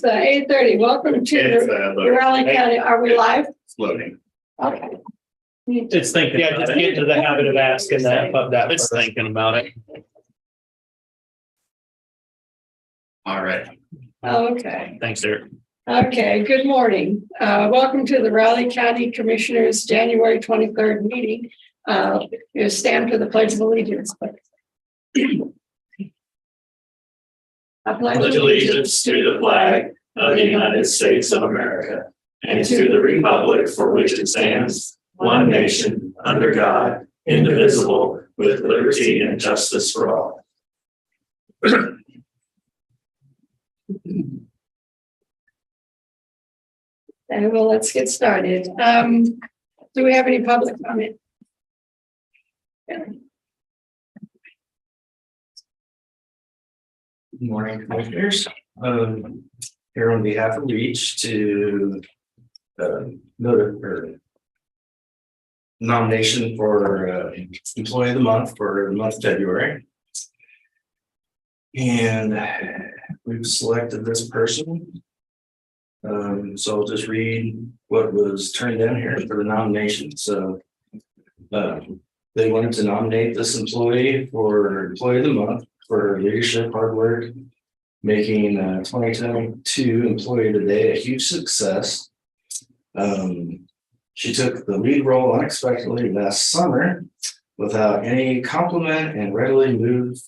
It's 8:30. Welcome to the Raleigh County. Are we live? It's loading. Okay. It's thinking. Yeah, just get into the habit of asking that. It's thinking about it. All right. Okay. Thanks, Eric. Okay. Good morning. Welcome to the Raleigh County Commissioners January 23rd meeting. You stand for the Pledge of Allegiance. I Pledge allegiance to the flag of the United States of America and to the republic for which it stands, one nation, under God, indivisible, with liberty and justice for all. And well, let's get started. Do we have any public comment? Good morning, Commissioners. Here on behalf of REACH to nomination for Employee of the Month for the month of February. And we've selected this person. So I'll just read what was turned in here for the nomination. So they wanted to nominate this employee for Employee of the Month for leadership, hard work, making 2022 Employee of the Day a huge success. She took the lead role unexpectedly last summer without any compliment and readily moved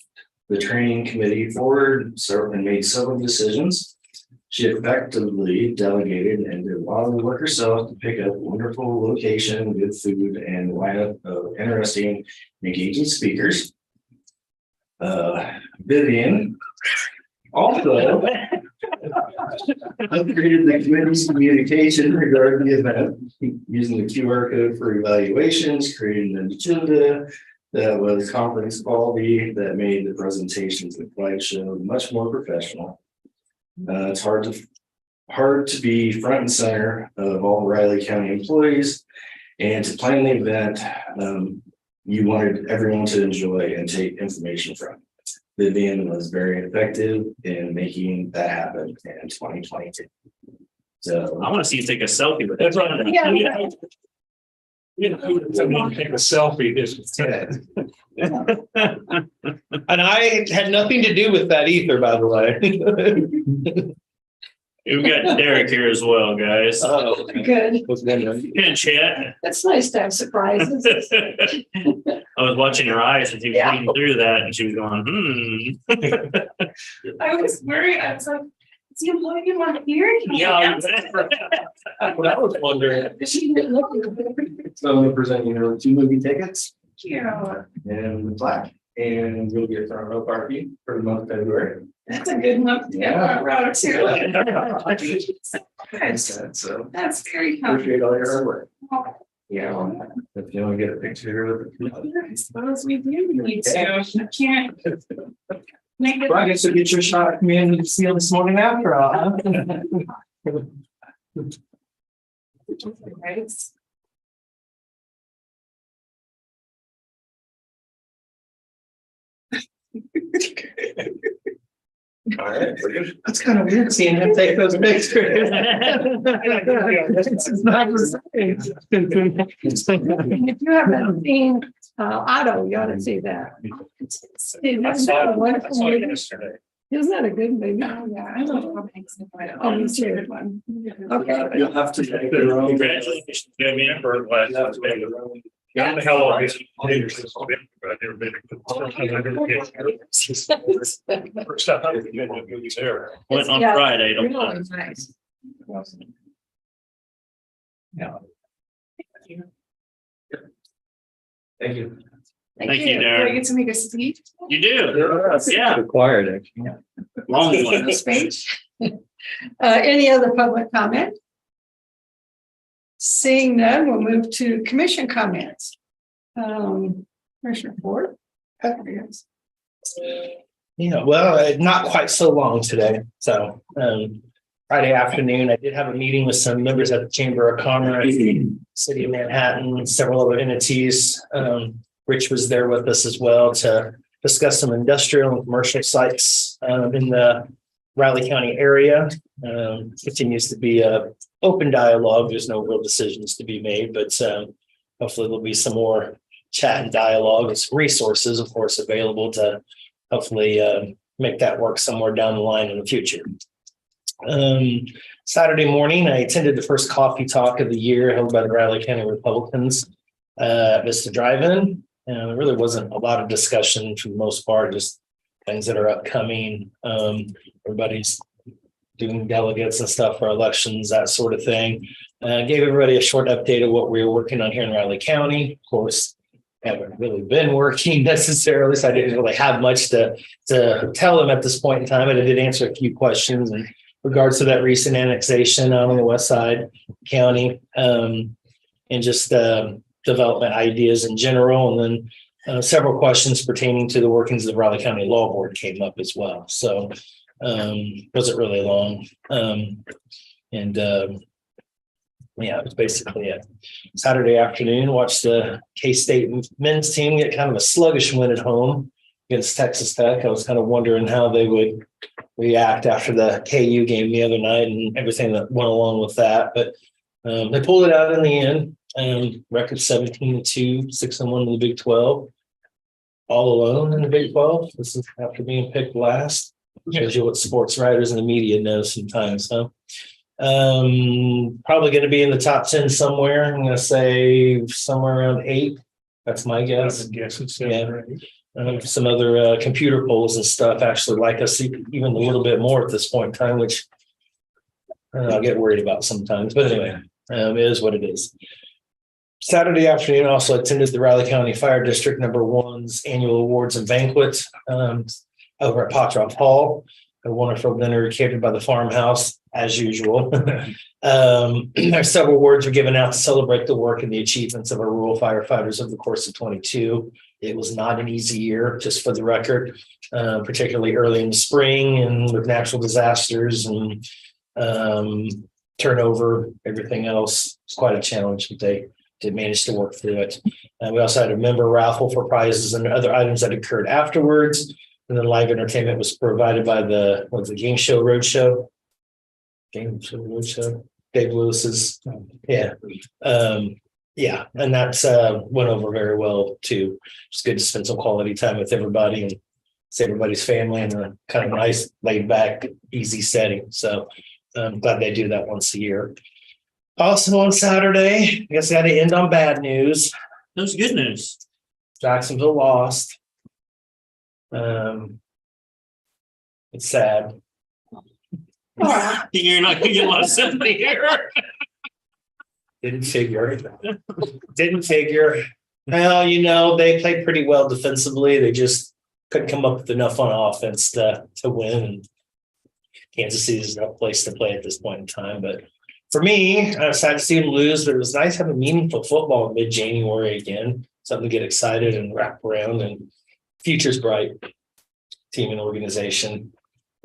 the training committee forward and made several decisions. She effectively delegated and did a lot of the work herself to pick up wonderful location, good food, and lineup of interesting, engaging speakers. Vivian also upgraded the committee's communication regarding the event using the QR code for evaluations, creating an agenda that was conference quality that made the presentations and slideshow much more professional. It's hard to be front and center of all Riley County employees, and to plan the event, you wanted everyone to enjoy and take information from. Vivian was very effective in making that happen in 2022. So I want to see you take a selfie with that. Yeah. Take a selfie. And I had nothing to do with that either, by the way. We've got Derek here as well, guys. oh, Good. And chat. It's nice to have surprises. I was watching her eyes as he was Yeah. reading through that, and she was going, I was worried. I was like, is he employing him on here? Yeah. That's what I was wondering. She didn't look at so I'm presenting her with 2 movie tickets Yeah, and the plaque, and you'll get front row parking for the month of February. that's a good month to get on route too. So That's very helpful. appreciate all your hard work. Yeah. If you want to get a picture with I suppose we do need to. I can't make it. Well, I guess we'll get your shot at community seal this morning after all. Huh? Right. all right. That's kind of weird seeing him take those pictures. It's not the same. If you haven't seen Otto, you ought to see that. Isn't that a wonderful movie? yesterday. Isn't that a good movie? Oh, yeah, I love how thanks. Oh, it's a good one. Okay. You'll have to make your own. Congratulations, Vivian, for what? You'll have to make your own. Yeah, the hell of it. Went on Yeah. Friday. Really Don't nice. Thank you. Thank you, Do I Darren. get to make a speech? You do. Yeah. Required, actually. Long one. Speech. Any other public comment? Seeing none, we'll move to commission comments. Commissioner Ford. Yeah, well, not quite so long today. So Friday afternoon, I did have a meeting with some members at the Chamber of Commerce, City of Manhattan, several other entities. Rich was there with us as well to discuss some industrial and commercial sites in the Raleigh County area. Continues to be a open dialogue. There's no real decisions to be made, but hopefully there'll be some more chat and dialogue and some resources, of course, available to hopefully make that work somewhere down the line in the future. Saturday morning, I attended the first coffee talk of the year held by the Raleigh County Republicans at Vista Drive-In. There really wasn't a lot of discussion for the most part, just things that are upcoming. Everybody's doing delegates and stuff for elections, that sort of thing. Gave everybody a short update of what we were working on here in Raleigh County. Of course, haven't really been working necessarily, so I didn't really have much to tell them at this point in time. But I did answer a few questions in regards to that recent annexation out on the west side county, and just development ideas in general. And then several questions pertaining to the workings of the Raleigh County Law Board came up as well. So wasn't really long. Yeah, it was basically it. Saturday afternoon, watched the K-State men's team get kind of a sluggish win at home against Texas Tech. I was kind of wondering how they would react after the KU game the other night and everything that went along with that. But they pulled it out in the end. Record 17-2, 6-1 in the Big 12. All alone in the Big 12. This is after being picked last. Shows you what sports writers and the media know sometimes, huh? Probably going to be in the top 10 somewhere. I'm going to say somewhere around 8. That's my guess. It's Some other computer polls and stuff actually like us even a little bit more at this point in time, which I get worried about sometimes. But anyway, it is what it is. Saturday afternoon, I also attended the Raleigh County Fire District No. 1's annual awards and banquet over at Potroff Hall. A wonderful dinner catered by the farmhouse, as usual. Several awards were given out to celebrate the work and the achievements of our rural firefighters over the course of 22. It was not an easy year, just for the record, particularly early in the spring and with natural disasters and turnover, everything else. It's quite a challenge, but they did manage to work through it. We also had a member raffle for prizes and other items that occurred afterwards. And then live entertainment was provided by the Game Show Roadshow. Dave Lewis's. Yeah. And that went over very well too. It's good to spend some quality time with everybody and see everybody's family in a kind of nice, laid back, easy setting. So I'm glad they do that once a year. Also on Saturday, I guess I got to end on bad news. That was good news. Jacksonville lost. It's sad. You're not going to get a lot of sympathy here. Didn't figure. Well, they played pretty well defensively. They just couldn't come up with enough on offense to win. And Kansas City is no place to play at this point in time. But for me, I was sad to see them lose, but it was nice having meaningful football in mid-January again. Something to get excited and wrap around, and future's bright. Team and organization.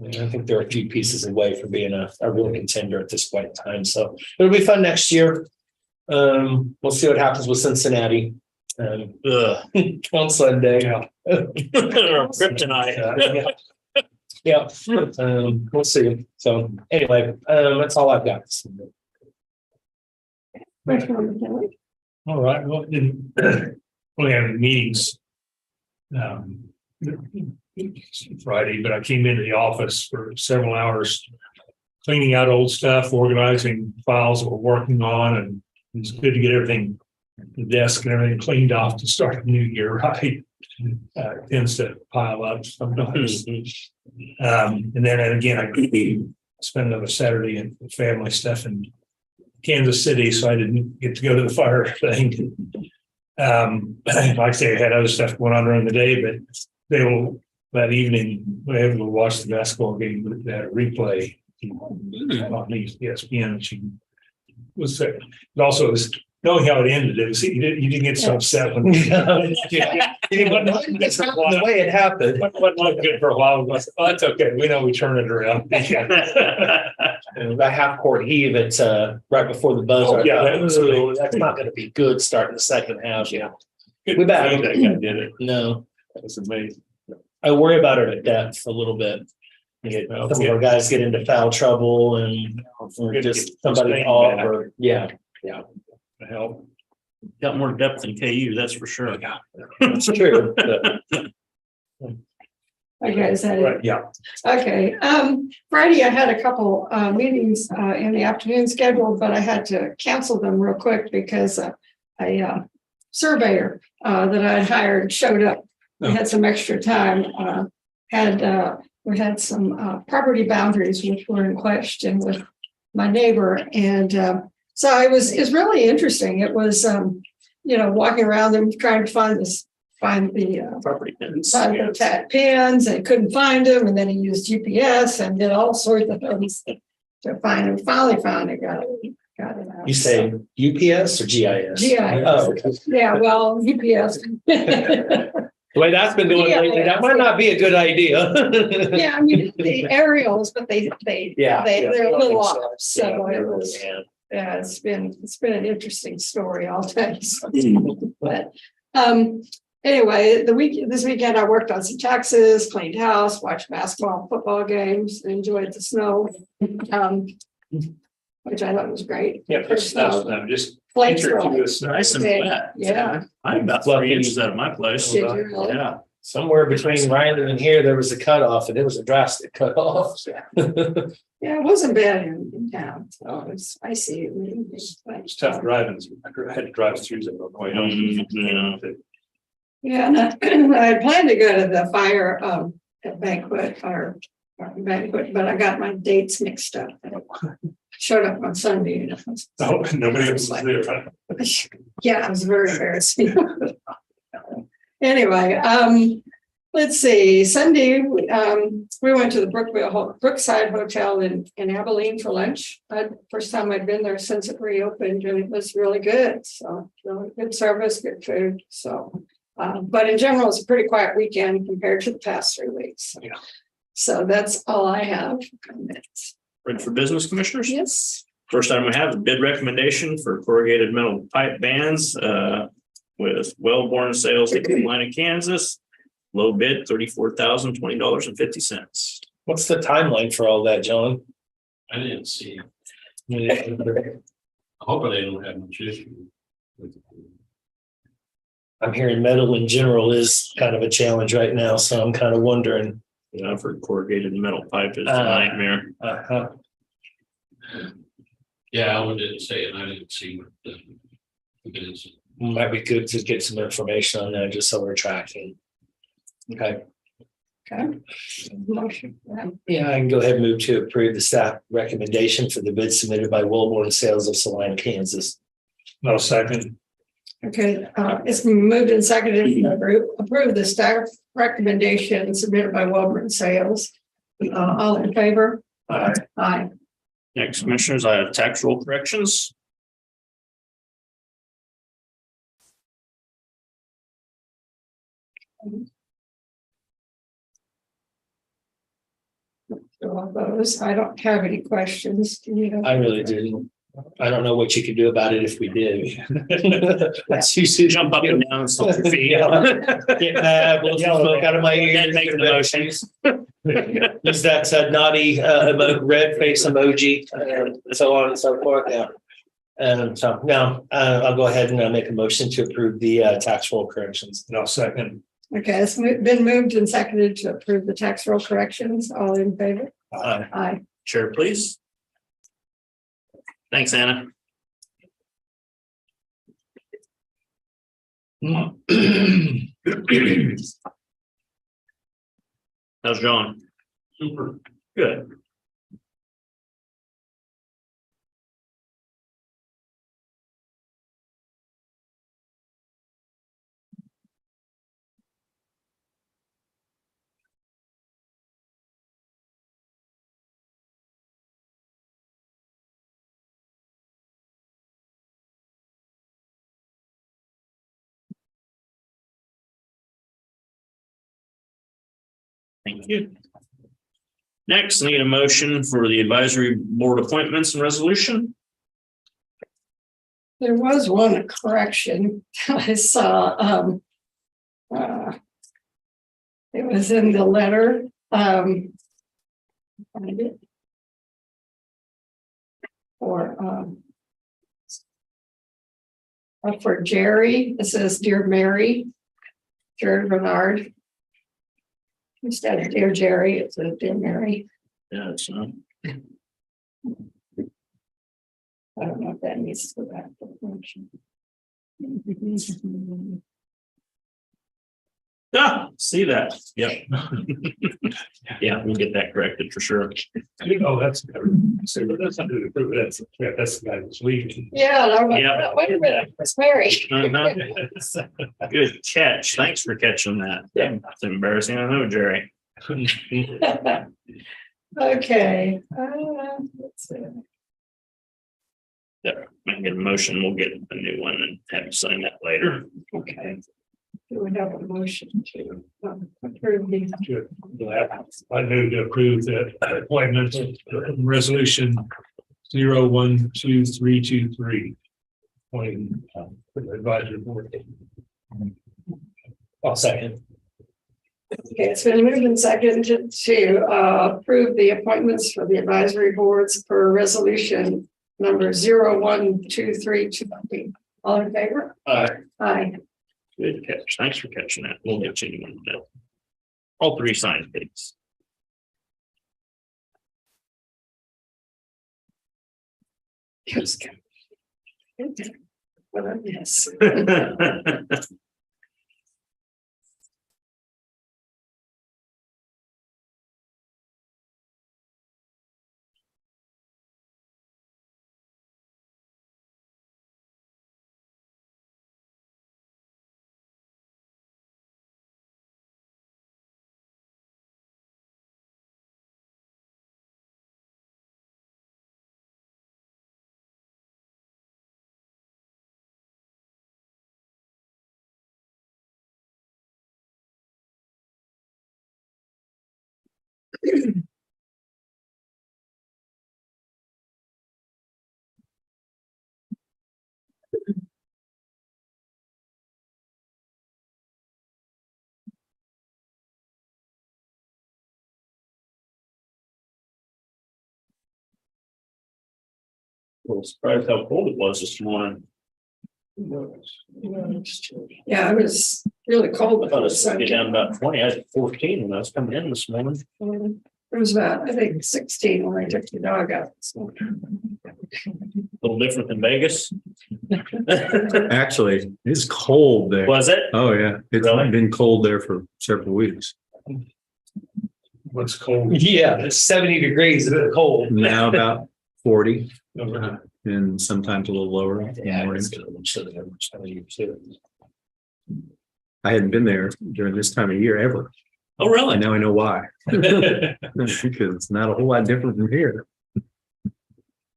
I think they're a few pieces away from being a real contender at this point in time. So it'll be fun next year. We'll see what happens with Cincinnati on Sunday. Kryptonite. Yeah. We'll see. So anyway, that's all I've got. All right. Well, didn't we have any meetings Friday, but I came into the office for several hours cleaning out old stuff, organizing files that we're working on, and it's good to get everything, the desk and everything cleaned off to start the new year, right? It tends to pile up sometimes. And then again, I spent another Saturday in family stuff in Kansas City, so I didn't get to go to the fire thing. Like I say, I had other stuff going on during the day, but that evening, we were able to watch the basketball game that a replay on ESPN. She was also knowing how it ended. It was you didn't get so upset when the way it happened. It wasn't good for a while. That's okay. We know we turn it around. The half court heave at right before the buzzer. That's not going to be good starting the second half. Yeah, we battled. That guy did it. No, That was amazing. I worry about it at depth a little bit. Some of our guys get into foul trouble and or just somebody off or, yeah. Help. Got more depth than KU, that's for sure. It's true. Okay, is that it? Right, yeah. Okay, Friday, I had a couple meetings in the afternoon scheduled, but I had to cancel them real quick because a surveyor that I had hired showed up. We had some extra time, we had some property boundaries which were in question with my neighbor. And so it was really interesting. It was, walking around and trying to find the Property pins. pins and couldn't find them. And then he used GPS and did all sorts of things to find him. Finally found it, got it out. You say UPS or GIS? GIS. Oh, okay. Yeah, well, UPS. The way that's been doing lately, that might not be a good idea. Yeah, I mean, the aerials, but they're a little off. So it was, yeah, it's been an interesting story all day. But anyway, this weekend I worked on some taxes, cleaned house, watched basketball, football games, enjoyed the snow, which I thought was great. Yeah, First snow. just Flakes were it's nice and wet. Yeah. I had about 3 inches out of my place. Did you really? Yeah. Somewhere between Ryan and here, there was a cutoff and it was a drastic cutoff. Yeah, it wasn't bad in town, so it's I see it. It's tough driving. I had to drive through the way home. Yeah, and I had planned to go to the fire banquet, but I got my dates mixed up. Showed up on Sunday. Oh, nobody else was there. Yeah, it was very embarrassing. Anyway, let's see. Sunday, we went to the Brookside Hotel in Abilene for lunch. First time I'd been there since it reopened, and it was really good. So really good service, good food. So, but in general, it's a pretty quiet weekend compared to the past 3 weeks. Yeah. So that's all I have for comments. Ready for business, commissioners? Yes. First item we have is bid recommendation for corrugated metal pipe bands with Wellborn Sales in Carolina, Kansas. Low bid $34,020.50. What's the timeline for all that, John? I didn't see. Hopefully they don't have much issue with it. I'm hearing metal in general is kind of a challenge right now, so I'm kind of wondering. Yeah, for corrugated metal pipe is a nightmare. Yeah, Alan didn't say it. I didn't see what the bids. Might be good to get some information on that, just so we're tracking. Okay. Okay. Motion. Yeah, I can go ahead and move to approve the staff recommendation for the bid submitted by Wellborn Sales of Salina, Kansas. No second. Okay, it's been moved and seconded to approve the staff recommendation submitted by Wellborn Sales. All in favor? Aye. Aye. Next, commissioners, I have tax roll corrections. All those, I don't have any questions. Do you? I really didn't. I don't know what you could do about it if we did. That's usually Jump up and down and stomp your feet. Get mad, blow some smoke out of my ears. Then make the motion. Use that naughty red face emoji, so on and so forth. Yeah. And so now I'll go ahead and make a motion to approve the tax roll corrections. No second. Okay, it's been moved and seconded to approve the tax roll corrections. All in favor? Aye. Aye. Chair, please. Thanks, Anna. How's John? Super. Good. Thank you. Next, I need a motion for the advisory board appointments and resolution. There was one correction I saw. It was in the letter. Find it. For Jerry, it says Dear Mary, Jerry Bernard. Instead of Dear Jerry, it's a Dear Mary. Yeah, it's not. I don't know if that needs to go back to the function. Ah, see that? Yep. Yeah, we'll get that corrected for sure. Oh, that's, so that's not to prove it. That's the guy that's leaving. Yeah, and I'm like, Yeah. "Oh, wait a minute, it's Mary." Uh-huh. Good catch. Thanks for catching that. Yeah, that's embarrassing. I know, Jerry. Okay, let's see. Yeah, make a motion. We'll get a new one and have you sign that later. Okay. Do we have a motion to approve these? I move to approve the appointment resolution 012323. Appointing the advisory board. I'll second. Okay, it's been moved and seconded to approve the appointments for the advisory boards per resolution number 012323. All in favor? Aye. Good catch. Thanks for catching that. We'll get you one now. All three signed, please. Yes. Yes. Well, surprised how cold it was this morning. Yeah, it was really cold. I thought it was gonna get down about 20. I had 14 when I was coming in this morning. It was about, I think, 16 when I took the dog out. So, A little different than Vegas. Actually, it's cold there. Was it? Oh, yeah. It's Really? been cold there for several weeks. What's cold? Yeah, it's 70 degrees, a bit cold. Now about 40 Uh, and sometimes a little lower in the Yeah, morning. it's good. So they have much time to use it. I hadn't been there during this time of year ever. Oh, And really? now I know why. Because it's not a whole lot different from here. It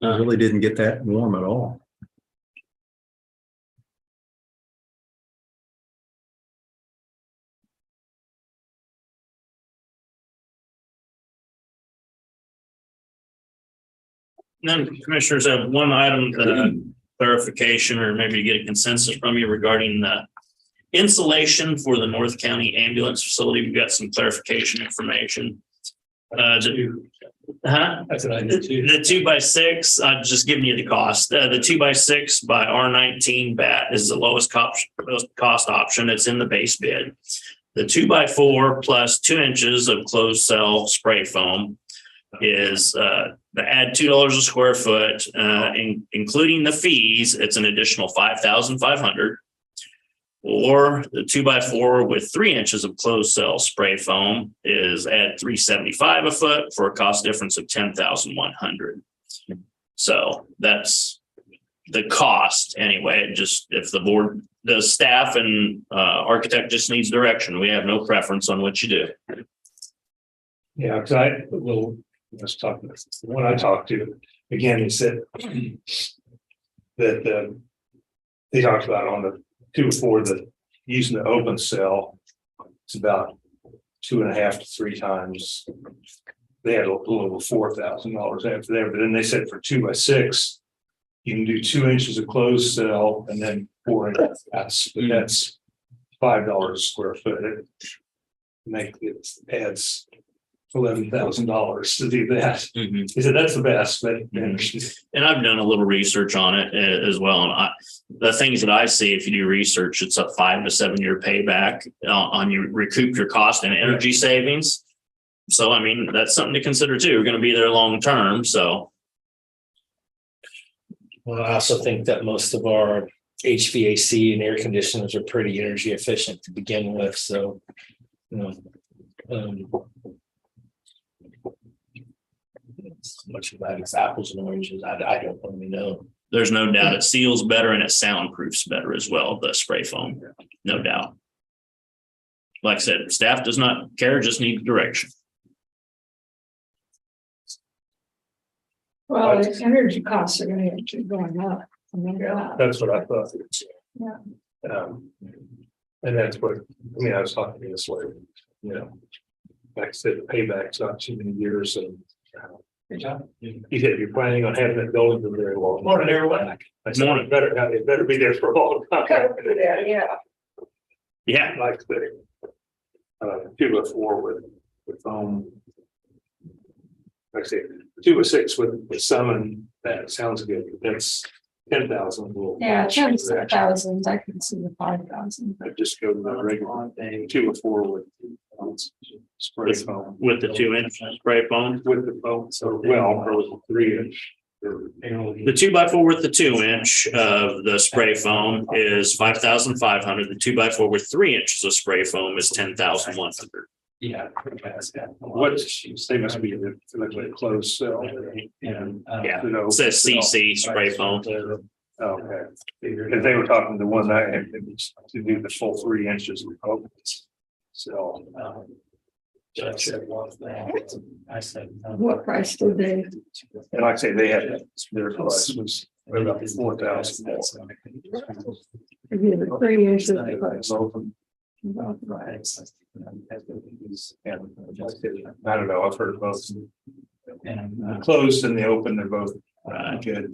really didn't get that warm at all. Then commissioners have one item clarification or maybe to get a consensus from you regarding the insulation for the North County Ambulance Facility. We've got some clarification information. That's what I did too. The 2x6, I'm just giving you the cost. The 2x6 by R19 bat is the lowest cost option. It's in the base bid. The 2x4 plus 2 inches of closed cell spray foam is the add $2 a square foot, including the fees. It's an additional $5,500. Or the 2x4 with 3 inches of closed cell spray foam is at $375 a foot for a cost difference of $10,100. So that's the cost anyway. Just if the board, the staff and architect just needs direction, we have no preference on what you do. Yeah, because let's talk, the one I talked to, again, he said that they talked about on the 2x4 that using the open cell, it's about 2.5 to 3 times. They had a little over $4,000 after there, but then they said for 2x6, you can do 2 inches of closed cell and then 4 inches. That's $5 a square foot. It adds $11,000 to do that. Mhm. He said, that's the best, but. And I've done a little research on it as well. And the things that I see, if you do research, it's a 5 to 7 year payback on you recoup your cost and energy savings. So, I mean, that's something to consider too. We're going to be there long term. So, Well, I also think that most of our HVAC and air conditioners are pretty energy efficient to begin with, so. You know, so much of that is apples and oranges, I don't really know. there's no doubt it seals better and it soundproofs better as well, the spray foam, no doubt. Like I said, staff does not care, just need direction. Well, the energy costs are gonna keep going up. I mean, That's what I thought. Yeah. And that's what, I mean, I was talking to this way, you know. Like I said, the payback's not too many years and. He said, you're planning on having that building for very long. Morning, everyone. I said, it better be there for a long time. Yeah. Yeah, Like the 204 with like I say, 206 with summon, that sounds good. That's 10,000. Yeah, 10,000, I can see the 5,000. I just go to the regular thing, 204 with spray foam. with the 2-inch spray foam. With the foam, so well, or with the 3-inch. The 2x4 with the 2-inch of the spray foam is 5,500. The 2x4 with 3 inches of spray foam is 10,100. Yeah. What, they must be like a closed cell. And, Yeah, you know, it says CC spray foam. okay. If they were talking to one that had to do the full 3 inches of foam. So. Judge said one thing, I said. What price did they? And like I say, they had, their price was about 4,000. Give you the 3 inches. I don't know, I've heard both. The closed and the open, they're both good.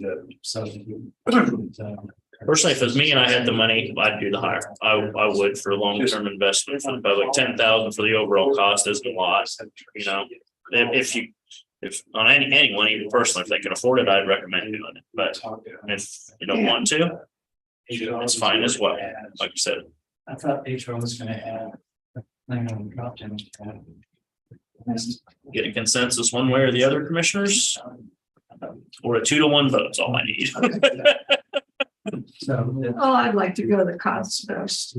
Personally, if it was me and I had the money, I'd do the higher. I would for a long-term investment for the public. 10,000 for the overall cost isn't a lot. You know, if on anyone, even personally, if they can afford it, I'd recommend doing it. But if you don't want to, it's fine as well. Like you said. I thought HR was gonna add. Dropped in. Get a consensus one way or the other, commissioners, or a 2-to-1 vote is all I need. Oh, I'd like to go the cost first.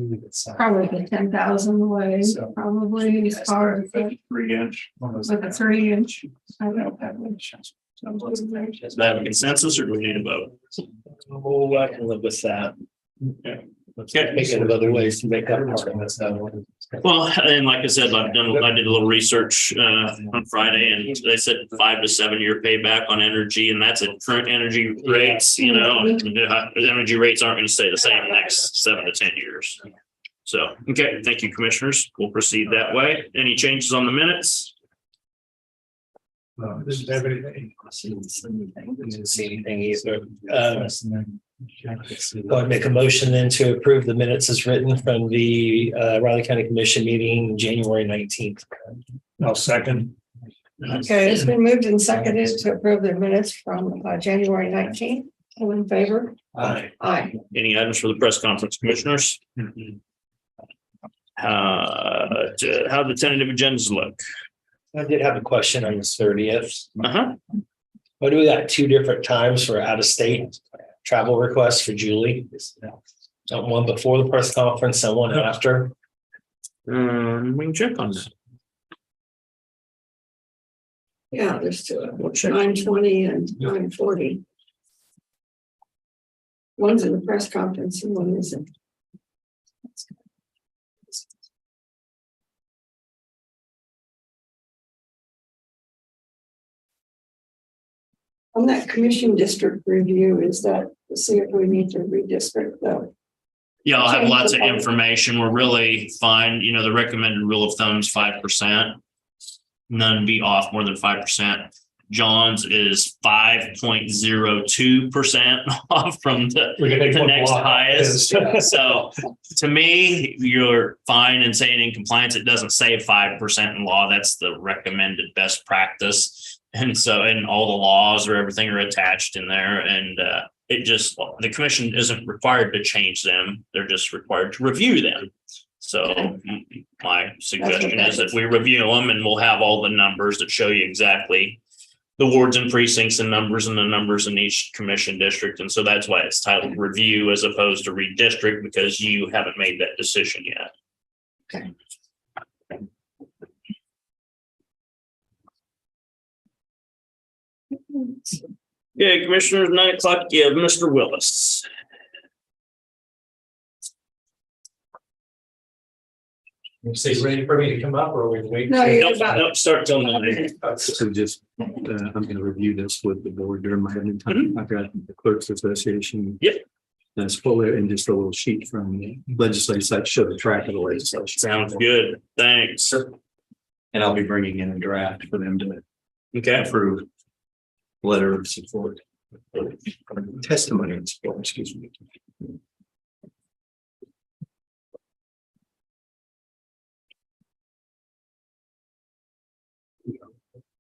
Probably the 10,000 way, probably as far as the 3-inch. with a 3-inch. I don't know. Does that have a consensus or do we need a vote? Oh, I can live with that. Okay. Making of other ways to make up part of it, so. Well, and like I said, I did a little research on Friday, and they said 5 to 7 year payback on energy, and that's at current energy rates. You know, the energy rates aren't going to stay the same the next 7 to 10 years. So, okay, thank you, commissioners. We'll proceed that way. Any changes on the minutes? No, this is everything. Didn't see anything either. I'd make a motion then to approve the minutes as written from the Riley County Commission meeting January 19th. I'll second. Okay, it's been moved and seconded to approve the minutes from January 19th. All in favor? Aye. Aye. Any items for the press conference, commissioners? How the tentative agendas look? I did have a question on the 30th. Why do we got 2 different times for out of state travel requests for Julie? One before the press conference and one after. We can check on that. Yeah, there's 2. 9:20 and 9:40. One's in the press conference and one isn't. On that commission district review, is that to see if we need to redistrict though? Yeah, I'll have lots of information. We're really fine. You know, the recommended rule of thumb is 5%. None be off more than 5%. John's is 5.02% off from the We're the next highest. So to me, you're fine in saying in compliance. It doesn't say 5% in law. That's the recommended best practice. And so, and all the laws or everything are attached in there. And it just, the commission isn't required to change them. They're just required to review them. So my suggestion is that we review them and we'll have all the numbers that show you exactly the wards and precincts and the numbers in each commission district. And so that's why it's titled review as opposed to redistrict, because you haven't made that decision yet. Okay. Yeah, commissioners, 9 o'clock, you have Mr. Willis. So you ready for me to come up or are we waiting? No, you Nope, got it. nope, start till 9. So just, I'm gonna review this with the board during my time. I've got the Clerks Association. Yep. That's full and just a little sheet from the legislative site, show the track of the legislation. Sounds good. Thanks. And I'll be bringing in a draft for them to Okay. approve. Letter of support. Testimony of support, excuse me.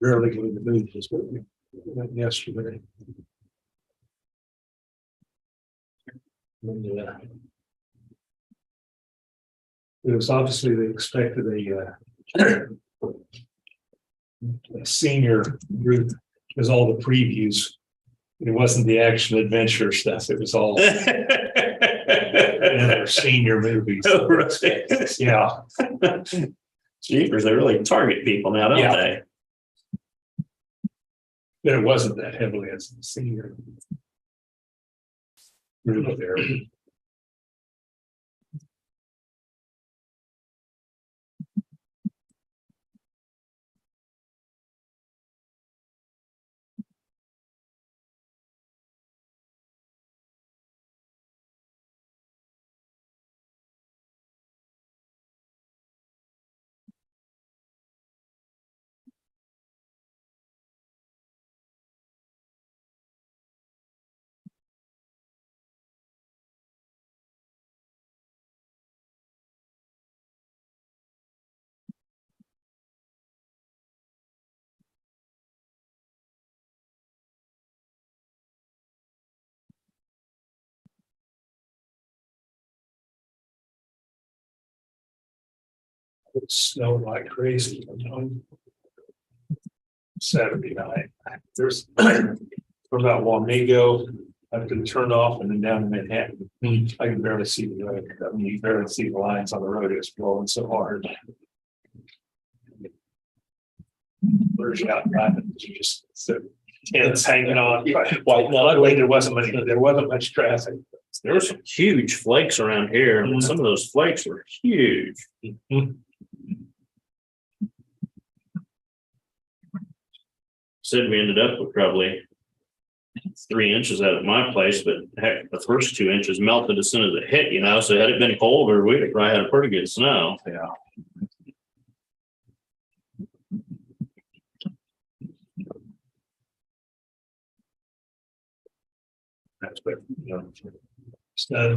Rarely go to the movies, but we went yesterday. And, it was obviously they expected a senior group, because all the previews. It wasn't the action adventure stuff. It was all their senior movies. Oh, right. Yeah. Jeepers, they really target people now, don't Yeah. they? But it wasn't that heavily as a senior. Group there. It snowed like crazy on Saturday night. There's from about Wamego up to the turnoff and then down to Manhattan. I can barely see the road. I mean, you barely see the lines on the road. It's blowing so hard. Where's you out driving? You just tents hanging on. Well, luckily there wasn't much traffic. There were some huge flakes around here. I mean, some of those flakes were huge. Said we ended up with probably 3 inches out at my place, but heck, the first 2 inches melted as soon as it hit, so had it been colder, we'd have probably had a pretty good snow. Yeah. That's what,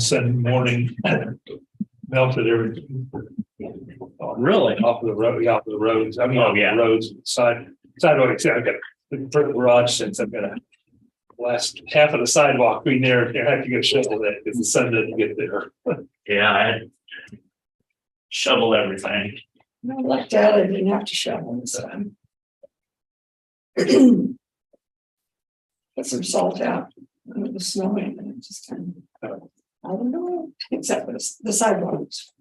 Sunday morning melted everything. Really? Off of the road, off of the roads. I mean, Oh, off yeah. the roads, sidewalks. I've got the garage since I've got a last half of the sidewalk being there. I have to get shovel that because the sun doesn't get there. Yeah, I had shoveled everything. I lucked out. I didn't have to shovel this time. Put some salt out. And it was snowing and it just kind of, I don't know, except for the sidewalks.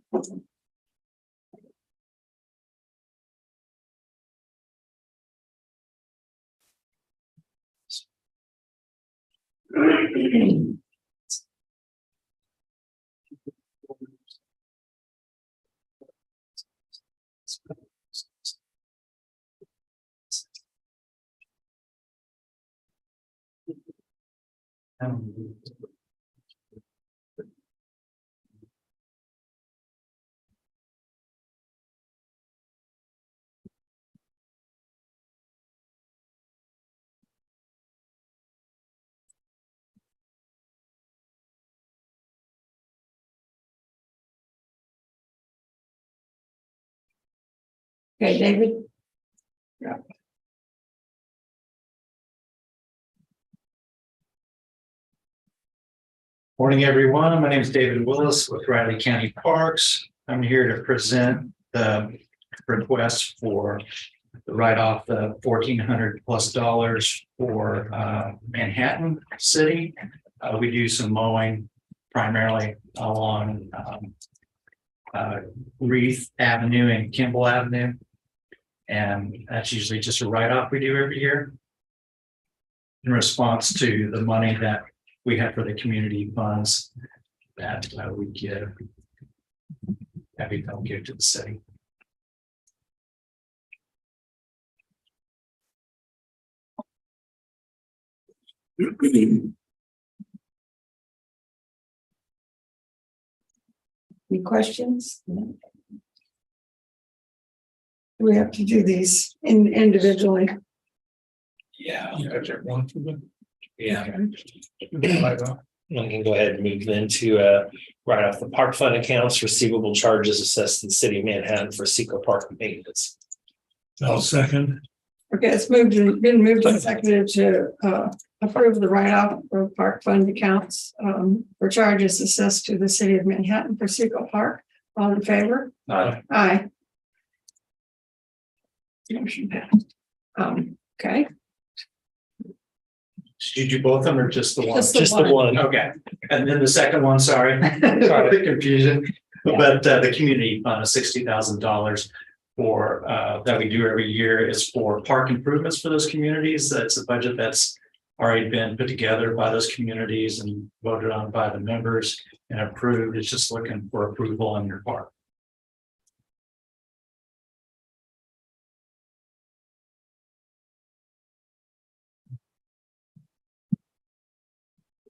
Okay, David? Morning, everyone. My name is David Willis with Riley County Parks. I'm here to present the request for the write-off the $1,400+ for Manhattan City. We do some mowing primarily along Reith Avenue and Kimball Avenue. And that's usually just a write-off we do every year in response to the money that we have for the community funds that we give, that we don't give to the city. Any questions? We have to do these individually. Yeah. One for them. Yeah. I can go ahead and move then to write off the park fund accounts, receivable charges assessed in the city of Manhattan for Seco Park maintenance. I'll second. Okay, it's been moved and seconded to approve the write-off of park fund accounts for charges assessed to the city of Manhattan for Seco Park. All in favor? Aye. Motion passed. Okay. Did you do both of them or just the one? Just the one. Okay, and then the second one, sorry, the confusion. Yeah. But the community fund of $60,000 for that we do every year is for park improvements for those communities. That's a budget that's already been put together by those communities and voted on by the members and approved. It's just looking for approval on your part.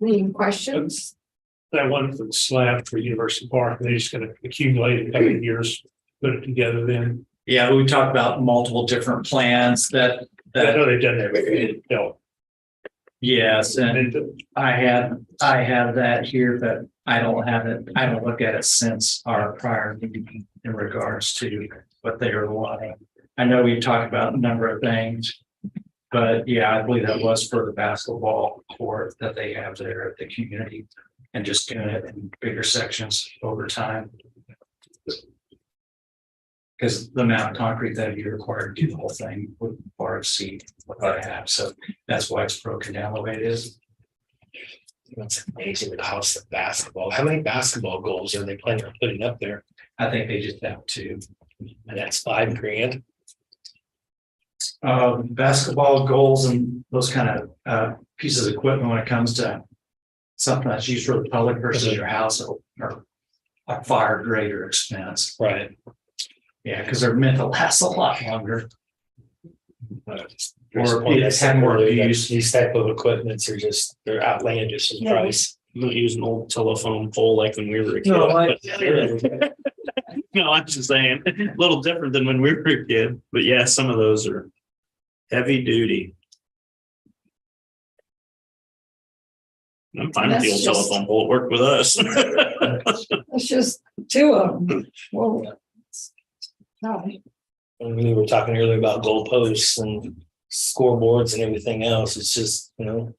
Any questions? That one for the slab for University Park, they're just gonna accumulate it every years, put it together then. Yeah, we talked about multiple different plans that I know they've done that, with no. yes, and I have that here, but I don't have it. I don't look at it since our prior meeting in regards to what they are wanting. I know we talked about a number of things, but yeah, I believe that was for the basketball court that they have there at the community and just doing it in bigger sections over time. Because the amount of concrete that would be required to do the whole thing would far exceed what I have. So that's why it's broken down the way it is. It's amazing the cost of basketball. How many basketball goals are they planning on putting up there? I think they just have two. And that's $5 grand. Basketball goals and those kind of pieces of equipment when it comes to something that's used for the public versus your house are a far greater expense. Right. Yeah, because they're meant to last a lot longer. Or It's have more use. These type of equipments are just, they're outlandish in price. We'll use an old telephone pole like when we were a kid. No, I'm just saying, a little different than when we were a kid, but yeah, some of those are heavy duty. I'm fine with the old telephone pole, it worked with us. It's just two of them. Well, no. And we were talking earlier about goalposts and scoreboards and everything else. It's just, I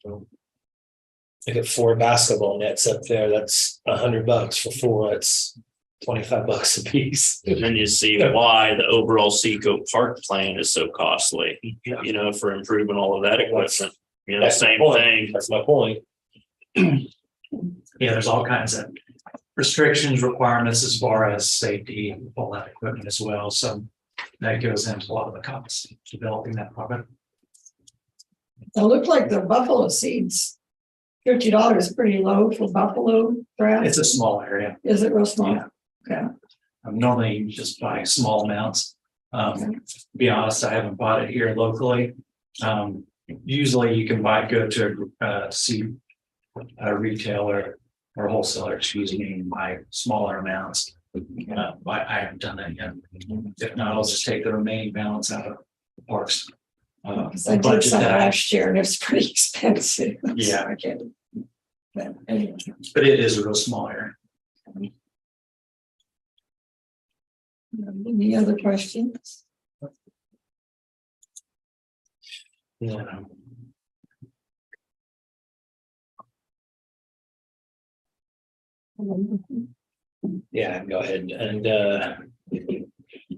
get 4 basketball nets up there. That's $100 for 4. That's $25 a piece. And then you see why the overall Seco Park plan is so costly, for improving all of that equipment. That's Same my point. thing. That's my point. Yeah, there's all kinds of restrictions, requirements as far as safety and all that equipment as well. So that goes into a lot of the costs of developing that product. It looked like the buffalo seeds. $50 is pretty low for buffalo grass. It's a small area. Is it real small? Yeah. Okay. Normally you just buy small amounts. To be honest, I haven't bought it here locally. Usually you can go to a retailer or wholesaler, and buy smaller amounts. I haven't done that yet. If not, I'll just take the remaining balance out of the parks. Because I did some last year and it's pretty expensive. Yeah. I get it. But anyway. But it is a real small area. Any other questions? Yeah. Yeah, go ahead and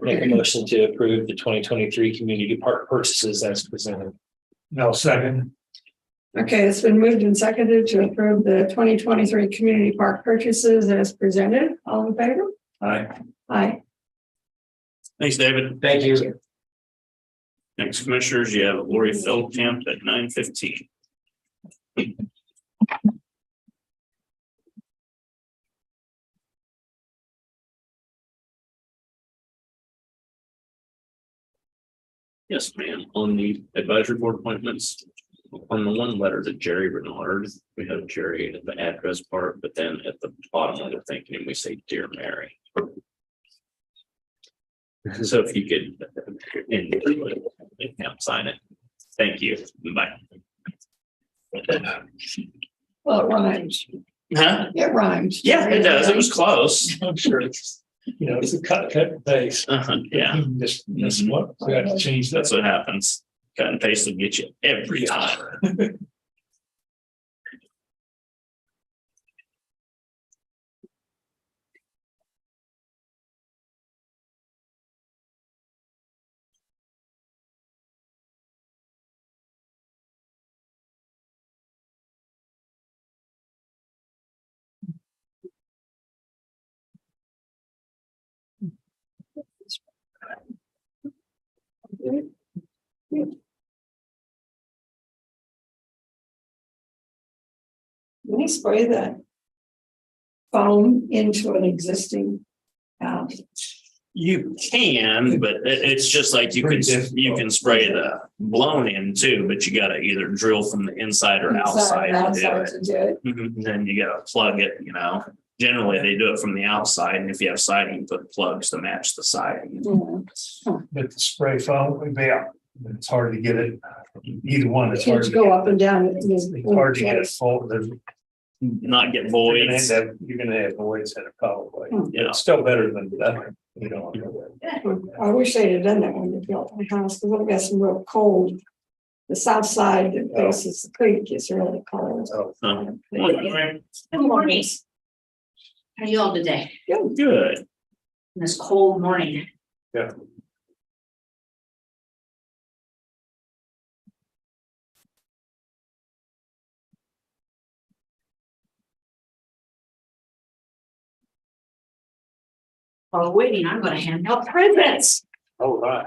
make a motion to approve the 2023 community park purchases as presented. No, second. Okay, it's been moved and seconded to approve the 2023 community park purchases as presented. All in favor? Aye. Aye. Thanks, David. Thank you. Next, commissioners, you have Lori Feldkamp at 9:15. Yes, ma'am. On the advisory board appointments, on the one letter to Jerry Bernard, we have Jerry at the address part, but then at the bottom of the thinking, we say, "Dear Mary." So if you could, sign it. Thank you. Bye. Well, it rhymes. Huh? It rhymes. Yeah, it does. It was close. I'm sure it's, it's a cut and paste. Yeah, Just, that's what, we have to change that. that's what happens. Cut and paste will get you every time. Let me spray that foam into an existing house. You can, but it's just like you can spray the blown in too, but you gotta either drill from the inside or outside to do it. To do it. Mhm. Then you gotta plug it, Generally, they do it from the outside, and if you have siding, you put plugs to match the siding. Yeah. But the spray foam, yeah, it's hard to get it. Either one, it's hard Kids to go get. up and down. It's hard to get it full. Not get You're voids. gonna have voids in it probably. Yeah. It's still better than that, I wish they'd have done that when they built my house, because I've got some real cold. The south side that faces the creek is really cold. Oh. Good. Good morning. How are you all today? Good. This cold morning. Yeah. While waiting, I'm gonna hand out presents. Oh, right.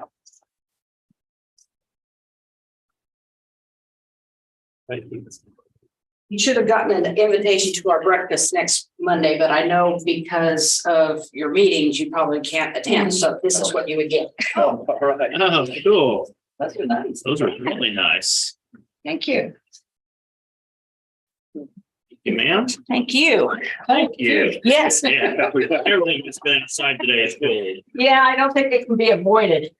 Thank you. You should have gotten an invitation to our breakfast next Monday, but I know because of your meetings, you probably can't attend, so this is what you would get. Oh, all right. Oh, cool. That's nice. Those are really nice. Thank you. You, ma'am. Thank you. Thank you. Yes. Yeah, everything that's been outside today is good. Yeah, I don't think it can be avoided.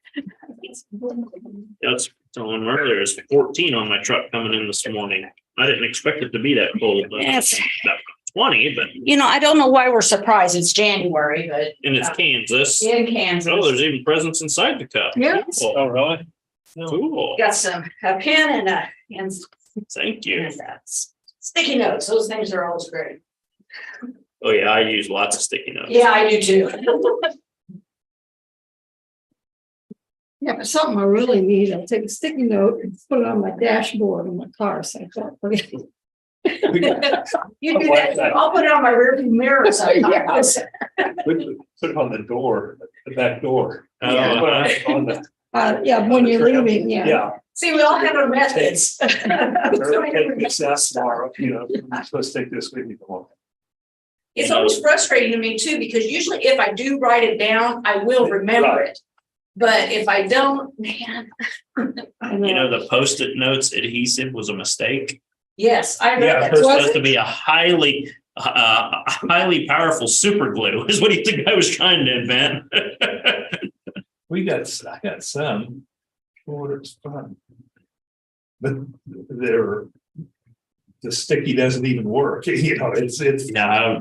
That's telling them earlier, it's 14 on my truck coming in this morning. I didn't expect it to be that cold, but Yes. about 20, but I don't know why we're surprised. It's January, but and it's Kansas. in Kansas. Oh, there's even presents inside the cup. Yes. Cool. Oh, really? Cool. Got a pen and Thank you. sticky notes. Those things are always great. Oh yeah, I use lots of sticky notes. Yeah, I do too. Yeah, but something I really need, I'll take a sticky note and put it on my dashboard in my car, so I thought, okay. You do that. I'll put it on my rearview mirror sometimes. Put it on the door, the back door. Yeah. On the. Yeah, when you're leaving, yeah. Yeah. See, we all have our methods. Or take this out tomorrow, you're supposed to take this with you tomorrow. It's always frustrating to me too, because usually if I do write it down, I will remember it. But if I don't, man. I know. The Post-it notes adhesive was a mistake. Yes, I read Yeah, that. It's Was supposed it? to be a highly powerful super glue is what the guy was trying to invent. I got some. It's fun. But the sticky doesn't even work, it's Yeah,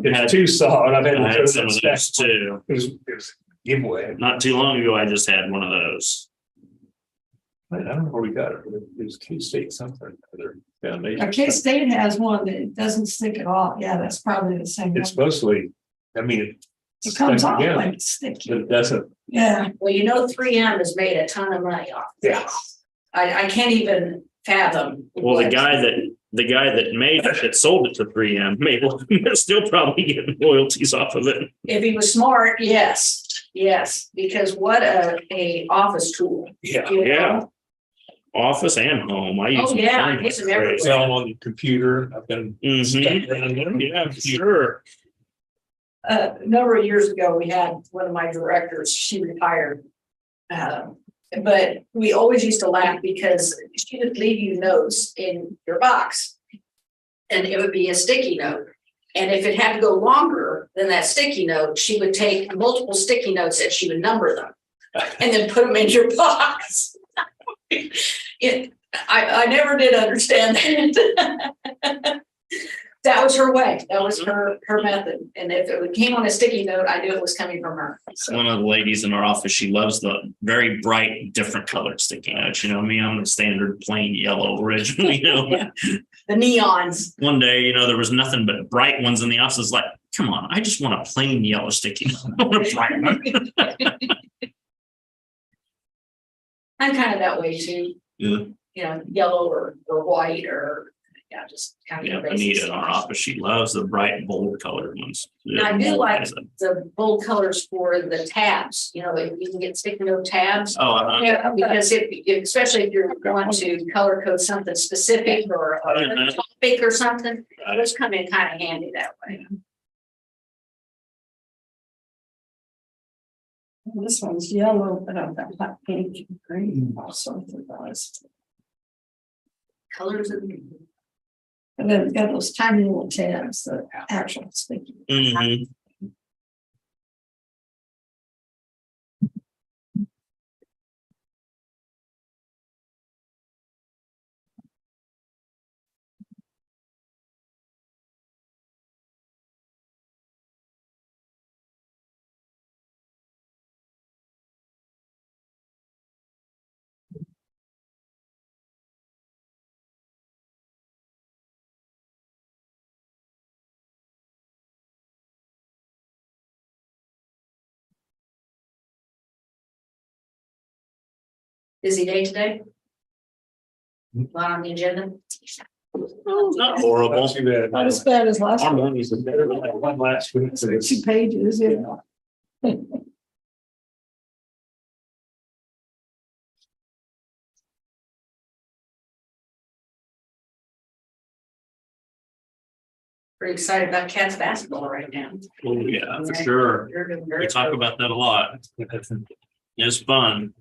it's too solid. I've had I to had some of throw those too. it was giveaway. Not too long ago, I just had one of those. I don't know where we got it, but it was K-State something, other foundation. K-State has one that doesn't stick at all. Yeah, that's probably the same. It's one. supposedly, I mean, It comes stuck off together, like but sticky. it doesn't, Yeah. Well, 3M has made a ton of money off. yeah. I can't even fathom. Well, the what- guy that made it, that sold it to 3M, may still probably getting royalties off of it. If he was smart, yes, because what a office tool. Yeah. you know? Yeah. Office and home. I use. Oh, them yeah, I plenty. use them everywhere. Sell them on the computer. I've been. Mhm. Yeah, sure. A number of years ago, we had one of my directors, she retired. But we always used to laugh because she would leave you notes in your box. And it would be a sticky note. And if it had to go longer than that sticky note, she would take multiple sticky notes and she would number them. And then put them in your box. I never did understand that. That was her way. That was her method. And if it came on a sticky note, I knew it was coming from her. So, One of the ladies in our office, she loves the very bright, different colored sticky notes. You know me, I'm the standard plain yellow original, Yeah. The neons. One day, there was nothing but bright ones in the office. It's like, come on, I just want a plain yellow sticky note. I want a bright one. I'm kind of that way too. Yeah. Yellow or white or just kind Yeah, of. Anita in our office, she loves the bright, bold colored ones. And I do like the bold colors for the tabs, you can get sticky note tabs. Oh, Yeah, because especially if you're going to color code something specific or a topic or something, those come in kind of handy that way. This one's yellow, but I've got hot pink and green also. Colors of. And then it's got those tiny little tabs, the actual sticky. mhm. Busy day today? Not on the agenda? Not horrible. Not too bad. Not as bad as last Our one. mornings are better than One last week. So it's 2 pages, Pretty excited about Cats basketball right now. Oh, yeah, for sure. You're doing very We talk good. about that a lot. It's fun.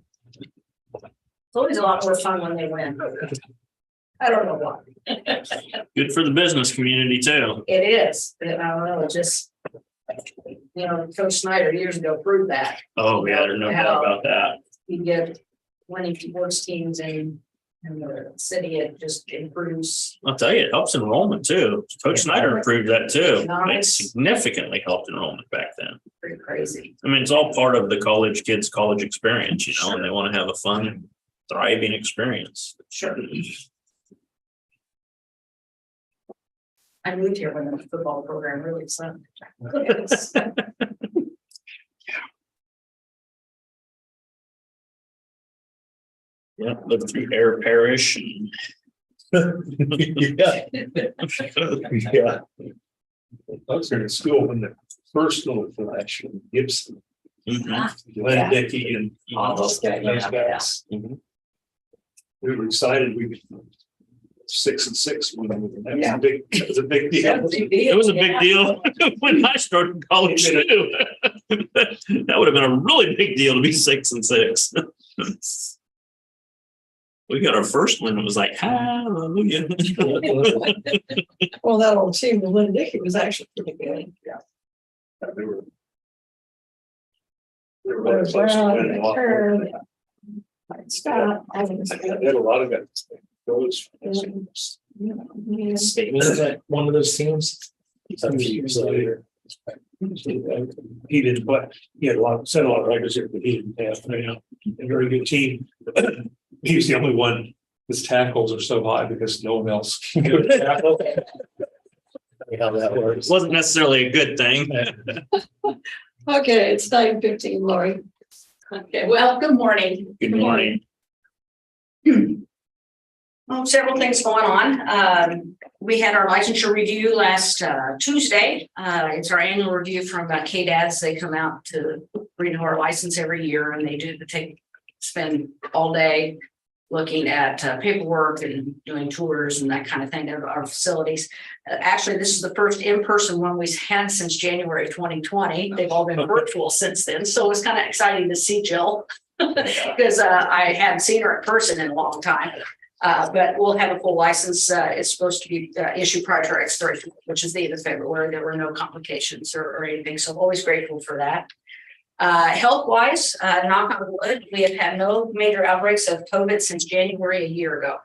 It's always a lot more fun when they win. I don't know why. Good for the business community too. It is, and I don't know, it just. Coach Snyder years ago proved that. Oh, yeah, there's no doubt about that. You get winning sports teams in the city, it just improves. I'll tell you, it helps enrollment too. Coach Snyder improved that too. It Economics. significantly helped enrollment back then. Pretty crazy. I mean, it's all part of the kids' college experience, and they want to have a fun, thriving experience. Sure. I moved here when the football program really sucked. Yeah, lived through Air Parish and Yeah. Yeah. I was in school when the first little flash in Gibson, Glenn Dickey and All those guys, those guys. Mhm. We were excited. We were 6-6 when that was Yeah. a big, it was a big deal. it was a big deal when I started college too. That would have been a really big deal to be 6-6. We got our first one. It was like, hallelujah. Well, that old team with Lynn Dickey was actually pretty good. Yeah. They were There really was close to Brown, winning a lot. Turner, Scott, Evans. They had a lot of guys. Those. Yeah. State was that one of those teams? A few years later. He didn't play. He had set a lot of records here, but he didn't have, a very good team. He was the only one. His tackles are so high because no one else can go to tackle. How that works. Wasn't necessarily a good thing. Okay, it's 9:15, Lori. Okay, well, good morning. Good morning. Well, several things going on. We had our licensure review last Tuesday. It's our annual review from KDADS. They come out to renew our license every year, and they spend all day looking at paperwork and doing tours and that kind of thing of our facilities. Actually, this is the first in-person one we've had since January 2020. They've all been virtual since then. So it's kind of exciting to see Jill because I hadn't seen her in person in a long time. But we'll have a full license. It's supposed to be issued prior to our expiration, which is the end of February. There were no complications or anything. So I'm always grateful for that. Health wise, knock on wood, we have had no major outbreaks of COVID since January a year ago.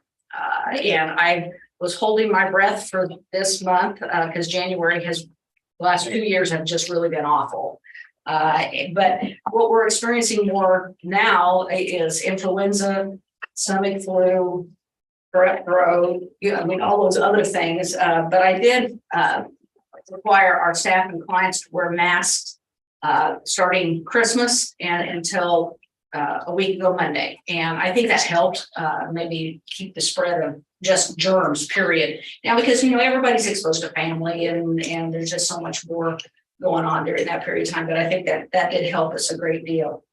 And I was holding my breath for this month because January the last 2 years have just really been awful. But what we're experiencing more now is influenza, stomach flu, throat, all those other things. But I did require our staff and clients to wear masks starting Christmas and until a week ago Monday. And I think that helped maybe keep the spread of just germs, period. Now, because, everybody's exposed to family and there's just so much more going on during that period of time. But I think that did help us a great deal.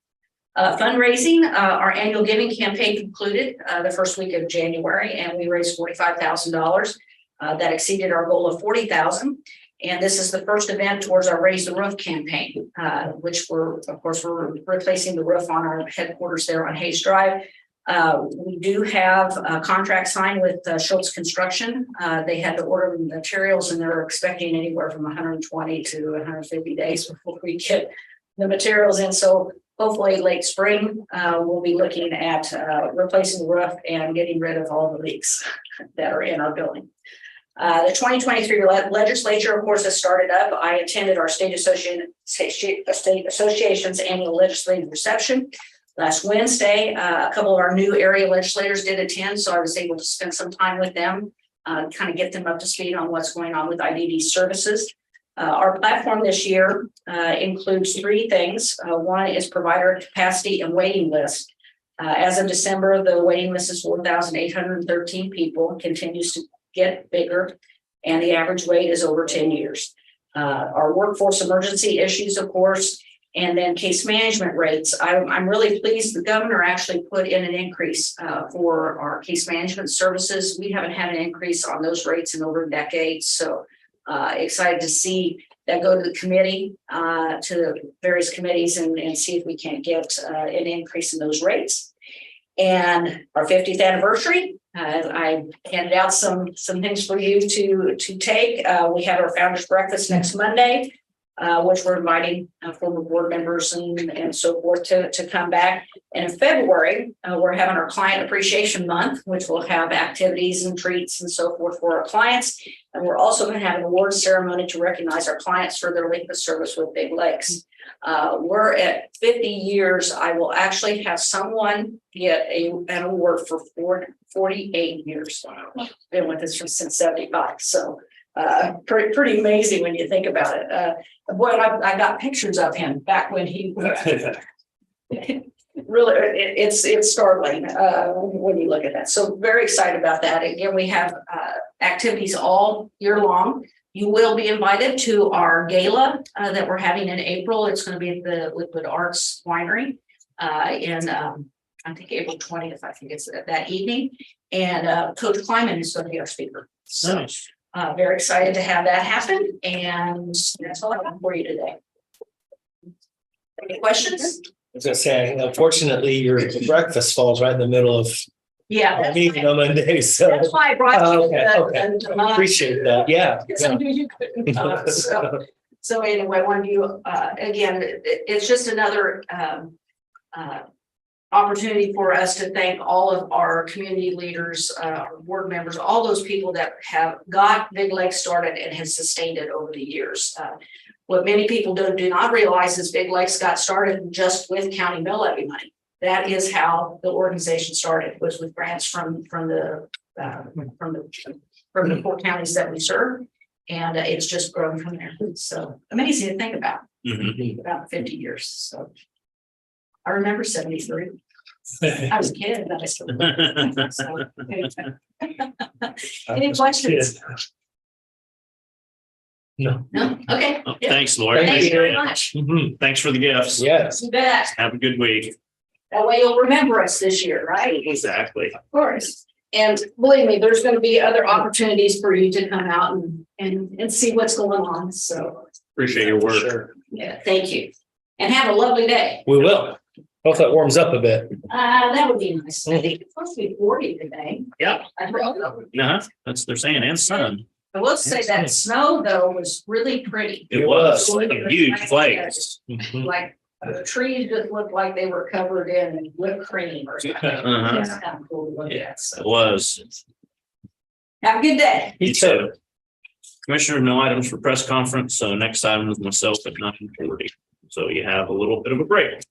Fundraising, our annual giving campaign concluded the first week of January, and we raised $45,000. That exceeded our goal of $40,000. And this is the first event towards our Raise the Roof campaign, which we're replacing the roof on our headquarters there on Hayes Drive. We do have a contract signed with Schultz Construction. They had to order the materials, and they're expecting anywhere from 120 to 150 days before we get the materials in. So hopefully late spring, we'll be looking at replacing the roof and getting rid of all the leaks that are in our building. The 2023 legislature, of course, has started up. I attended our state association's annual legislative reception last Wednesday. A couple of our new area legislators did attend, so I was able to spend some time with them, kind of get them up to speed on what's going on with IDD services. Our platform this year includes 3 things. One is provider capacity and waiting list. As of December, the waiting list is 4,813 people, continues to get bigger, and the average wait is over 10 years. Our workforce emergency issues, of course, and then case management rates. I'm really pleased the governor actually put in an increase for our case management services. We haven't had an increase on those rates in over decades, so excited to see that go to the committee, to the various committees and see if we can't get an increase in those rates. And our 50th anniversary, I handed out some things for you to take. We have our founders breakfast next Monday, which we're inviting former board members and so forth to come back. And in February, we're having our client appreciation month, which will have activities and treats and so forth for our clients. And we're also going to have an awards ceremony to recognize our clients for their length of service with Big Lakes. We're at 50 years. I will actually have someone get an award for 48 years. Been with us since 75. So pretty amazing when you think about it. Boy, I got pictures of him back when he really, it's startling when you look at that. So very excited about that. Again, we have activities all year long. You will be invited to our gala that we're having in April. It's going to be at the Liquid Arts Winery in I think April 20th. I think it's that evening. And Coach Kleiman is going to be our speaker. So Nice. Very excited to have that happen. And that's all I have for you today. Any questions? I was gonna say, unfortunately, your breakfast falls right in the middle of Yeah. our meeting on Monday, so That's why I brought you. okay. Appreciate that. Yeah. I knew you couldn't. So anyway, when you again, it's just another opportunity for us to thank all of our community leaders, our board members, all those people that have got Big Lake started and has sustained it over the years. What many people do not realize is Big Lakes got started just with county mill levy money. That is how the organization started, was with grants from the 4 counties that we serve. And it's just grown from there. So amazing to think about, about 50 years. So I remember 73. I was a kid, but I still. So, any questions? No. No? Okay. Oh, Yeah. Thanks, Lori. Thank you very much. Thanks for the gifts. Yes. You bet. Have a good week. That way you'll remember us this year, right? Exactly. Of course. And believe me, there's going to be other opportunities for you to come out and see what's going on. So, Appreciate your work. Sure. yeah, thank you. And have a lovely day. We will. Hope that warms up a bit. That would be nice. I think it's supposed to be 40 today. Yeah. I don't know. That's they're saying, and sun. I will say that snow though was really pretty. It was like a huge flakes. Like the trees just looked like they were covered in whipped cream or something. Uh-huh. It's kind of cool to look at. It So was. have a good day. You too. Commissioner, no items for press conference, so next item is myself at 9:40. So you have a little bit of a break.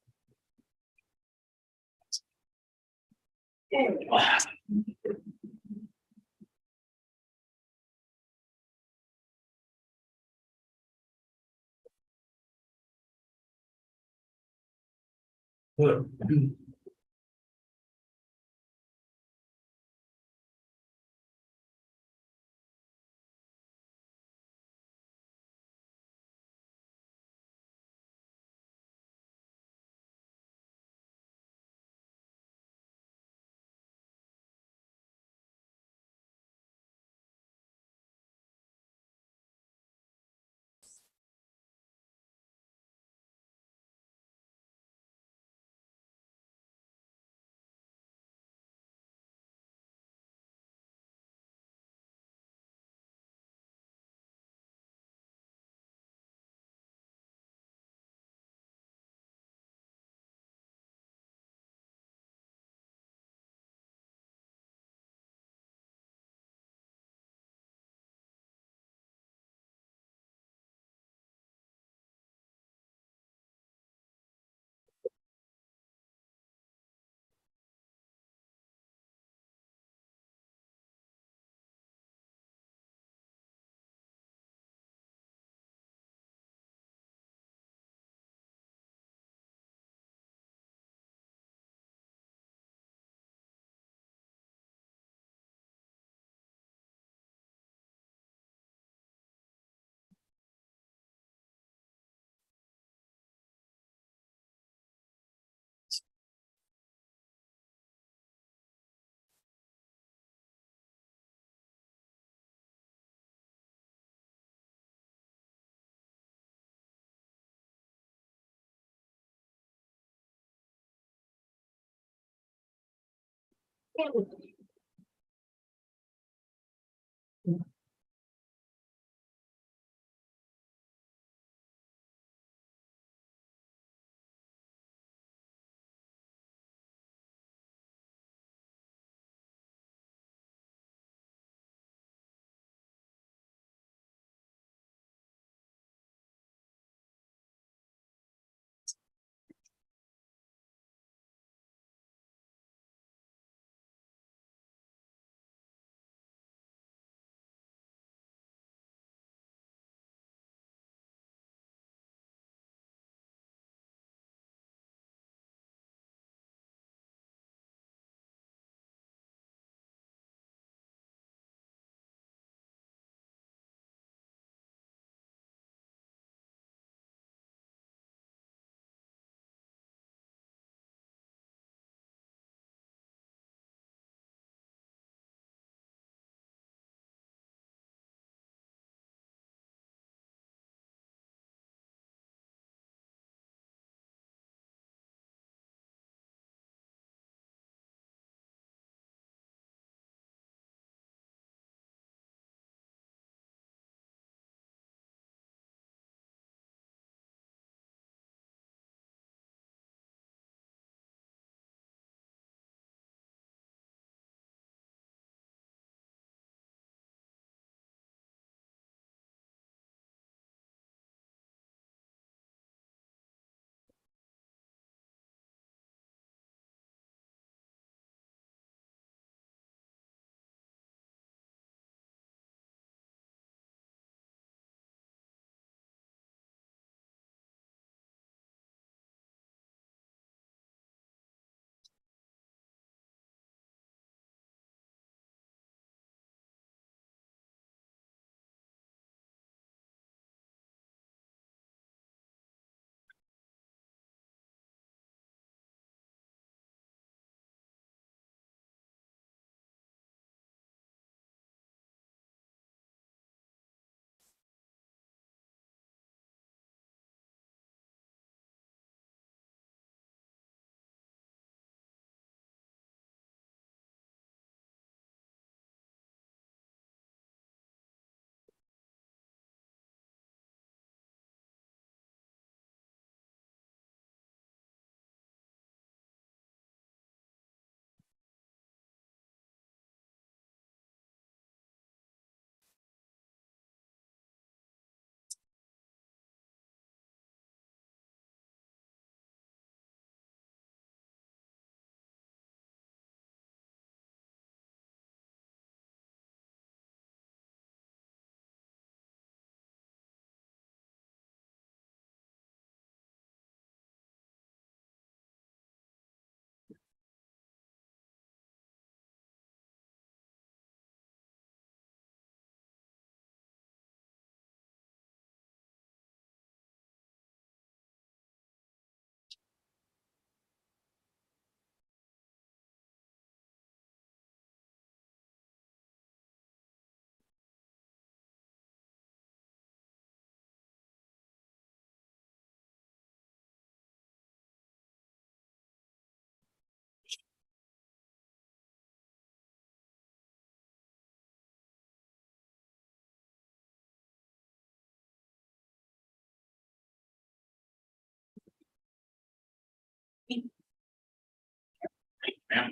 Ma'am,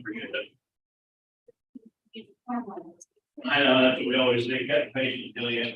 for you. I know, that's what we always say, got patient till you.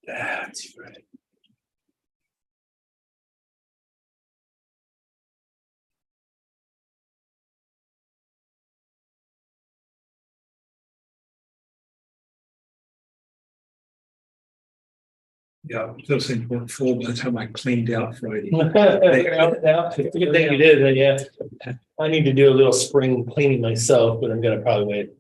That's right. Yeah, those things weren't full by the time I cleaned out Friday. It's a good thing you did, yeah. I need to do a little spring cleaning myself, but I'm gonna probably wait.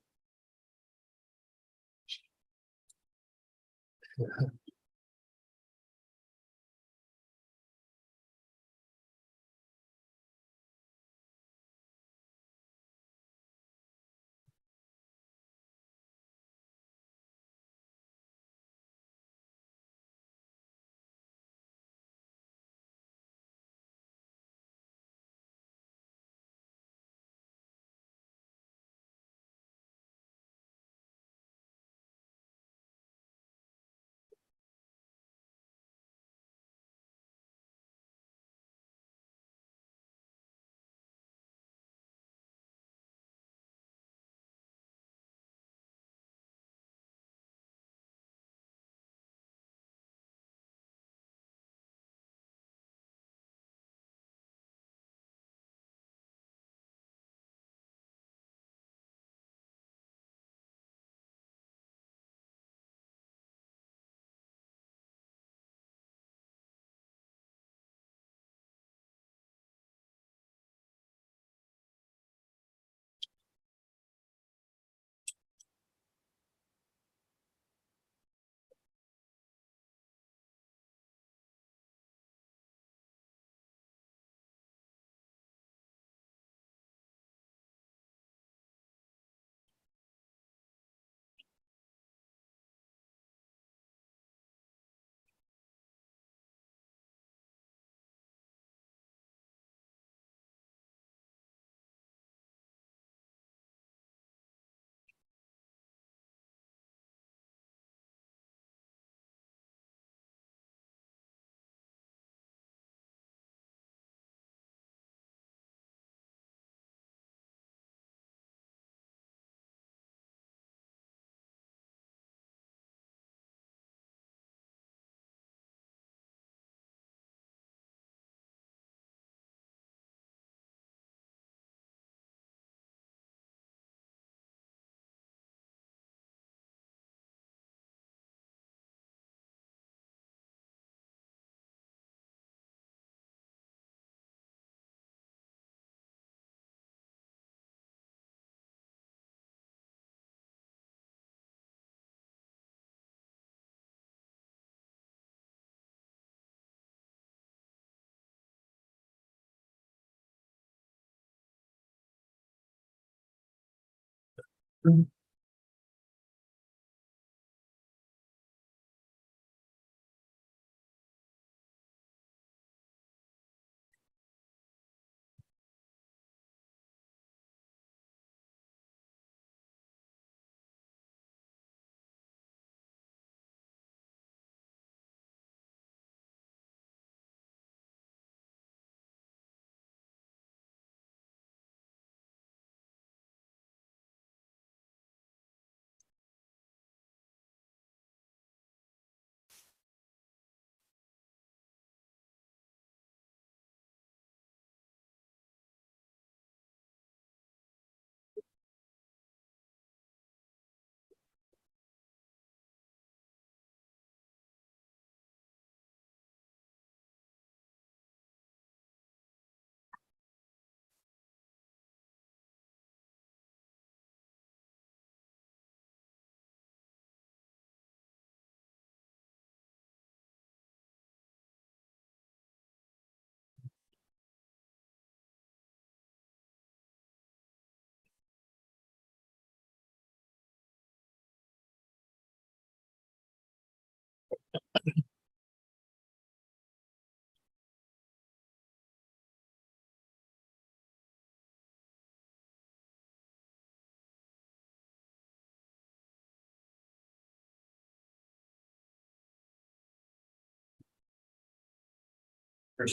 There's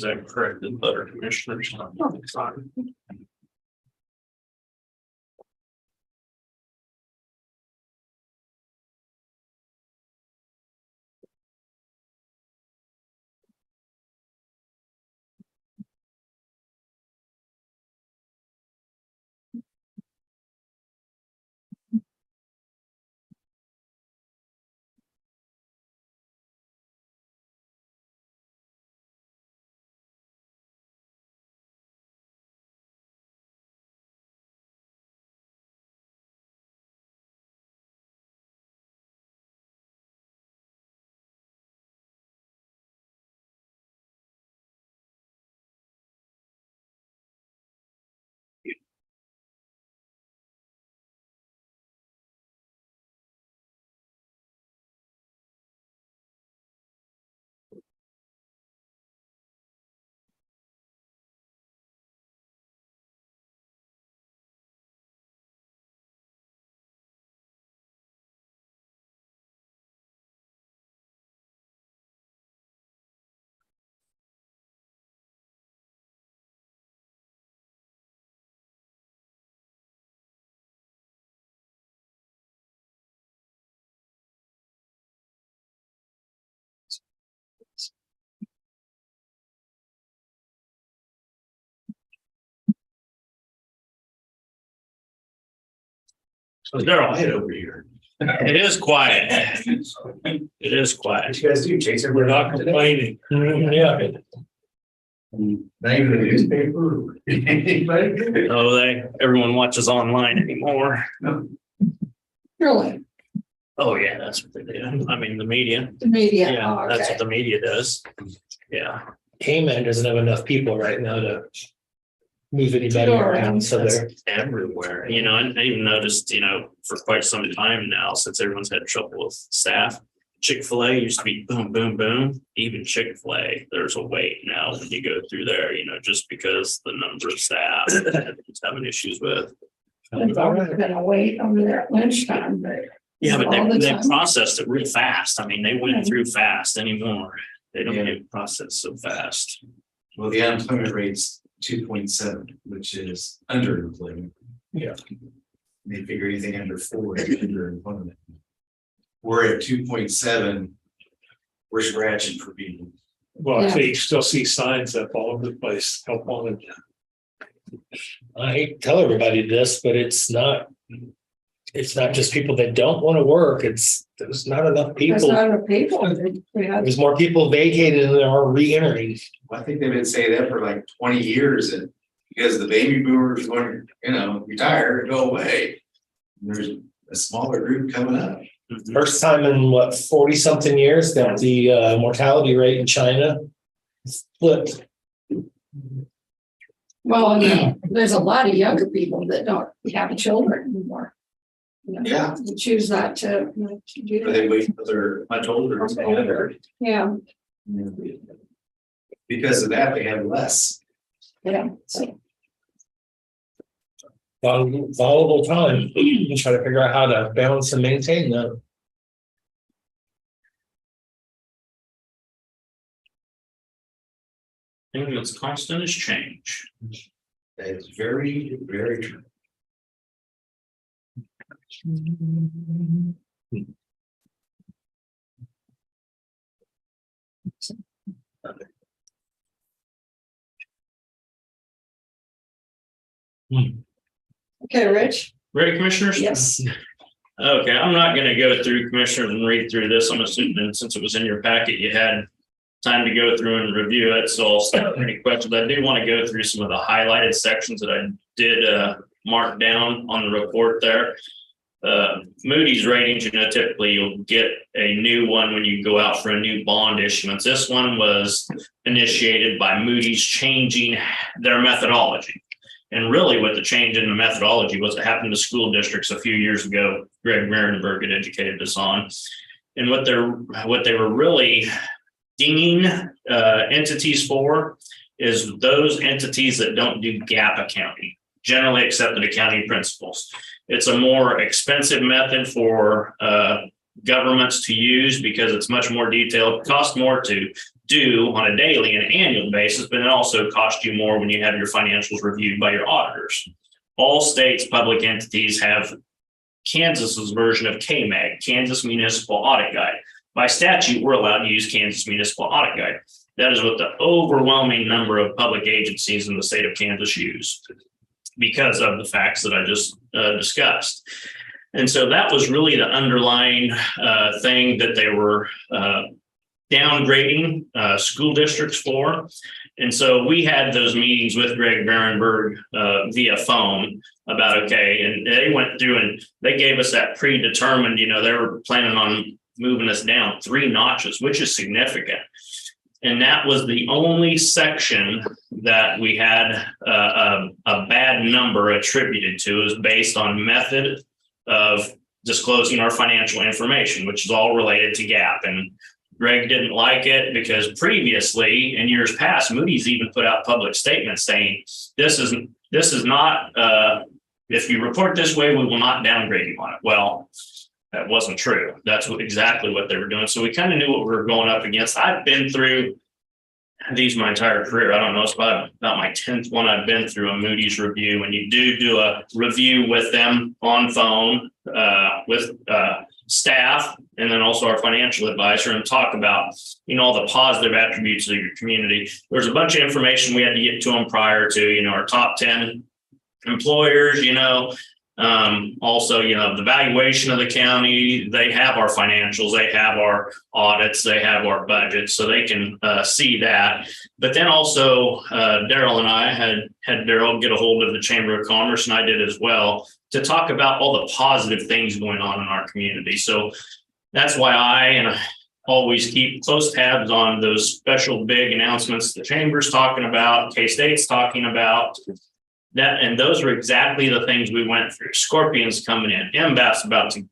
that corrected letter, commissioners. So Daryl, head over here. It is quiet. It is quiet. What you guys do, Jason? We're not complaining. Yeah. Not even a newspaper? Anybody? Oh, everyone watches online anymore. Really, Oh, yeah, that's what they do. I mean, the media. the media. Yeah, Oh, that's okay. what the media does. Yeah. Cayman doesn't have enough people right now to move anybody Go around, around. so they're. Everywhere, and I even noticed, for quite some time now, since everyone's had trouble with staff. Chick-fil-A used to be boom, boom, boom. Even Chick-fil-A, there's a wait now when you go through there, just because the number of staff it's having issues with. It's always been a wait over there at lunchtime, but. Yeah, but all the they time. processed it real fast. I mean, they went through fast anymore. They don't Yeah. get processed so fast. Well, the unemployment rate's 2.7, which is underemployment. Yeah. They figure anything under 4 is underemployment. We're at 2.7. We're scratching for people. Well, Yeah. I think you still see signs up all over the place, help wanted. I hate to tell everybody this, but it's not just people that don't want to work. There's not enough There's people. not enough people. We had There's more people vacated than there are re-entering. Well, I think they've been saying that for like 20 years, and because the baby boomers want to, retire and go away. There's a smaller group coming up. First time in 40 something years that the mortality rate in China flipped. Well, and there's a lot of younger people that don't have children anymore. Yeah. You choose that to do But that. they wait until they're much older. to get there. Yeah, Because of that, they have less. yeah. So, Volatile time, you try to figure out how to balance and maintain that. Thing that's constant is change. It's very, very true. okay, Rich? Ready, commissioners? Yes. Okay, I'm not gonna go through commissioners and read through this. I'm assuming since it was in your packet, you had time to go through and review it. So I'll start with any questions. I do want to go through some of the highlighted sections that I did mark down on the report there. Moody's ratings, typically you'll get a new one when you go out for a new bond issuance. This one was initiated by Moody's changing their methodology. And really what the change in the methodology was, it happened to school districts a few years ago. Greg Marenberg had educated us on. And what they were really dinging entities for is those entities that don't do GAAP accounting, generally accepted accounting principles. It's a more expensive method for governments to use because it's much more detailed, costs more to do on a daily and annual basis, but it also costs you more when you have your financials reviewed by your auditors. All states' public entities have Kansas's version of KMAG, Kansas Municipal Audit Guide. By statute, we're allowed to use Kansas Municipal Audit Guide. That is what the overwhelming number of public agencies in the state of Kansas use because of the facts that I just discussed. And so that was really the underlying thing that they were downgrading school districts for. And so we had those meetings with Greg Marenberg via phone about, okay, and they went through and they gave us that predetermined, they were planning on moving us down 3 notches, which is significant. And that was the only section that we had a bad number attributed to, is based on method of disclosing our financial information, which is all related to GAAP. And Greg didn't like it because previously in years past, Moody's even put out public statements saying, this is not, if you report this way, we will not downgrade you on it. Well, that wasn't true. That's exactly what they were doing. So we kind of knew what we were going up against. I've been through these my entire career. I don't know, it's about my 10th one I've been through a Moody's review. And you do a review with them on phone, with staff, and then also our financial advisor, and talk about, all the positive attributes of your community. There's a bunch of information we had to get to them prior to, our top 10 employers, also, the valuation of the county. They have our financials, they have our audits, they have our budgets, so they can see that. But then also Daryl and I had Daryl get a hold of the Chamber of Commerce, and I did as well, to talk about all the positive things going on in our community. So that's why I always keep close tabs on those special big announcements the Chamber's talking about, K-State's talking about. That, and those are exactly the things we went through. Scorpions coming in, MBAS about to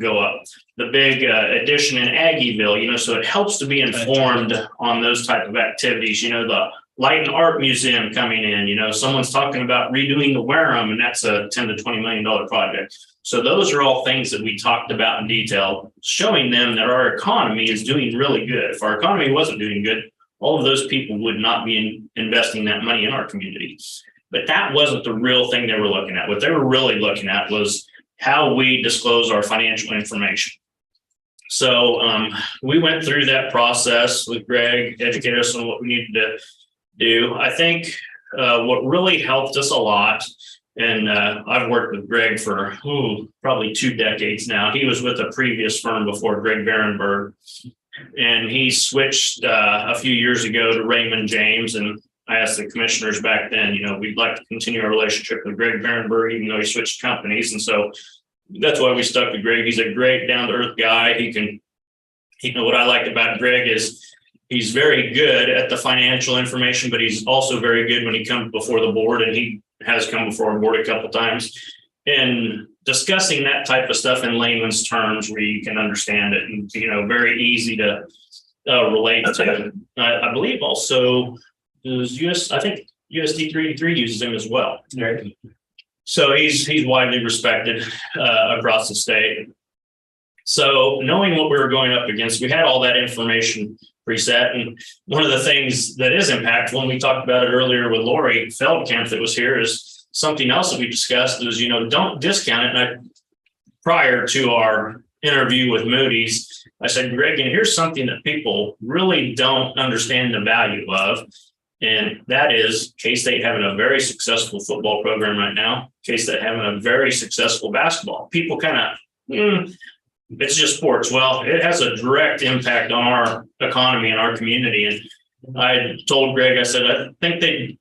go up, the big addition in Aggieville, so it helps to be informed on those type of activities. The Light and Art Museum coming in, someone's talking about redoing the Wareham, and that's a $10 to $20 million project. So those are all things that we talked about in detail, showing them that our economy is doing really good. If our economy wasn't doing good, all of those people would not be investing that money in our community. But that wasn't the real thing they were looking at. What they were really looking at was how we disclose our financial information. So we went through that process with Greg, educated us on what we needed to do. I think what really helped us a lot, and I've worked with Greg for probably 2 decades now. He was with a previous firm before Greg Marenberg, and he switched a few years ago to Raymond James. And I asked the commissioners back then, we'd like to continue our relationship with Greg Marenberg, even though he switched companies. And so that's why we stuck with Greg. He's a great down to earth guy. What I liked about Greg is he's very good at the financial information, but he's also very good when he comes before the board, and he has come before our board a couple of times. in discussing that type of stuff in layman's terms where you can understand it and, very easy to relate to. I believe also I think USD 383 uses him as well. Right. So he's widely respected across the state. So knowing what we were going up against, we had all that information preset. And one of the things that is impactful, and we talked about it earlier with Lori Feldkamp that was here, is something else that we discussed is, don't discount it. And prior to our interview with Moody's, I said, Greg, and here's something that people really don't understand the value of. And that is K-State having a very successful football program right now. K-State having a very successful basketball. People kind of, it's just sports. Well, it has a direct impact on our economy and our community. And I told Greg, I said, I think they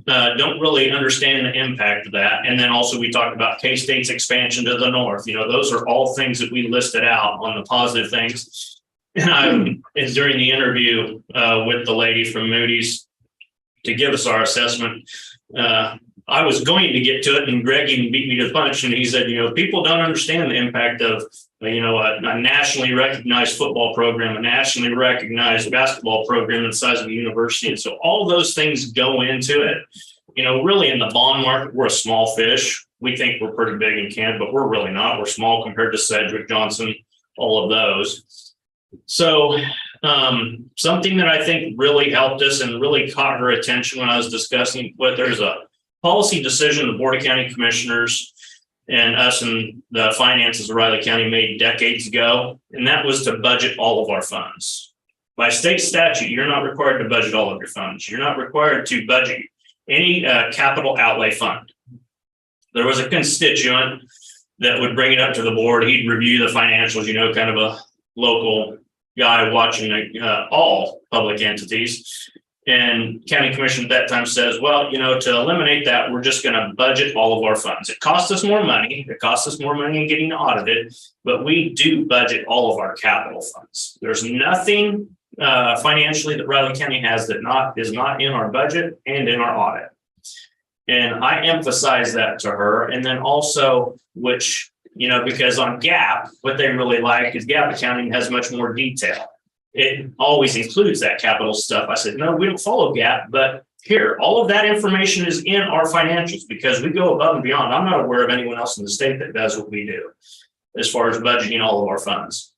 don't really understand the impact of that. And then also we talked about K-State's expansion to the north. Those are all things that we listed out on the positive things. And during the interview with the lady from Moody's to give us our assessment, I was going to get to it, and Greg even beat me to the punch. And he said, people don't understand the impact of, a nationally recognized football program, a nationally recognized basketball program the size of a university. And so all those things go into it. Really in the bond market, we're a small fish. We think we're pretty big in Canada, but we're really not. We're small compared to Sedgwick, Johnson, all of those. So something that I think really helped us and really caught her attention when I was discussing what there's a policy decision the Board of County Commissioners and us and the finances of Riley County made decades ago, and that was to budget all of our funds. By state statute, you're not required to budget all of your funds. You're not required to budget any capital outlay fund. There was a constituent that would bring it up to the board. He'd review the financials, kind of a local guy watching all public entities. And county commission at that time says, well, to eliminate that, we're just going to budget all of our funds. It costs us more money. It costs us more money in getting audited, but we do budget all of our capital funds. There's nothing financially that Riley County has that is not in our budget and in our audit. And I emphasize that to her. And then also, which, because on GAAP, what they really like is GAAP accounting has much more detail. It always includes that capital stuff. I said, no, we don't follow GAAP, but here, all of that information is in our financials because we go above and beyond. I'm not aware of anyone else in the state that does what we do as far as budgeting all of our funds,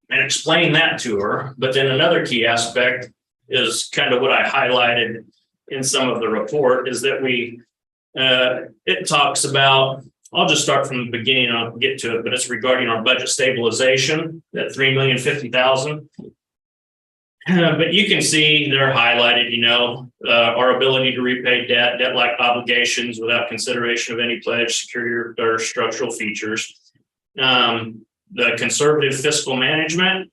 and explain that to her. But then another key aspect is kind of what I highlighted in some of the report is that it talks about, I'll just start from the beginning and I'll get to it, but it's regarding our budget stabilization, that $3,050,000. But you can see they're highlighted, our ability to repay debt-like obligations without consideration of any pledge, security, or structural features. The conservative fiscal management,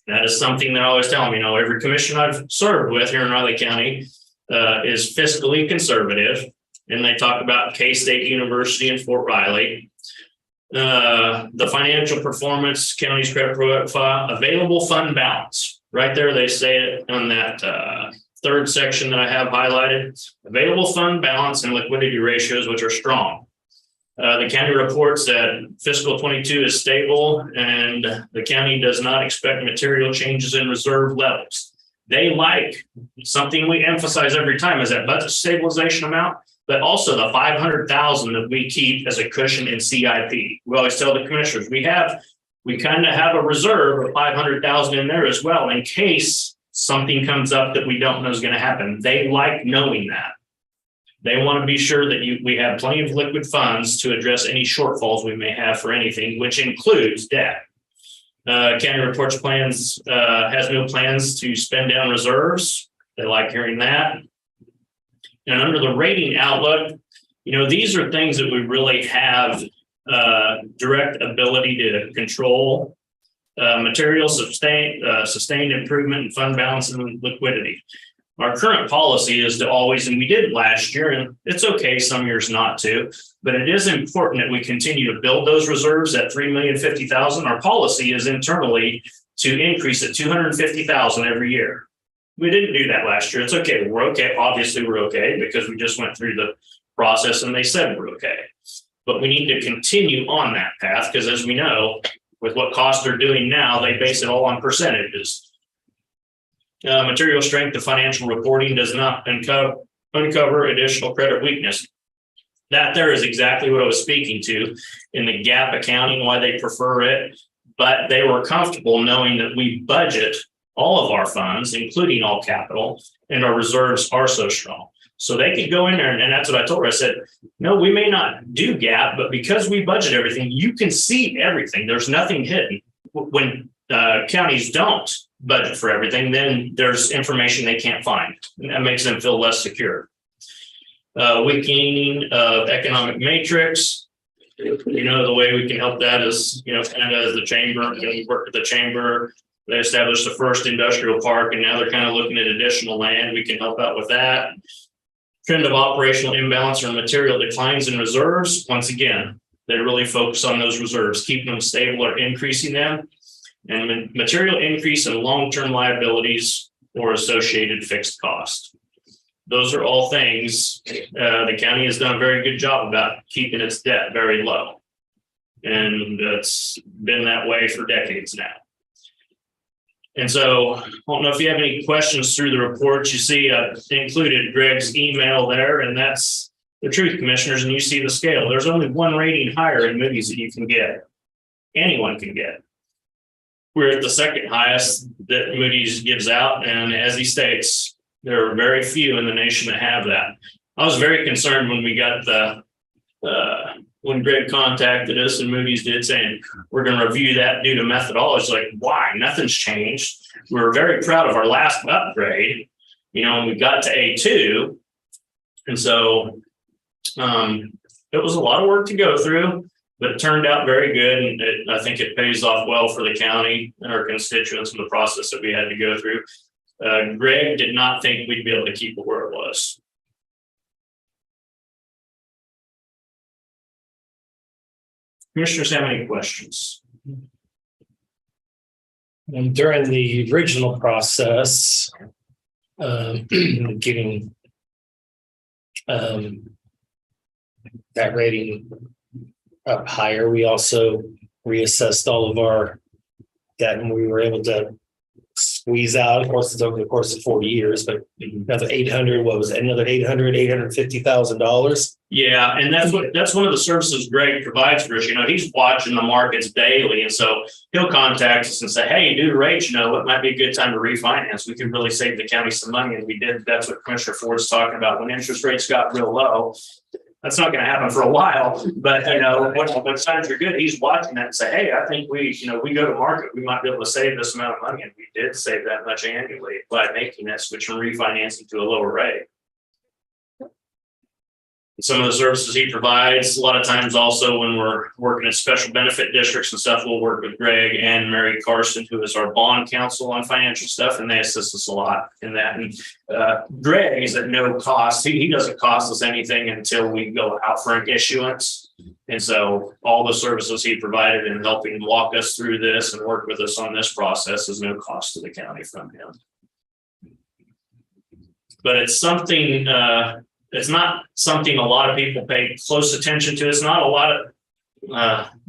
that is something that I always tell them, every commission I've served with here in Riley County is fiscally conservative. And they talk about K-State University in Fort Riley. The financial performance, county's credit profile, available fund balance. Right there, they say it on that third section that I have highlighted. Available fund balance and liquidity ratios, which are strong. The county reports that fiscal 22 is stable and the county does not expect material changes in reserve levels. They like something we emphasize every time is that budget stabilization amount, but also the $500,000 that we keep as a cushion in CIP. We always tell the commissioners we kind of have a reserve of $500,000 in there as well in case something comes up that we don't know is going to happen. They like knowing that. They want to be sure that we have plenty of liquid funds to address any shortfalls we may have for anything, which includes debt. County reports plans has no plans to spend down reserves. They like hearing that. And under the rating outlook, these are things that we really have direct ability to control. Material sustained improvement in fund balance and liquidity. Our current policy is to always, and we did last year, and it's okay some years not to, but it is important that we continue to build those reserves at $3,050,000. Our policy is internally to increase it $250,000 every year. We didn't do that last year. It's okay. We're okay. Obviously, we're okay because we just went through the process and they said we're okay. But we need to continue on that path because, as we know, with what costs are doing now, they base it all on percentages. Material strength of financial reporting does not uncover additional credit weakness. That there is exactly what I was speaking to in the gap accounting, why they prefer it. But they were comfortable knowing that we budget all of our funds, including all capital, and our reserves are so strong. So they could go in there, and that's what I told her. I said, no, we may not do gap, but because we budget everything, you can see everything. There's nothing hidden. When counties don't budget for everything, then there's information they can't find. And that makes them feel less secure. Weakening of economic matrix. You know, the way we can help that is, you know, kind of as the chamber, we work with the chamber. They established the first industrial park, and now they're kind of looking at additional land. We can help out with that. Trend of operational imbalance or material declines in reserves. Once again, they really focus on those reserves, keeping them stable or increasing them. And material increase in long-term liabilities or associated fixed cost. Those are all things the county has done a very good job about keeping its debt very low. And it's been that way for decades now. And so I don't know if you have any questions through the report. You see included Greg's email there, and that's the truth, commissioners, and you see the scale. There's only one rating higher in Moody's that you can get. Anyone can get. We're at the second highest that Moody's gives out, and as he states, there are very few in the nation that have that. I was very concerned when we got when Greg contacted us and Moody's did, saying we're going to review that due to methodology. Like, why? Nothing's changed. We were very proud of our last upgrade, you know, and we got to A2. And so it was a lot of work to go through, but it turned out very good. And I think it pays off well for the county and our constituents in the process that we had to go through. Greg did not think we'd be able to keep it where it was. Commissioners have any questions? And during the original process, getting that rating up higher, we also reassessed all of our debt, and we were able to squeeze out, of course, it's over the course of 40 years, but another 800, what was it? Another $850,000. Yeah, and that's one of the services Greg provides for us. You know, he's watching the markets daily, and so he'll contact us and say, "Hey, due to rates, you know, it might be a good time to refinance. We could really save the county some money." And we did. That's what Commissioner Ford's talking about. When interest rates got real low, that's not going to happen for a while. But you know, when times are good, he's watching that and say, "Hey, I think we go to market. We might be able to save this amount of money," and we did save that much annually by making that switch from refinancing to a lower rate. Some of the services he provides, a lot of times also when we're working at special benefit districts and stuff, we'll work with Greg and Mary Carson, who is our bond counsel on financial stuff, and they assist us a lot in that. And Greg is at no cost. He doesn't cost us anything until we go out for an issuance. And so all the services he provided in helping walk us through this and work with us on this process is no cost to the county from him. But it's something it's not something a lot of people pay close attention to. It's not a lot of,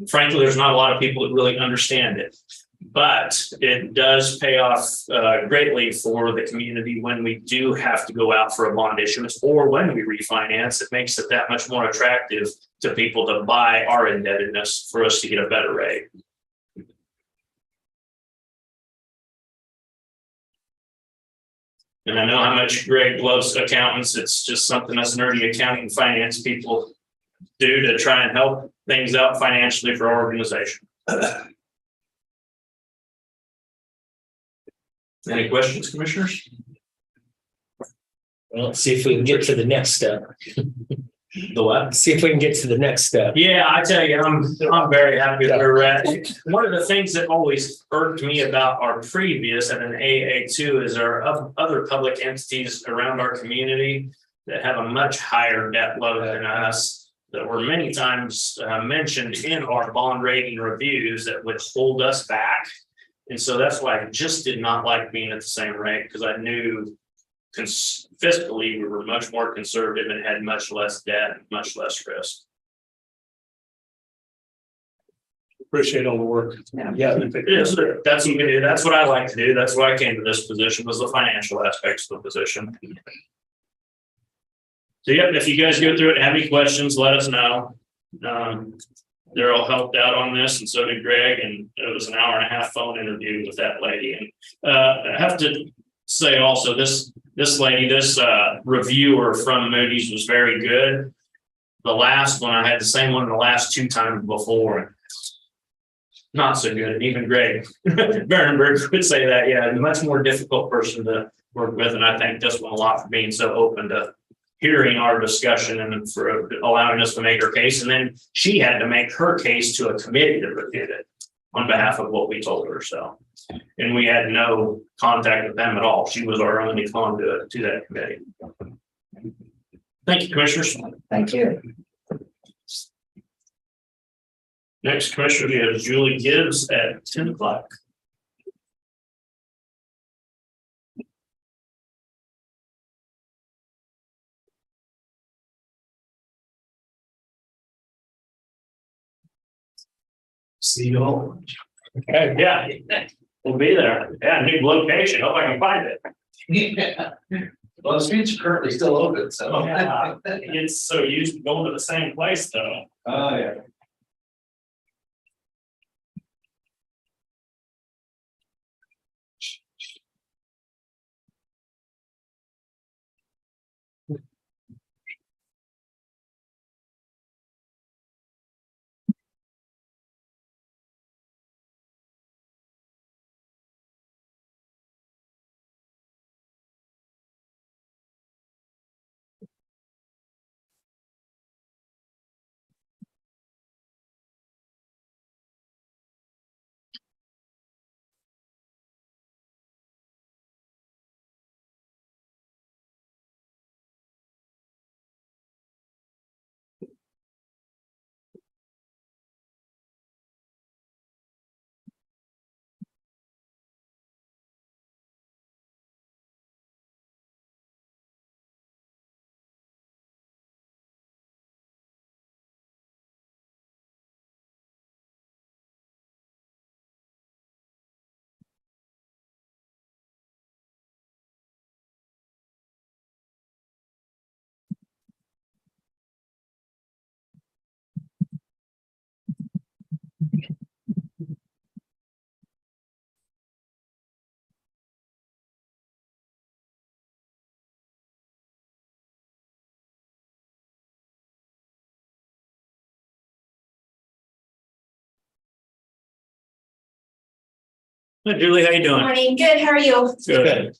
frankly, there's not a lot of people that really understand it, but it does pay off greatly for the community when we do have to go out for a bond issuance or when we refinance. It makes it that much more attractive to people to buy our indebtedness for us to get a better rate. And I know how much Greg loves accountants. It's just something us nerdy accounting and finance people do to try and help things out financially for our organization. Any questions, commissioners? Well, let's see if we can get to the next step. The what? See if we can get to the next step. Yeah, I tell you, I'm very happy with where we're at. One of the things that always irked me about our previous and an AA2 is there are other public entities around our community that have a much higher debt load than us that were many times mentioned in our bond rating reviews that would hold us back. And so that's why I just did not like being at the same rate, because I knew fiscally we were much more conservative and had much less debt, much less risk. Appreciate all the work. Yeah. Yes, sir. That's what we do. That's what I like to do. That's why I came to this position, was the financial aspects of the position. So yeah, if you guys go through it and have any questions, let us know. They're all helped out on this, and so did Greg, and it was an 1.5-hour phone interview with that lady. And I have to say also, this lady, this reviewer from Moody's was very good. The last one, I had the same one the last 2 times before. Not so good. And even Greg Berenberg would say that, yeah, a much more difficult person to work with. And I thank this one a lot for being so open to hearing our discussion and for allowing us to make our case. And then she had to make her case to a committee that reviewed it on behalf of what we told her. So, and we had no contact with them at all. She was our only conduit to that committee. Thank you, commissioners. Thank you. Next commissioner, we have Julie Gibbs at 10 o'clock. See you all. Okay, yeah, we'll be there. Yeah, new location. Hope I can find it. Yeah. Well, the streets are currently still open, so. Yeah, it's so used to going to the same place though. Oh, yeah. Hey, Julie, how you doing? Morning, good, how are you? Good.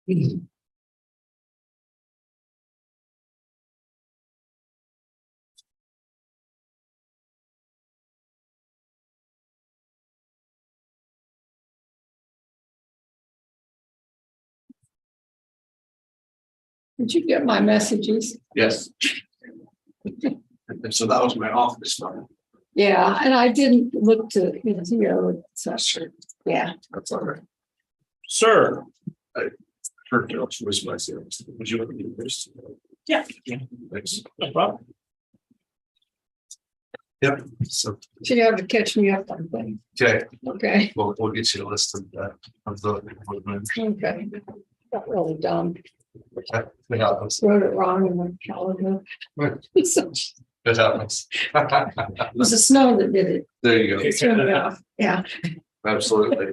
Did you get my messages? Yes. So that was my office number. Yeah, and I didn't look to, so, yeah. That's all right. Sir. Heard your voice myself. Would you like me to do this? Yeah. Thanks. No problem. Yep, so, So you have to catch me up on things. okay, Okay, we'll get you a list of the. okay. Got really dumb. It happens. Wrote it wrong in my calendar. So, It happens. it was the snow that did it. There you It threw me off. Yeah. Absolutely.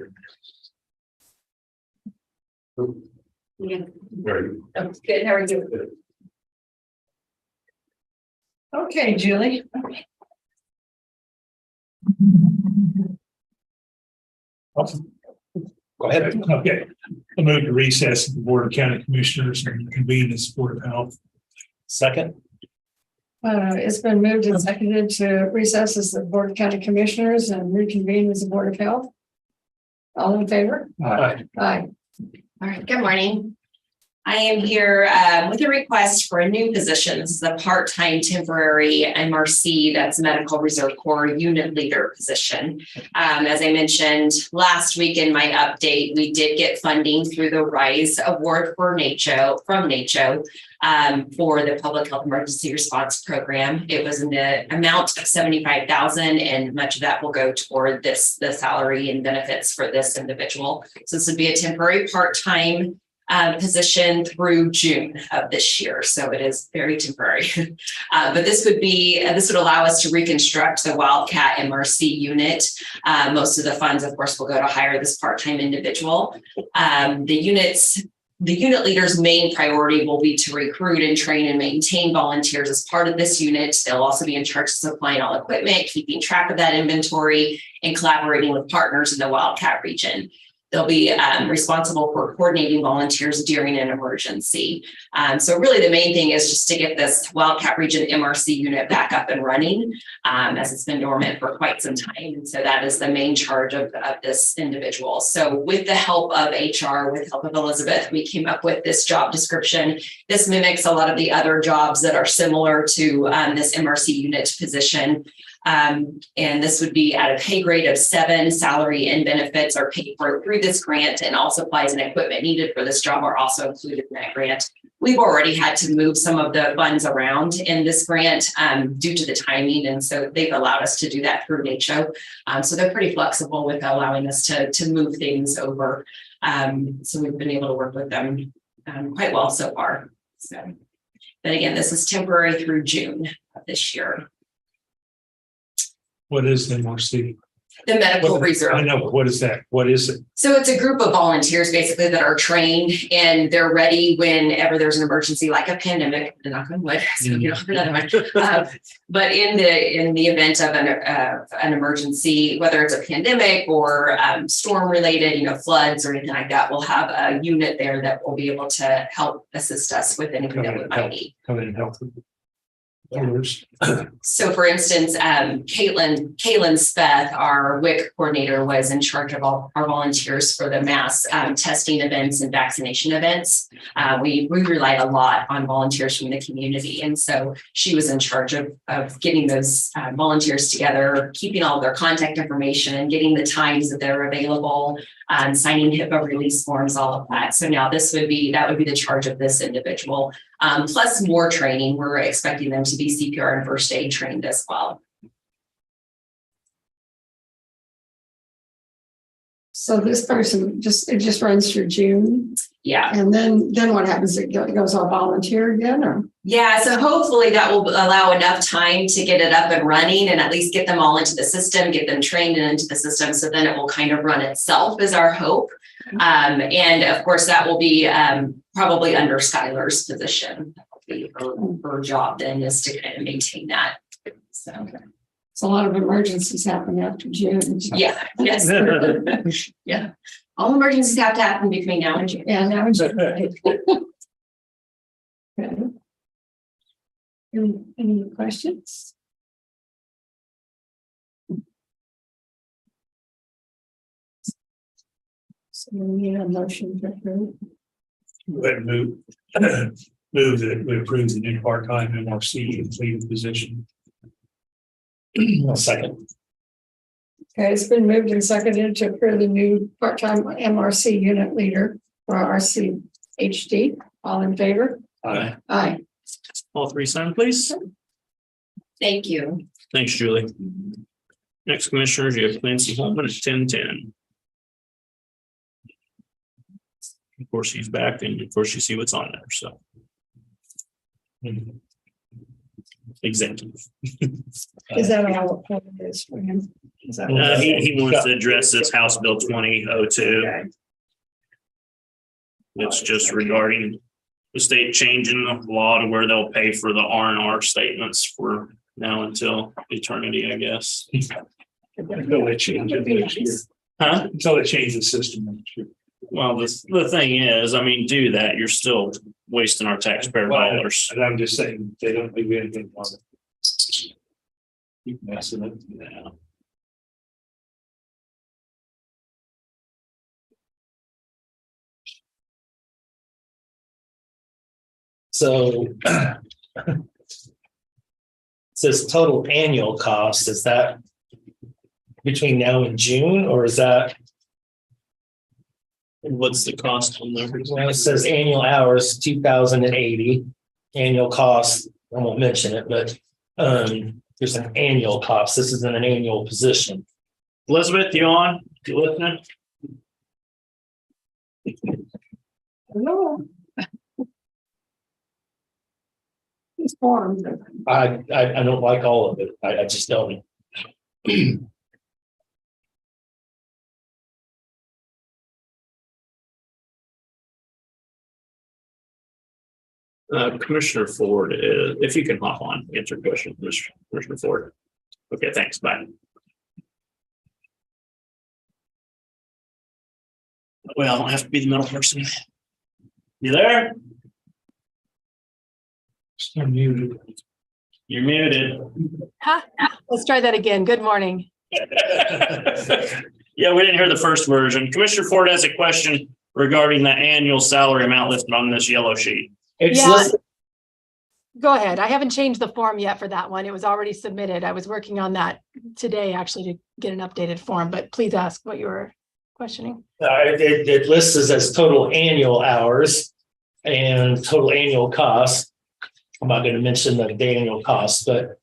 Very Good, how are you? Okay, Julie. Go ahead. Okay, I move to recess the Board of County Commissioners and convene as Board of Health. Second. It's been moved and seconded to recess as the Board of County Commissioners and reconvene as the Board of Health. All in favor? Aye. Aye. All right, good morning. I am here with a request for a new position. This is a part-time temporary MRC, that's Medical Reserve Corps Unit Leader position. As I mentioned last week in my update, we did get funding through the RISE Award for NACHO, from NACHO, for the Public Health Emergency Response Program. It was in the amount of $75,000, and much of that will go toward the salary and benefits for this individual. So this would be a temporary part-time position through June of this year. So it is very temporary. But this would allow us to reconstruct the Wildcat MRC unit. Most of the funds, of course, will go to hire this part-time individual. The unit leader's main priority will be to recruit and train and maintain volunteers as part of this unit. They'll also be in charge of supplying all equipment, keeping track of that inventory, and collaborating with partners in the Wildcat region. They'll be responsible for coordinating volunteers during an emergency. So really the main thing is just to get this Wildcat Region MRC unit back up and running, as it's been dormant for quite some time. And so that is the main charge of this individual. So with the help of HR, with the help of Elizabeth, we came up with this job description. This mimics a lot of the other jobs that are similar to this MRC unit position. And this would be at a pay grade of 7. Salary and benefits are paid for through this grant, and all supplies and equipment needed for this job are also included in that grant. We've already had to move some of the funds around in this grant due to the timing, and so they've allowed us to do that through NACHO. So they're pretty flexible with allowing us to move things over. So we've been able to work with them quite well so far. So, but again, this is temporary through June of this year. What is MRC? The Medical Reserve. I know, but what is that? What is it? So it's a group of volunteers basically that are trained, and they're ready whenever there's an emergency, like a pandemic, knock on wood, so you know, another one. But in the event of an emergency, whether it's a pandemic or storm related, floods or anything like that, we'll have a unit there that will be able to help assist us with anything that we might need. Come in and help them. So for instance, Caitlin Speth, our WIC coordinator, was in charge of all our volunteers for the mass testing events and vaccination events. We relied a lot on volunteers from the community. And so she was in charge of getting those volunteers together, keeping all of their contact information and getting the times that they're available, signing HIPAA release forms, all of that. So now that would be the charge of this individual. Plus more training. We're expecting them to be CPR and first aid trained as well. So this person just runs through June. Yeah. And then what happens? It goes all volunteer again, or? Yeah. So hopefully that will allow enough time to get it up and running and at least get them all into the system, get them trained and into the system. So then it will kind of run itself is our hope. And of course that will be probably under Skylar's position. Her job then is to kind of maintain that. So. Okay. So a lot of emergencies happen after June. Yeah. Yes. Yeah. All emergencies have to happen between now and June. Yeah, now and June. Okay. Any questions? So we need a motion to approve. Go ahead and move that we approve the new part-time MRC leader position. I'll second. Okay, it's been moved and seconded to approve the new part-time MRC unit leader for our RCHD. All in favor? Aye. Aye. All three sign, please. Thank you. Thanks, Julie. Next, commissioners, you have Clancy Holman at 10:10. Of course, he's back, and of course, you see what's on there, so. Executive. Is that all what it is for him? Is that? He wants to address this House Bill 2002. Okay. It's just regarding the state changing the law to where they'll pay for the R&R statements for now until eternity, I guess. Until they change it next year. Huh? Until they change the system next year. Well, the thing is, I mean, do that, you're still wasting our taxpayer dollars. And I'm just saying, they don't do anything on it. Keep messing it. Yeah. So it says total annual cost, is that between now and June, or is that? What's the cost on there? Well, it says annual hours, 2,080, annual cost, I won't mention it, but there's an annual cost. This isn't an annual position. Elizabeth, you on? You listening? No. He's formed. I don't like all of it. I just don't. Commissioner Ford is, if you can hop on, answer your question, Commissioner Ford. Okay, thanks, bye. Well, I don't have to be the middle person. You there? I'm muted. You're muted. Ha, let's try that again. Good morning. Yeah, we didn't hear the first version. Commissioner Ford has a question regarding the annual salary amount listed on this yellow sheet. It's Yeah. listed- Go ahead. I haven't changed the form yet for that one. It was already submitted. I was working on that today actually to get an updated form, but please ask what you were questioning. it lists as total annual hours and total annual cost. I'm not going to mention the annual cost, but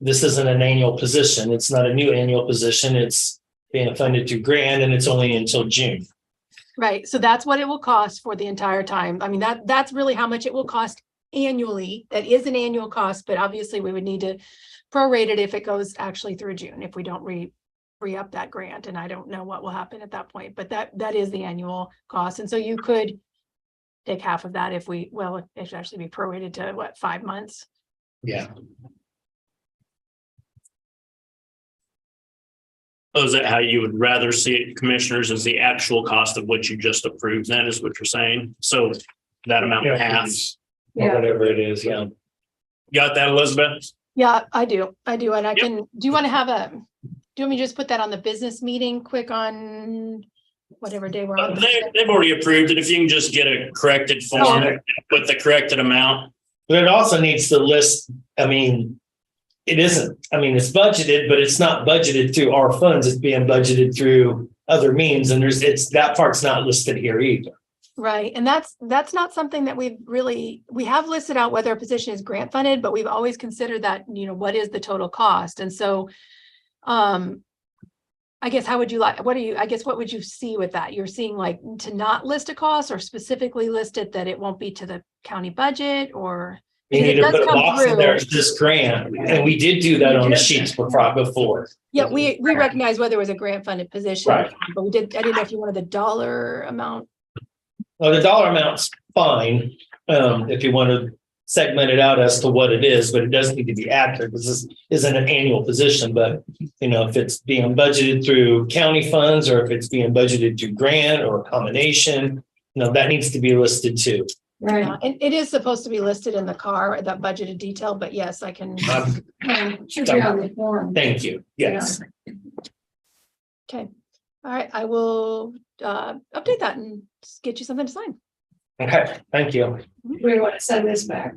this isn't an annual position. It's not a new annual position. It's being funded through grant, and it's only until June. Right. So that's what it will cost for the entire time. I mean, that's really how much it will cost annually. That is an annual cost, but obviously we would need to prorate it if it goes actually through June, if we don't re-up that grant. And I don't know what will happen at that point, but that is the annual cost. And so you could take half of that if it should actually be prorated to what, 5 months? Yeah. Oh, is that how you would rather see it, commissioners, is the actual cost of what you just approved? Then is what you're saying? So that amount in half. Or whatever it is. Yeah. Got that, Elizabeth? Yeah, I do. And I Yep. can, do you want me to just put that on the business meeting quick on whatever day we're on? They've already approved it. If you can just get a corrected form with the corrected amount. But it also needs to list, it's budgeted, but it's not budgeted through our funds. It's being budgeted through other means. And that part's not listed here either. Right. And that's not something that we have listed out whether a position is grant funded, but we've always considered that, what is the total cost? And so, I guess, what would you see with that? You're seeing like to not list a cost or specifically list it that it won't be to the county budget, or? You need to put a box in there, this grant, and we did do that on the sheets before. Yeah, we recognize whether it was a grant funded position, Right. But I didn't know if you wanted the dollar amount. Well, the dollar amount's fine, if you want to segment it out as to what it is, but it does need to be accurate, because this isn't an annual position, but if it's being budgeted through county funds, or if it's being budgeted through grant or a combination, that needs to be listed too. Right. And it is supposed to be listed in the car, that budgeted detail, but yes, I can. Should be on the form. Thank you. Yes. Okay. All right. I will update that and get you something to sign. Okay, thank you. We want to send this back.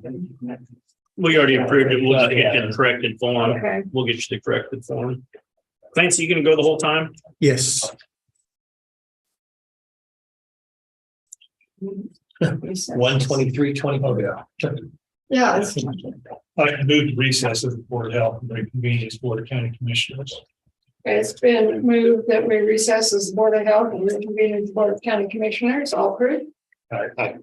We already approved it. We'll just get it in corrected form. Okay. We'll get you the corrected form. Clancy, you gonna go the whole time? Yes. 123-20. Yeah, it's- I moved to recess of the Board of Health and reconvene as Board of County Commissioners. it's been moved that we recess as Board of Health and reconvene as Board of County Commissioners. All approved? Aye.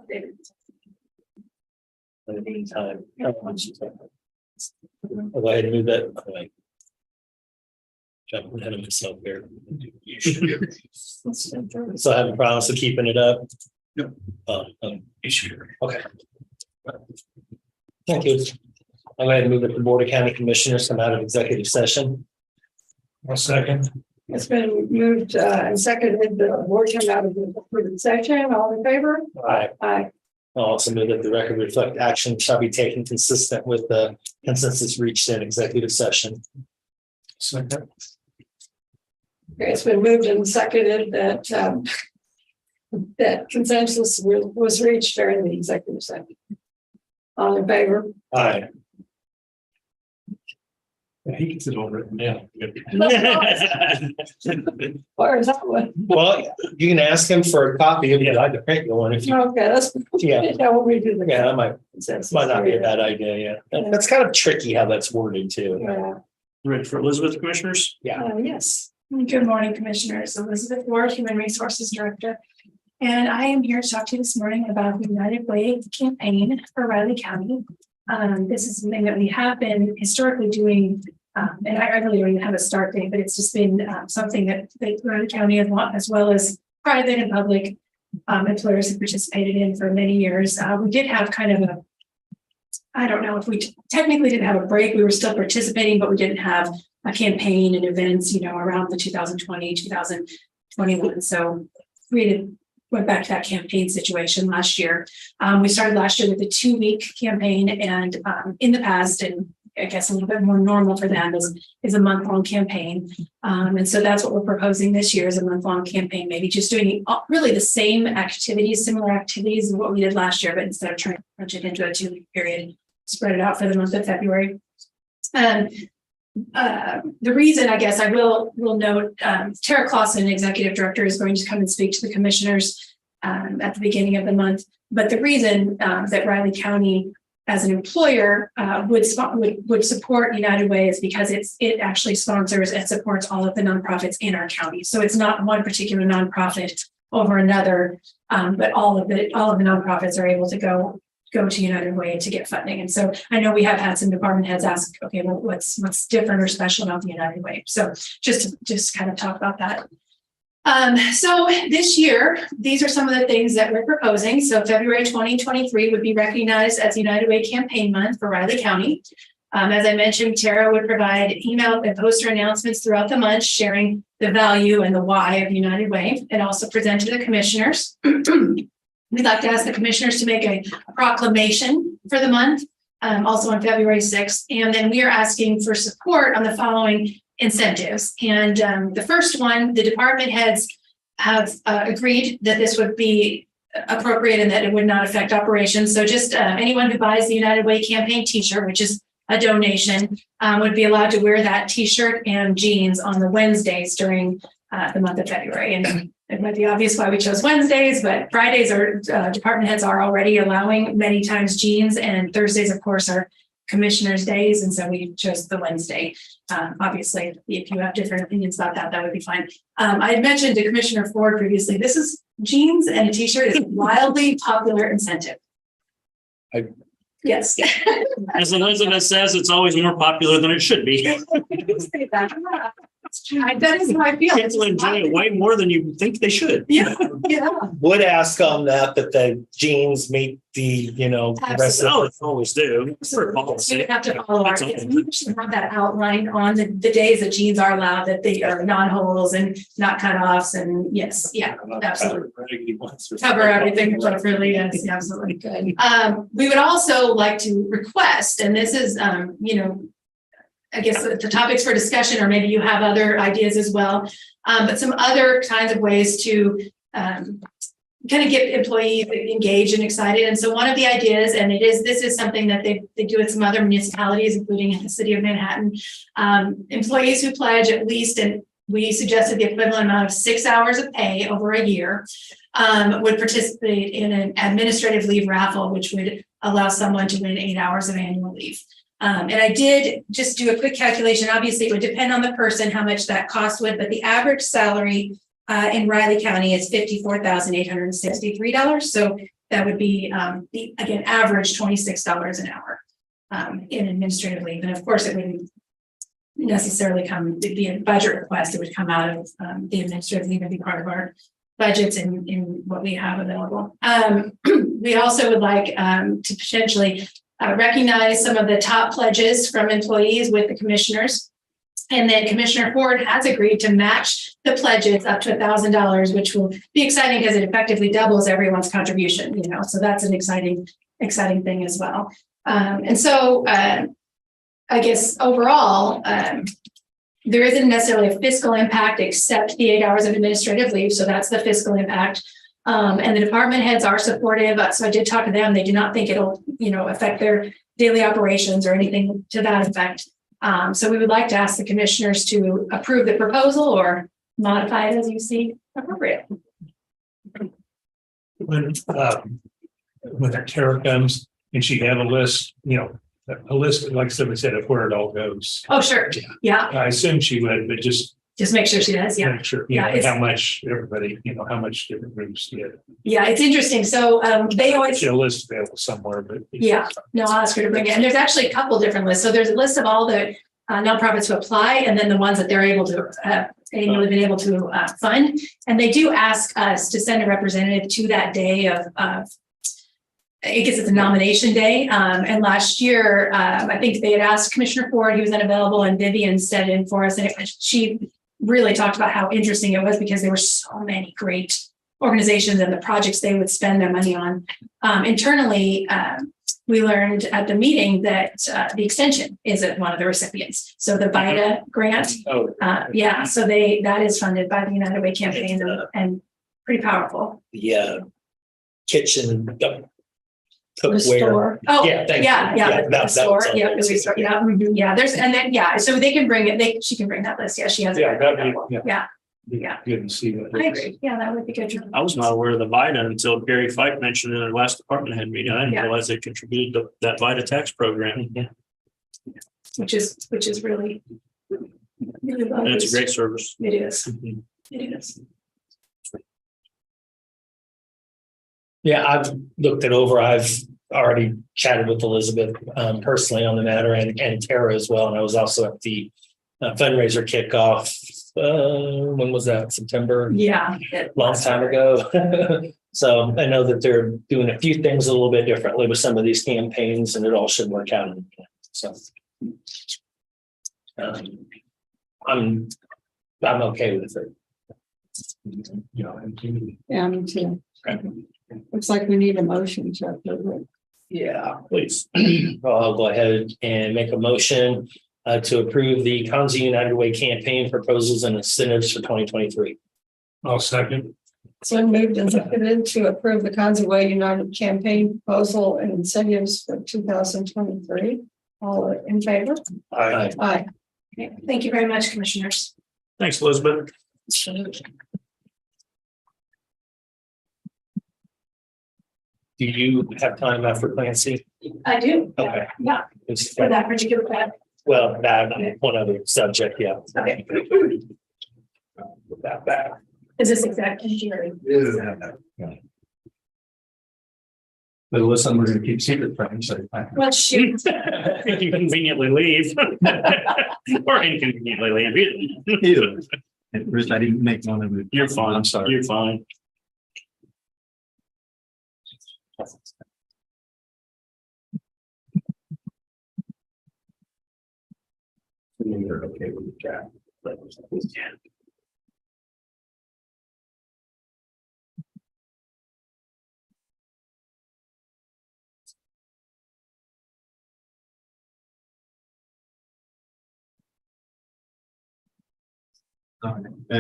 In the meantime. I'll go ahead and move that. Jumping ahead of myself here. So I have a promise of keeping it up. Yep. Okay. Thank you. I'll go ahead and move that the Board of County Commissioners come out of executive session. I'll second. It's been moved and seconded, the board come out of the approved section, all in favor? Aye. Aye. I'll also move that the record reflect action shall be taken consistent with the consensus reached in executive session. Second. Okay, it's been moved and seconded that that consensus was reached during the executive session. All in favor? Aye. He gets it all written down. Or is that one? Well, you can ask him for a copy if you'd like to print you one if you, Okay, that's. Yeah. That will we do the. yeah, that might Consensus. not be a bad idea, yeah. That's kind of tricky how that's worded too. Yeah. Ready for Elizabeth, commissioners? Yes. Good morning, Commissioners. Elizabeth Ward, Human Resources Director. And I am here to talk to you this morning about the United Way campaign for Riley County. This is something that we have been historically doing, and I really don't even have a start date, but it's just been something that Riley County as well as private and public employers have participated in for many years. We did have kind of a, I don't know if we technically didn't have a break. We were still participating, but we didn't have a campaign and events, around the 2020, 2021. So we went back to that campaign situation last year. We started last year with a 2-week campaign, and in the past, and I guess a little bit more normal for them is a month-long campaign. And so that's what we're proposing this year is a month-long campaign, maybe just doing really the same activities, similar activities as what we did last year, but instead of trying to punch it into a 2-week period, spread it out for the month of February. And the reason, I guess I will note, Tara Clausen, Executive Director, is going to come and speak to the commissioners at the beginning of the month. But the reason that Riley County, as an employer, would support United Way is because it actually sponsors and supports all of the nonprofits in our county. So it's not one particular nonprofit over another, but all of the nonprofits are able to go to United Way to get funding. And so I know we have had some department heads ask, okay, well, what's different or special about the United Way? So just kind of talk about that. So this year, these are some of the things that we're proposing. So February 2023 would be recognized as United Way Campaign Month for Riley County. As I mentioned, Tara would provide email and poster announcements throughout the month, sharing the value and the why of United Way, and also present to the commissioners. We'd like to ask the commissioners to make a proclamation for the month, also on February 6th. And then we are asking for support on the following incentives. And the first one, the department heads have agreed that this would be appropriate and that it would not affect operations. So just anyone who buys the United Way campaign t-shirt, which is a donation, would be allowed to wear that t-shirt and jeans on the Wednesdays during the month of February. And it might be obvious why we chose Wednesdays, but Fridays are department heads are already allowing many times jeans, and Thursdays, of course, are commissioners' days. And so we chose the Wednesday. Obviously, if you have different opinions about that, that would be fine. I had mentioned to Commissioner Ford previously, this is jeans and a t-shirt is a wildly popular incentive. Yes. As Elizabeth says, it's always more popular than it should be. That is my feeling. People enjoy it way more than you think they should. Yeah. Would ask on that the jeans meet the, rest of Oh, always do. For We policy. have to follow our, we should have that outlined on the days that jeans are allowed, that they are non-holes and not cutoffs, and yes, yeah, absolutely. Cover everything appropriately, yes, absolutely. Good. We would also like to request, and this is, I guess the topics for discussion, or maybe you have other ideas as well, but some other kinds of ways to kind of get employees engaged and excited. And so one of the ideas, and this is something that they do at some other municipalities, including in the city of Manhattan, employees who pledge at least, and we suggested the equivalent amount of 6 hours of pay over a year, would participate in an administrative leave raffle, which would allow someone to win 8 hours of annual leave. And I did just do a quick calculation. Obviously, it would depend on the person, how much that cost would, but the average salary in Riley County is $54,863. So that would be, again, average $26 an hour in administrative leave. And of course, it wouldn't necessarily be a budget request. It would come out of the administrative leave and be part of our budgets in what we have available. We also would like to potentially recognize some of the top pledges from employees with the commissioners. And then Commissioner Ford has agreed to match the pledges up to $1,000, which will be exciting because it effectively doubles everyone's contribution, so that's an exciting thing as well. And so I guess overall, there isn't necessarily a fiscal impact except the 8 hours of administrative leave. So that's the fiscal impact. And the department heads are supportive. So I did talk to them. They do not think it'll, affect their daily operations or anything to that effect. So we would like to ask the commissioners to approve the proposal or modify it as you see appropriate. When Tara comes and she have a list, a list, like somebody said, of where it all goes. Oh, sure. Yeah. I assume she would, but just make sure she does. Yeah. make sure, how much everybody, how much different groups get. Yeah, it's interesting. So they always. A list available somewhere, but. Yeah, no, I'll ask her to bring it. And there's actually a couple different lists. So there's a list of all the nonprofits who apply, and then the ones that they're able to annually been able to fund. And they do ask us to send a representative to that day of I guess it's a nomination day. And last year, I think they had asked Commissioner Ford, he was unavailable, and Vivian set in for us. And she really talked about how interesting it was because there were so many great organizations and the projects they would spend their money on. Internally, we learned at the meeting that the extension is one of the recipients. So the VITA grant, so that is funded by the United Way campaign and pretty powerful. The kitchen cookware. Restore. Oh, Yeah, thank you. yeah. That Store, was on yeah, there. the restore, yeah, yeah. There's so they can bring it. She can bring that list. Yeah, she has. Yeah, that'd be, Yeah. good to see that. I agree. Yeah, that would be good. I was not aware of the VITA until Gary Fike mentioned in their last department head meeting. I didn't Yeah. realize they contributed to that VITA tax program. Which is really And it's a great service. It is. It is. Yeah, I've looked it over. I've already chatted with Elizabeth personally on the matter and Tara as well. And I was also at the fundraiser kickoff. When was that? September? Yeah. Long time ago. So I know that they're doing a few things a little bit differently with some of these campaigns, and it all should work out. So I'm okay with it. Yeah, me too. Looks like we need a motion to approve it. Yeah, please. I'll go ahead and make a motion to approve the Kanzi United Way campaign proposals and incentives for 2023. I'll second. So moved and seconded to approve the Kanzi Way United campaign proposal and incentives for 2023. All in favor? Aye. Aye. Okay. Thank you very much, commissioners. Thanks, Elizabeth. Do you have time after Clancy? I do. Okay. Yeah, for that particular plan. Well, that one other subject, yeah. Okay. Put that back. Is this exactly? But listen, we're gonna keep secret from you. Well, shoot. You can conveniently leave. Or inconveniently leave. Either. At first, I didn't make one of it. You're fine. I'm sorry. You're fine. You're okay with the draft.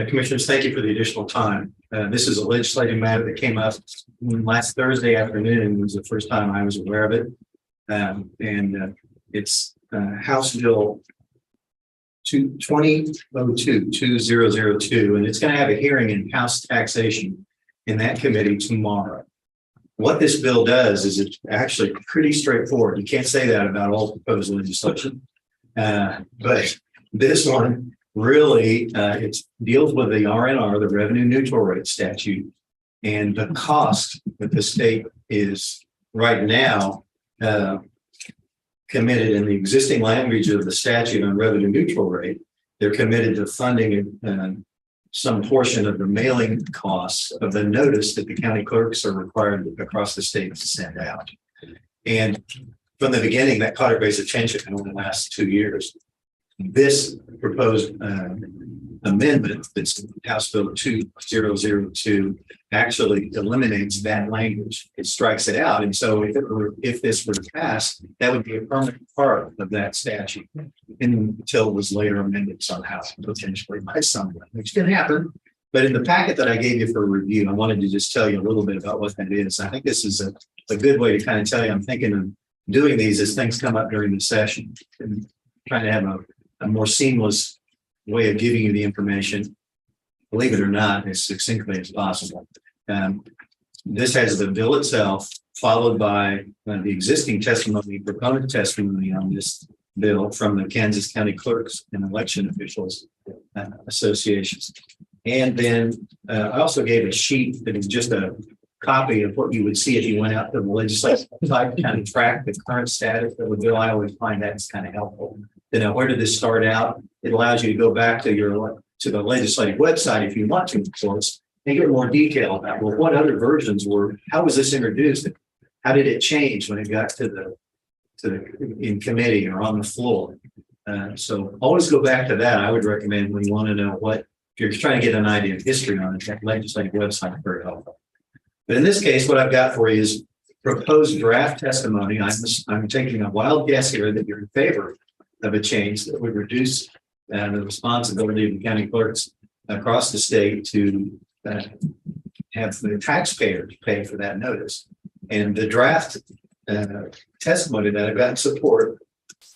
Commissioners, thank you for the additional time. This is a legislative matter that came up last Thursday afternoon. It was the first time I was aware of it. It's House Bill 2002, and it's going to have a hearing in House Taxation in that committee tomorrow. What this bill does is it's actually pretty straightforward. You can't say that about all proposed legislation. But this one really, it deals with the RNR, the revenue neutral rate statute. And the cost that the state is right now committed in the existing language of the statute on revenue neutral rate, they're committed to funding some portion of the mailing costs of the notice that the county clerks are required across the state to send out. And from the beginning, that caught everybody's attention over the last 2 years. This proposed amendment, that's House Bill 2002, actually eliminates that language. It strikes it out. And so if this were to pass, that would be a permanent part of that statute until it was later amended somehow, potentially by someone, which can happen. But in the packet that I gave you for review, I wanted to just tell you a little bit about what that is. I think this is a good way to kind of tell you, I'm thinking of doing these as things come up during the session and trying to have a more seamless way of giving you the information, believe it or not, as succinctly as possible. This has the bill itself, followed by the existing testimony, proponent testimony on this bill from the Kansas County Clerks and Election Officials Associations. And then I also gave a sheet that is just a copy of what you would see if you went out to the legislative site, kind of track the current status of the bill. I always find that's kind of helpful. You know, where did this start out? It allows you to go back to the legislative website if you want to, of course, and get more detail about, well, what other versions were, how was this introduced? How did it change when it got to in committee or on the floor? So always go back to that. I would recommend when you want to know what, if you're trying to get an idea of history on it, that legislative website is very helpful. But in this case, what I've got for you is proposed draft testimony. I'm taking a wild guess here that you're in favor of a change that would reduce the responsibility of the county clerks across the state to have the taxpayers pay for that notice. And the draft testimony that I've gotten support,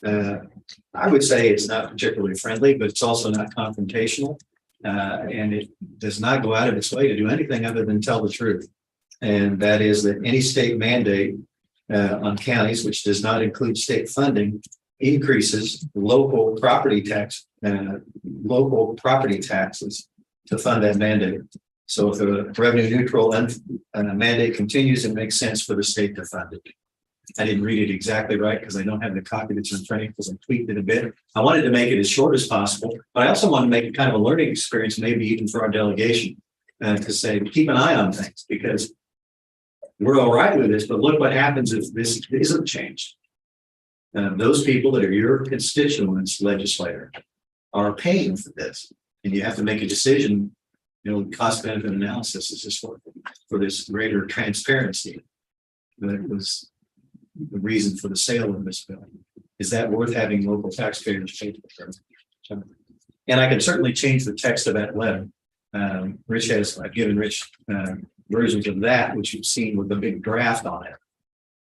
I would say it's not particularly friendly, but it's also not confrontational. And it does not go out of its way to do anything other than tell the truth. And that is that any state mandate on counties, which does not include state funding, increases local property taxes to fund that mandate. So if the revenue neutral mandate continues, it makes sense for the state to fund it. I didn't read it exactly right because I don't have the copy that's in front of me because I tweaked it a bit. I wanted to make it as short as possible, but I also want to make it kind of a learning experience, maybe even for our delegation, to say, keep an eye on things because we're all right with this, but look what happens if this isn't changed. Those people that are your constituents, legislator, are paying for this, and you have to make a decision. You know, cost benefit analysis is just for this greater transparency. That was the reason for the sale of this bill. Is that worth having local taxpayers pay for? And I can certainly change the text of that letter. I've given Rich versions of that, which you've seen with the big draft on it.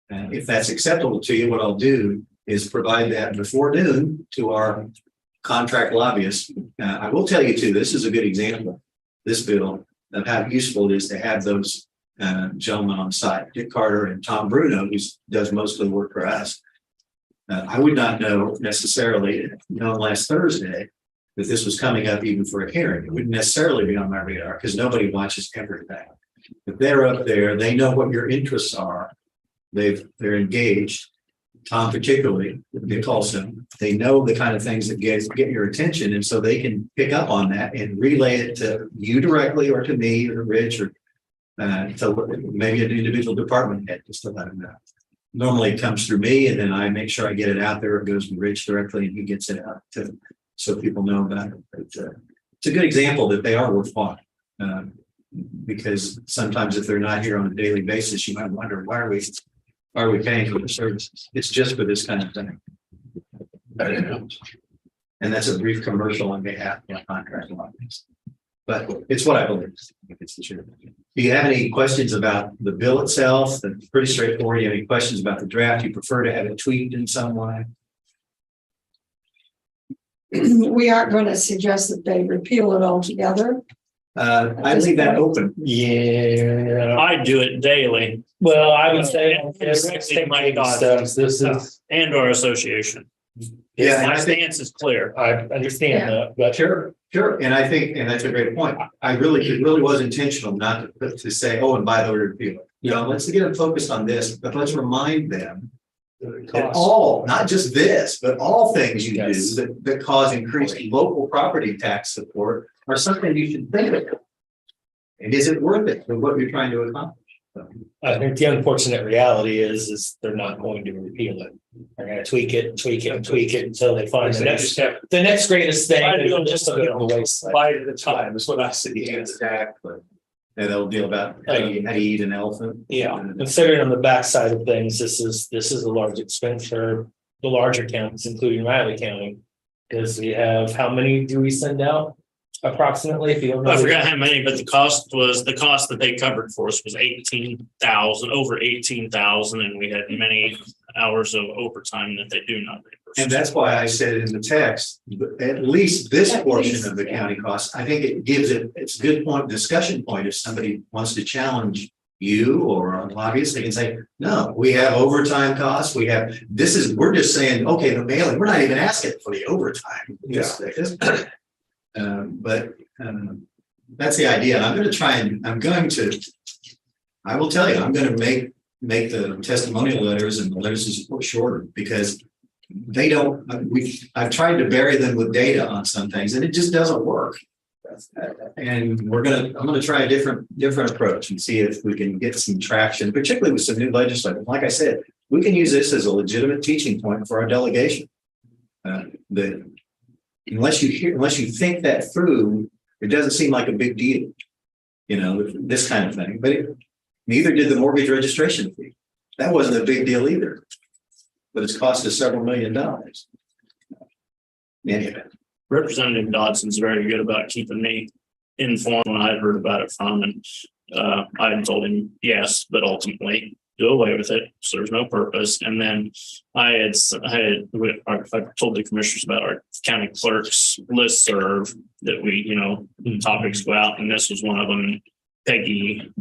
If that's acceptable to you, what I'll do is provide that before noon to our contract lobbyists. I will tell you too, this is a good example, this bill, of how useful it is to have those gentlemen on site, Dick Carter and Tom Bruno, who does most of the work for us. I would not know necessarily, last Thursday, that this was coming up even for a hearing. It wouldn't necessarily be on my radar because nobody watches everything. But they're up there, they know what your interests are. They're engaged. Tom particularly, Dick also, they know the kind of things that get your attention, and so they can pick up on that and relay it to you directly or to me or to Rich or to maybe an individual department head, just to let them know. Normally it comes through me, and then I make sure I get it out there. It goes to Rich directly, and he gets it out to so people know about it. But, it's a good example that they are worthwhile. Because sometimes if they're not here on a daily basis, you might wonder, why are we paying for the services? It's just for this kind of thing. And that's a brief commercial on behalf of my contract lobbyists. But it's what I believe. It's the truth. Do you have any questions about the bill itself? It's pretty straightforward. Do you have any questions about the draft? You prefer to have it tweaked in some way? We aren't going to suggest that they repeal it altogether. I leave that open. Yeah. I do it daily. Well, I would say My thoughts. this is, And our association. Yeah, My stance is clear. I understand that, but Sure. Sure, and I think, and that's a great point. It really was intentional not to say, oh, and by the way, repeal it. You know, let's get them focused on this, but let's remind them that all, not just this, but all things you do that cause increased local property tax support are something you should think about. And is it worth it for what you're trying to accomplish? I think the unfortunate reality is they're not going to repeal it. They're gonna tweak it until they find the next greatest thing. And just a bit on the wayside. Bite at a time is what I see. Exactly. And they'll deal about how you eat an elephant. Yeah, considering on the backside of things, this is a large expense for the larger counties, including Riley County. Because we have, how many do we send out approximately? If you don't know. I forgot how many, but the cost that they covered for us was 18,000, over 18,000, and we had many hours of overtime that they do not reimburse. And that's why I said in the text, at least this portion of the county costs, I think it gives it's a good discussion point. If somebody wants to challenge you or a lobbyist, they can say, no, we have overtime costs. We're just saying, okay, the mailing, we're not even asking for the overtime. But that's the idea. And I will tell you, I'm going to make the testimonial letters and the letters of support shorter because I've tried to bury them with data on some things and it just doesn't work. And I'm going to try a different approach and see if we can get some traction, particularly with some new legislation. Like I said, we can use this as a legitimate teaching point for our delegation. Unless you think that through, it doesn't seem like a big deal, this kind of thing. But neither did the mortgage registration fee. That wasn't a big deal either. But it's cost us several $1 million. Anyway. Representative Dodson's very good about keeping me informed when I heard about it from, and I had told him yes, but ultimately do away with it. Serves no purpose. And then I told the commissioners about our county clerk's listserv that we, topics go out, and this was one of them. Peggy,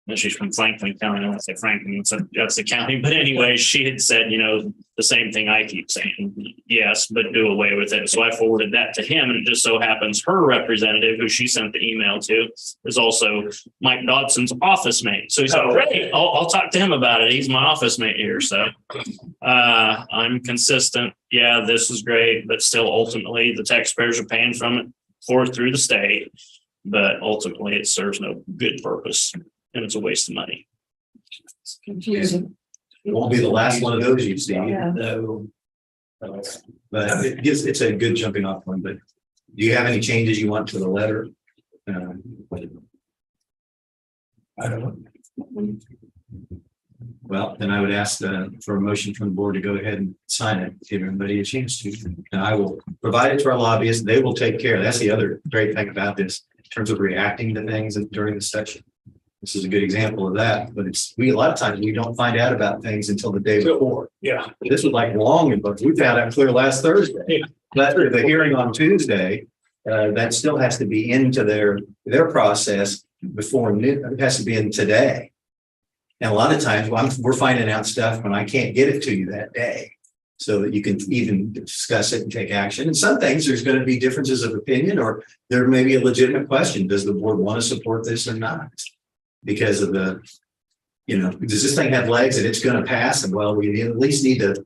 and she's from Franklin County. I don't want to say Franklin, that's the county, but anyway, she had said, the same thing I keep saying, yes, but do away with it. So I forwarded that to him, and it just so happens her representative, who she sent the email to, is also Mike Dodson's office mate. So he said, great, I'll talk to him about it. He's my office mate here. So I'm consistent. Yeah, this is great, but still ultimately the taxpayers are paying through the state, but ultimately it serves no good purpose. And it's a waste of money. It's confusing. It won't be the last one of those you've seen. Yeah. No. But it's a good jumping off one. But do you have any changes you want to the letter? I don't know. Well, then I would ask for a motion from the board to go ahead and sign it, give everybody a chance to. And I will provide it to our lobbyists. They will take care. That's the other great thing about this in terms of reacting to things during the session. This is a good example of that, but a lot of times we don't find out about things until the day before. Yeah. This was like long ago. We found out clear last Thursday. But the hearing on Tuesday, that still has to be into their process before noon. It has to be in today. And a lot of times we're finding out stuff when I can't get it to you that day so that you can even discuss it and take action. And some things there's going to be differences of opinion, or there may be a legitimate question. Does the board want to support this or not? Because of does this thing have legs and it's going to pass? And well, we at least need to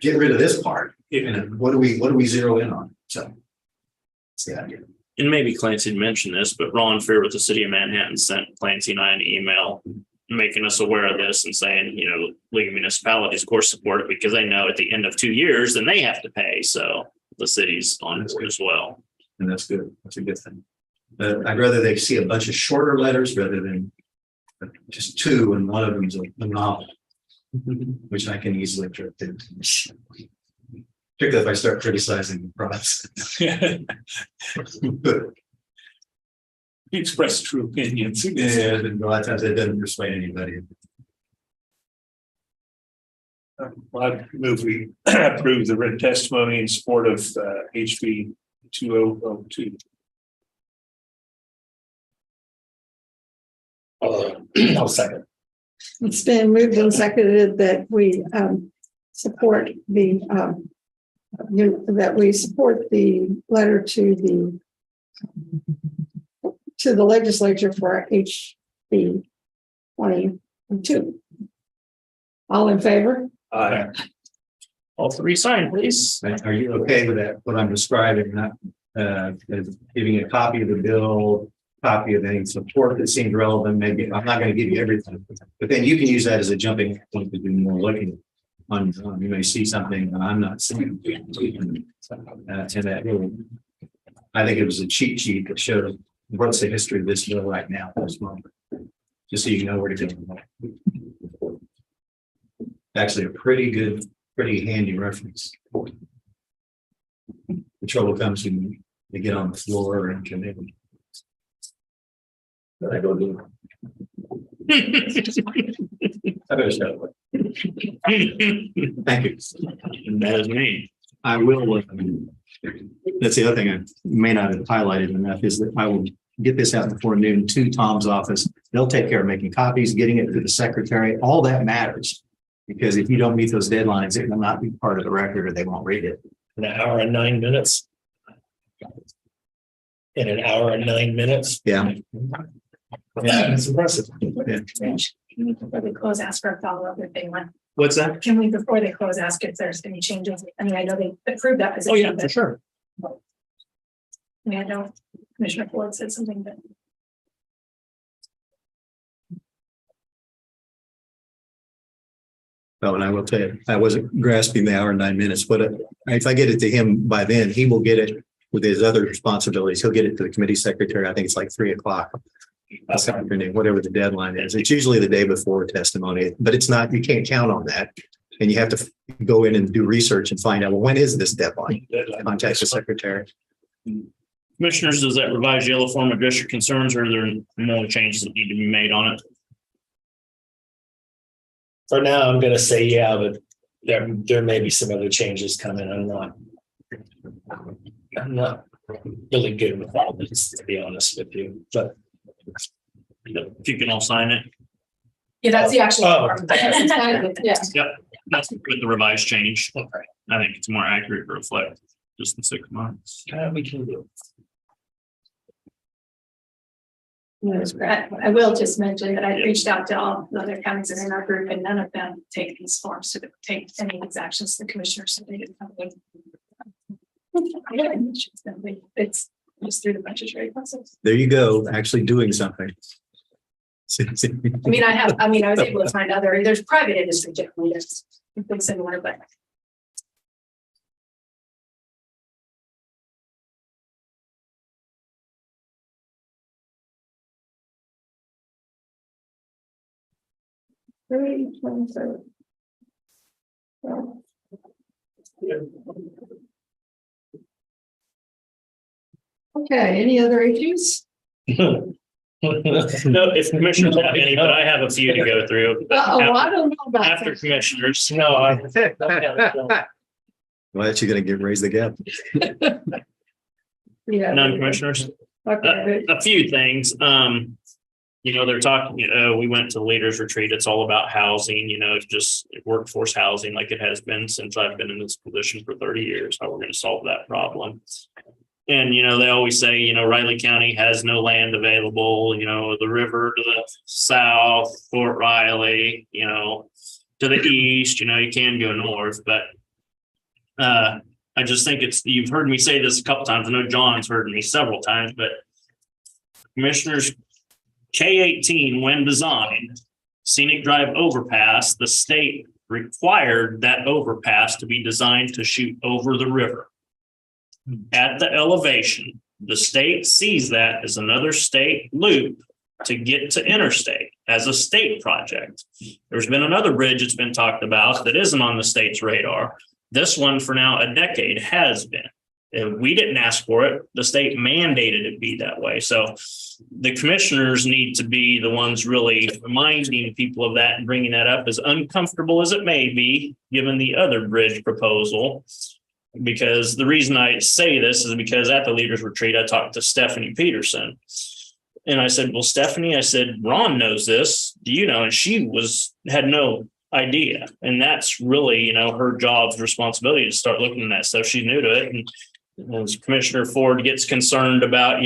get rid of this part. And what do we zero in on? So that's the idea. And maybe Clancy mentioned this, but Ron Fair with the city of Manhattan sent Clancy and I an email making us aware of this and saying, League of Municipalities, of course, support it because they know at the end of 2 years, then they have to pay. So the city's on board as well. And that's good. That's a good thing. I'd rather they see a bunch of shorter letters rather than just two, and one of them is a novel, which I can easily trip into. Particularly if I start criticizing the process. Express true opinions. Yeah, and a lot of times it doesn't persuade anybody. I move we approve the written testimony in support of HB 2002. I'll second. It's been moved and seconded that we support the that we support the letter to the legislature for HB 22. All in favor? All three sign, please. Are you okay with that, what I'm describing, not as giving you a copy of the bill, copy of any support that seemed relevant? Maybe I'm not going to give you everything, but then you can use that as a jumping point to do more looking on your own. You may see something that I'm not seeing. And that really, I think it was a cheat sheet that showed what's the history of this bill right now at this moment, just so you know where to go. Actually, a pretty good, pretty handy reference. The trouble comes when they get on the floor and committee. But I go do it. I better stop. Thank you. That is me. I will. That's the other thing I may not have highlighted enough is that I will get this out before noon to Tom's office. They'll take care of making copies, getting it to the secretary. All that matters. Because if you don't meet those deadlines, it will not be part of the record or they won't read it. An hour and 9 minutes. In an hour and 9 minutes. Yeah. Yeah, it's impressive. Yeah. Can we, before they close, ask for a follow-up if they want? What's that? Can we, before they close, ask if there's any changes? I mean, I know they approved that position. Oh, yeah, for but- sure. I mean, I know Commissioner Ford said something that. Oh, and I will tell you, I wasn't grasping the hour and 9 minutes, but if I get it to him by then, he will get it with his other responsibilities. He'll get it to the committee secretary. I think it's like 3 o'clock. This afternoon, whatever the deadline is. It's usually the day before testimony, but it's not, you can't count on that. And you have to go in and do research and find out, well, when is this deadline? Contact the secretary. Commissioners, does that revised yellow form address your concerns, or are there more changes that need to be made on it? For now, I'm gonna say, yeah, but there may be some other changes coming. I'm not really good with all this, to be honest with you, but. If you can all sign it. Yeah, that's the actual. Oh. form. Yeah. Yep, that's with the revised change. I think it's more accurate to reflect just in 6 months. We can do. I will just mention that I reached out to all the other counties that are in our group, and none of them take these forms to take any of these actions to the commissioners. So they didn't come with. It's just through the budgetary process. There you go, actually doing something. I mean, I was able to find there's private industry generally, there's something similar, but. Okay, any other issues? No, if commissioners have any, but I have a few to go through. I don't know about After that. commissioners, No, Well, that's you're gonna raise the gap. Yeah. none commissioners. Okay, A few things, they're talking, we went to the leaders retreat. It's all about housing, just workforce housing like it has been since I've been in this position for 30 years, how we're going to solve that problem. And, they always say, Riley County has no land available, the river to the south, Fort Riley, to the east, you can go north, but I just think you've heard me say this a couple times. I know John's heard me several times, but commissioners, K-18, when designed, scenic drive overpass, the state required that overpass to be designed to shoot over the river. At the elevation, the state sees that as another state loop to get to interstate as a state project. There's been another bridge that's been talked about that isn't on the state's radar. This one for now a decade has been. We didn't ask for it. The state mandated it be that way. So the commissioners need to be the ones really reminding people of that and bringing that up, as uncomfortable as it may be, given the other bridge proposal. Because the reason I say this is because at the leaders retreat, I talked to Stephanie Peterson. And I said, well, Stephanie, I said, Ron knows this. Do you know? And she had no idea. And that's really, her job's responsibility to start looking at that stuff. She's new to it. And as Commissioner Ford gets concerned about,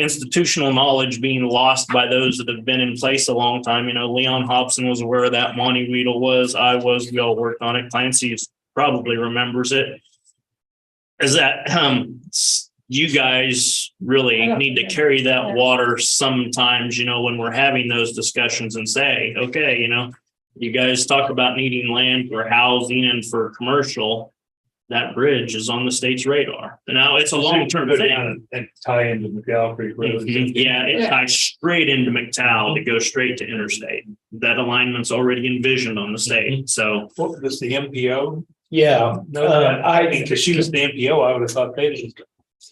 institutional knowledge being lost by those that have been in place a long time. Leon Hobson was aware of that. Monty Weedle was, we all worked on it. Clancy probably remembers it. Is that, you guys really need to carry that water sometimes, when we're having those discussions and say, okay, you guys talk about needing land for housing and for commercial. That bridge is on the state's radar. Now it's a long-term thing. And tie into McDowell Creek Road. Yeah, it ties straight into McTowell to go straight to interstate. That alignment's already envisioned on the state. So What was the MPO? Yeah, I mean, because she was the MPO, I would have thought they did.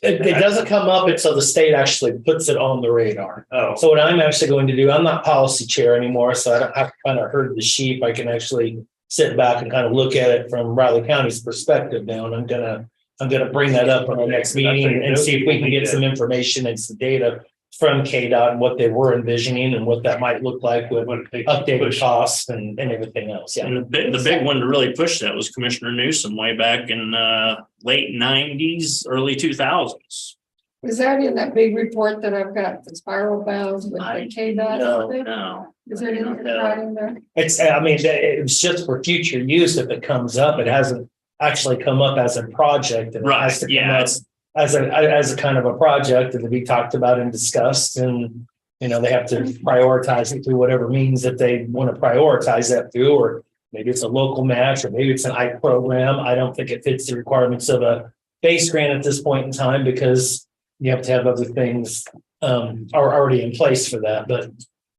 it doesn't come up until the state actually puts it on the radar. Oh, So what I'm actually going to do, I'm not policy chair anymore, so I don't have to kind of herd the sheep. I can actually sit back and kind of look at it from Riley County's perspective now. And I'm gonna bring that up on our next meeting and see if we can get some information and some data from KDOT and what they were envisioning and what that might look like with updated costs and everything else. Yeah. and the big one to really push that was Commissioner Newsom way back in late 90s, early 2000s. Is that in that big report that I've got, the spiral bounds with the KDOT? No. Is there anything right in there? It's just for future use if it comes up. It hasn't actually come up as a project. And it has to come up as a kind of a project that we talked about and discussed, and they have to prioritize it through whatever means that they want to prioritize that through, or maybe it's a local match, or maybe it's an IKE program. I don't think it fits the requirements of a base grant at this point in time because you have to have other things are already in place for that. But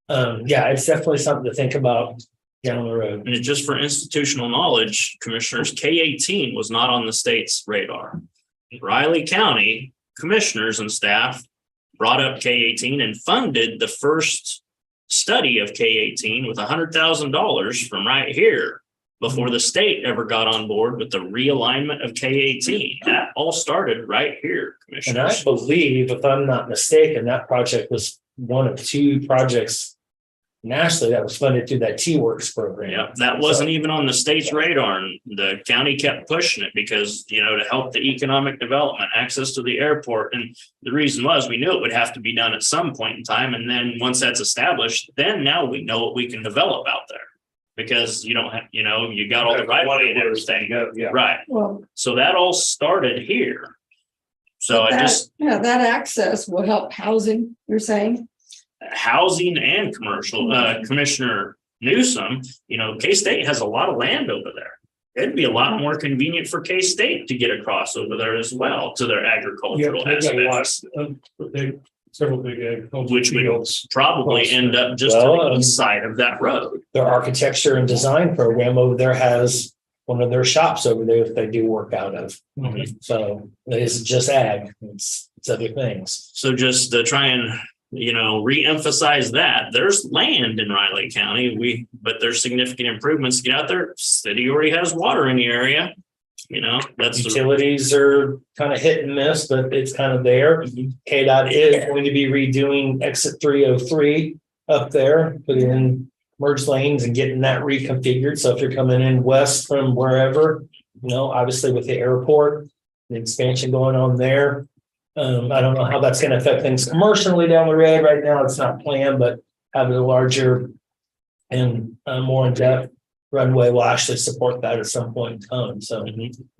it's definitely something to think about down the road. And just for institutional knowledge, commissioners, K-18 was not on the state's radar. Riley County commissioners and staff brought up K-18 and funded the first study of K-18 with $100,000 from right here before the state ever got on board with the realignment of K-18. That all started right here, And I commissioners. believe, if I'm not mistaken, that project was one of two projects nationally that was funded through that T-Works program. Yeah, that wasn't even on the state's radar, and the county kept pushing it because, to help the economic development, access to the airport. And the reason was we knew it would have to be done at some point in time. And then once that's established, then now we know what we can develop out there. Because you don't have, you got all the right way and everything. Yeah. Right. Well, So that all started here. So that access will help housing, you're saying? housing and commercial, Commissioner Newsom, K-State has a lot of land over there. It'd be a lot more convenient for K-State to get across over there as well to their agricultural aspects, Several big agricultural which would fields. probably end up just to the east side of that road. Their architecture and design program over there has one of their shops over there that they do work out of. So it isn't just ag, it's other things. So just to try and, re-emphasize that there's land in Riley County, but there's significant improvements to get out there. City already has water in the area. That's Utilities are kind of hit and miss, but it's kind of there. KDOT is going to be redoing exit 303 up there, putting in merge lanes and getting that reconfigured. So if you're coming in west from wherever, obviously with the airport, the expansion going on there. I don't know how that's going to affect things commercially down the road. Right now, it's not planned, but having a larger and more in-depth runway will actually support that at some point in time. So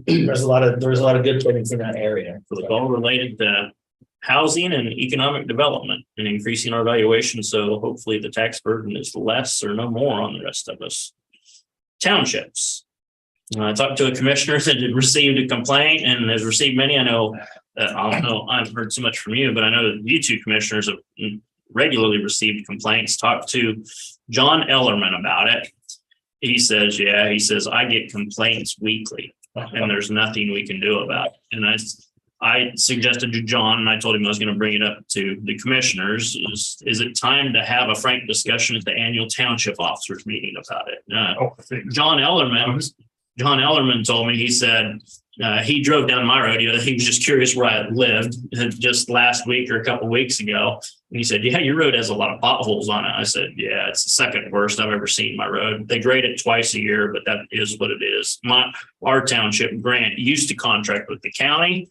there's a lot of good things in that area. So it's all related to housing and economic development and increasing our valuation. So hopefully the tax burden is less or no more on the rest of us. Townships. I talked to a commissioner that had received a complaint and has received many. I know that I don't know, I've heard so much from you, but I know that you two commissioners have regularly received complaints. Talked to John Ellerman about it. He says, I get complaints weekly and there's nothing we can do about it. And I suggested to John, and I told him I was going to bring it up to the commissioners, is it time to have a frank discussion at the annual township officers meeting about it? John Ellerman John Ellerman told me, he said, he drove down my road. He was just curious where I lived just last week or a couple of weeks ago. And he said, yeah, your road has a lot of potholes on it. I said, yeah, it's the second worst I've ever seen my road. They grade it twice a year, but that is what it is. Our township, Grant, used to contract with the county,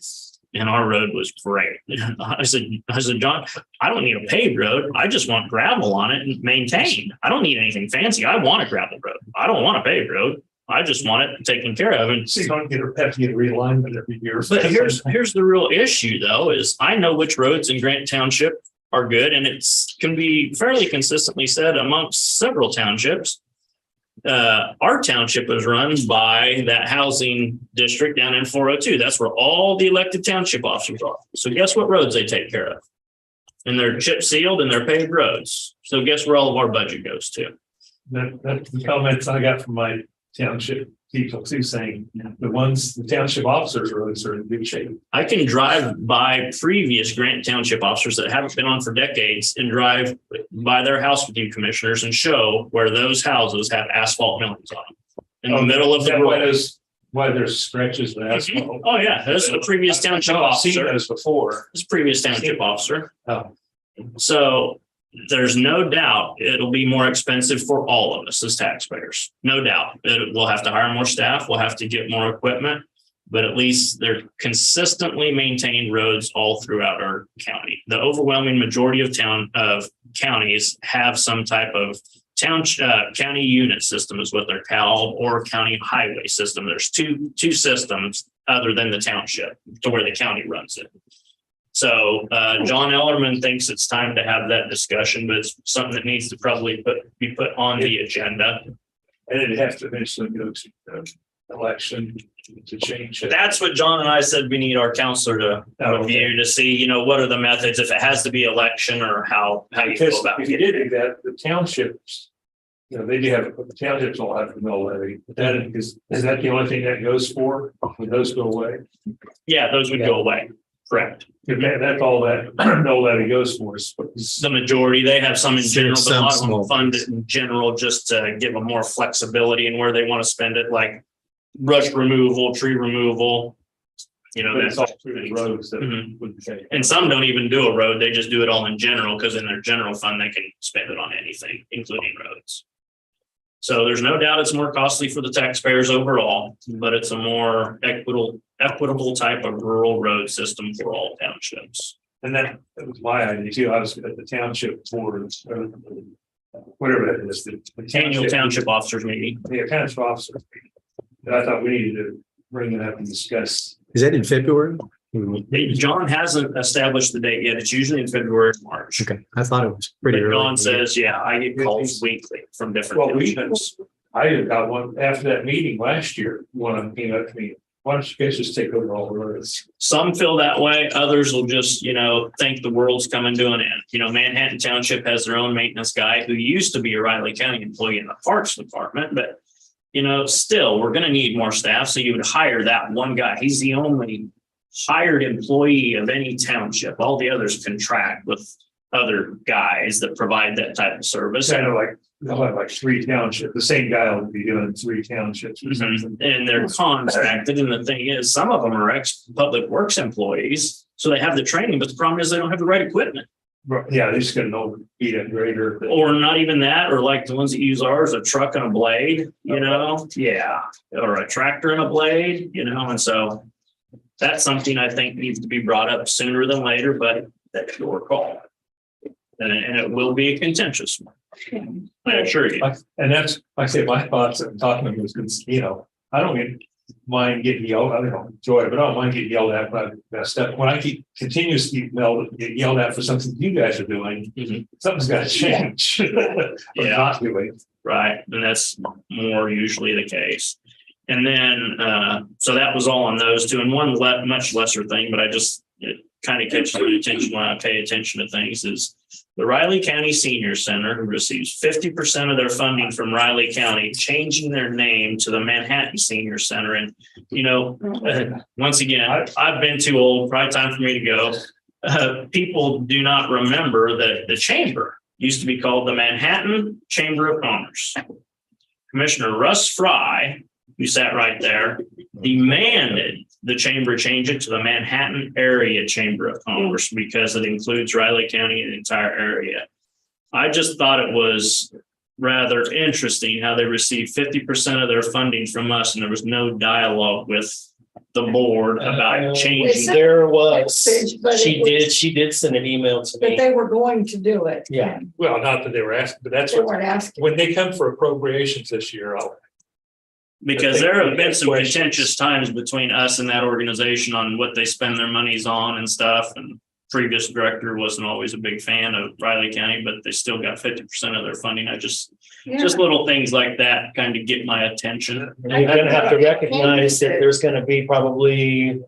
and our road was great. I said, John, I don't need a paved road. I just want gravel on it and maintained. I don't need anything fancy. I want a gravel road. I don't want a paved road. I just want it taken care of. And So you don't have to get realignment every year. but here's the real issue though, is I know which roads in Grant Township are good, and it's can be fairly consistently said amongst several townships. Our township is run by that housing district down in 402. That's where all the elected township officers are. So guess what roads they take care of? And they're chip sealed and they're paved roads. So guess where all of our budget goes to? That's the comments I got from my township people too, saying the township officers roads are in good shape. I can drive by previous Grant Township officers that haven't been on for decades and drive by their house with you commissioners and show where those houses have asphalt millings on them. In the middle of the road. Why there's stretches of asphalt. Oh, yeah, this is a previous township I've seen officer. those before. This previous township officer. Oh. So there's no doubt it'll be more expensive for all of us as taxpayers. No doubt. We'll have to hire more staff. We'll have to get more equipment, but at least they're consistently maintained roads all throughout our county. The overwhelming majority of counties have some type of county unit system is what they're called, or county highway system. There's two systems other than the township to where the county runs it. So John Ellerman thinks it's time to have that discussion, but it's something that needs to probably be put on the agenda. And it has to eventually go to the election to change it. That's what John and I said we need our counselor to review to see, what are the methods, if it has to be election or how you feel about if you did do that, the townships, they do have, the townships don't have the mill levy. But that is that the only thing that goes for? When those go away? Yeah, those would go away. Correct. That's all that mill levy goes for. The majority, they have some in general, but a lot of Some them fund it in general just to give them more flexibility in where they want to spend it, like brush removal, tree removal. That's all through the roads that would pay. And some don't even do a road. They just do it all in general, because in their general fund, they can spend it on anything, including roads. So there's no doubt it's more costly for the taxpayers overall, but it's a more equitable type of rural road system for all townships. And that was my idea too. I was at the township board, whatever that is. The Annual township officers meeting. Yeah, township officers. And I thought we needed to bring it up and discuss. Is that in February? John hasn't established the date yet. It's usually in February, March. Okay, I thought it was pretty But early. John says, yeah, I get calls weekly from different townships. I got one after that meeting last year. One of them came up to me. Why don't you guys just take over all the roads? Some feel that way. Others will just, think the world's coming to an end. Manhattan Township has their own maintenance guy who used to be a Riley County employee in the Parks Department, but still, we're going to need more staff. So you would hire that one guy. He's the only hired employee of any township. All the others contract with other guys that provide that type of service. Kind of like they'll have like 3 townships. The same guy will be doing 3 townships or something. And they're contracted. And the thing is, some of them are ex-public works employees. So they have the training, but the problem is they don't have the right equipment. Yeah, they just got an old beat up grader. Or not even that, or like the ones that use ours, a truck and a blade, yeah, or a tractor and a blade, and so that's something I think needs to be brought up sooner than later, but that's your call. And it will be a contentious one. I assure you. And that's, like I say, my thoughts of talking to them is, I don't mind getting yelled. I don't enjoy it, but I don't mind getting yelled at by that stuff. When I keep continuously get yelled at for something you guys are doing, something's got to change. Yeah. Not doing. Right. And that's more usually the case. And then, so that was all on those two. And one much lesser thing, but it kind of catches my attention when I pay attention to things, is the Riley County Senior Center, who receives 50% of their funding from Riley County, changing their name to the Manhattan Senior Center. And, once again, I've been too old, probably time for me to go. People do not remember that the chamber used to be called the Manhattan Chamber of Commerce. Commissioner Russ Fry who sat right there, demanded the chamber change it to the Manhattan Area Chamber of Commerce because it includes Riley County and the entire area. I just thought it was rather interesting how they received 50% of their funding from us, and there was no dialogue with the board about changing. There was, But it she did send an email to But me. they were going to do it. Yeah. Well, not that they were asking, but that's They what, weren't asking. when they come for appropriations this year, Because there have been some contentious times between us and that organization on what they spend their monies on and stuff. And previous director wasn't always a big fan of Riley County, but they still got 50% of their funding. Just little things like that kind of get my attention. You're gonna have to recognize that there's gonna be probably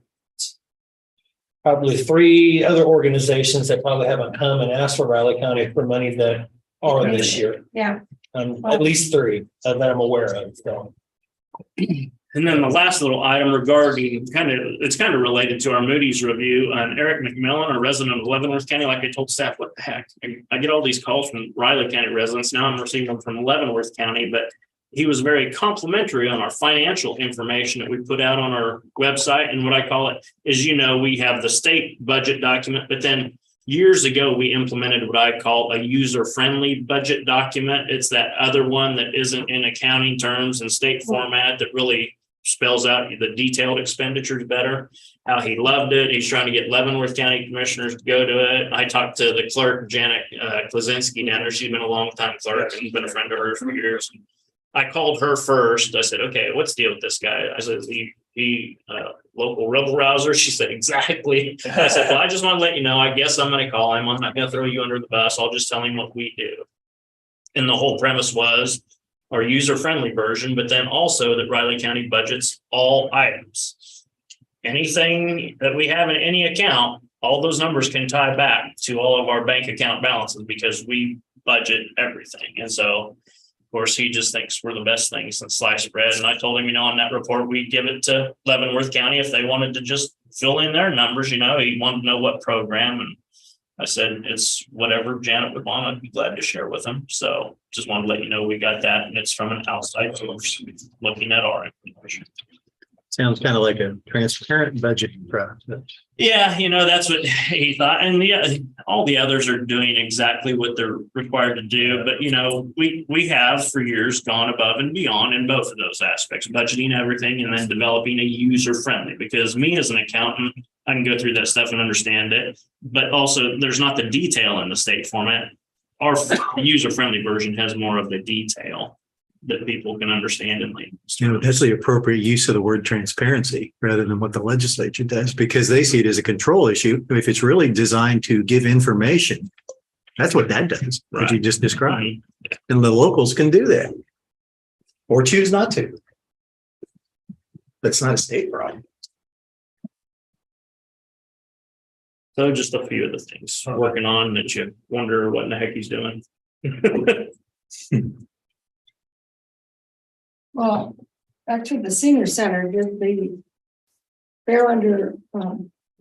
3 other organizations that probably haven't come and asked for Riley County for money that are this year. Yeah. At least 3 that I'm aware of, so. And then the last little item regarding it's kind of related to our Moody's review. Eric McMillan, a resident of Leavenworth County, like I told staff, what the heck? I get all these calls from Riley County residents. Now I'm receiving them from Leavenworth County, but he was very complimentary on our financial information that we put out on our website. And what I call it is, we have the state budget document, but then years ago, we implemented what I call a user-friendly budget document. It's that other one that isn't in accounting terms and state format that really spells out the detailed expenditures better. How he loved it. He's trying to get Leavenworth County commissioners to go to it. I talked to the clerk, Janet Klazinski down there. She's been a long time clerk and been a friend of hers for years. I called her first. I said, okay, what's the deal with this guy? I said, he local rebel rouser. She said, exactly. I said, well, I just want to let you know, I guess I'm going to call him. I'm not going to throw you under the bus. I'll just tell him what we do. And the whole premise was our user-friendly version, but then also that Riley County budgets all items. Anything that we have in any account, all those numbers can tie back to all of our bank account balances because we budget everything. And so, of course, he just thinks we're the best thing since sliced bread. And I told him, on that report, we'd give it to Leavenworth County if they wanted to just fill in their numbers. He wanted to know what program. And I said, it's whatever Janet would want. I'd be glad to share with him. So just wanted to let you know we got that. And it's from an outside source looking at our information. Sounds kind of like a transparent budget process. Yeah, that's what he thought. And all the others are doing exactly what they're required to do. But, we have for years gone above and beyond in both of those aspects, budgeting everything and then developing a user friendly, because me as an accountant, I can go through that stuff and understand it. But also there's not the detail in the state format. Our user friendly version has more of the detail that people can understand and like. That's the appropriate use of the word transparency rather than what the legislature does, because they see it as a control issue. If it's really designed to give information, that's what that does, what you just described. And the locals can do that or choose not to. That's not a state problem. So just a few of the things working on that you wonder what in the heck he's doing. Well, actually, the senior center, they're under,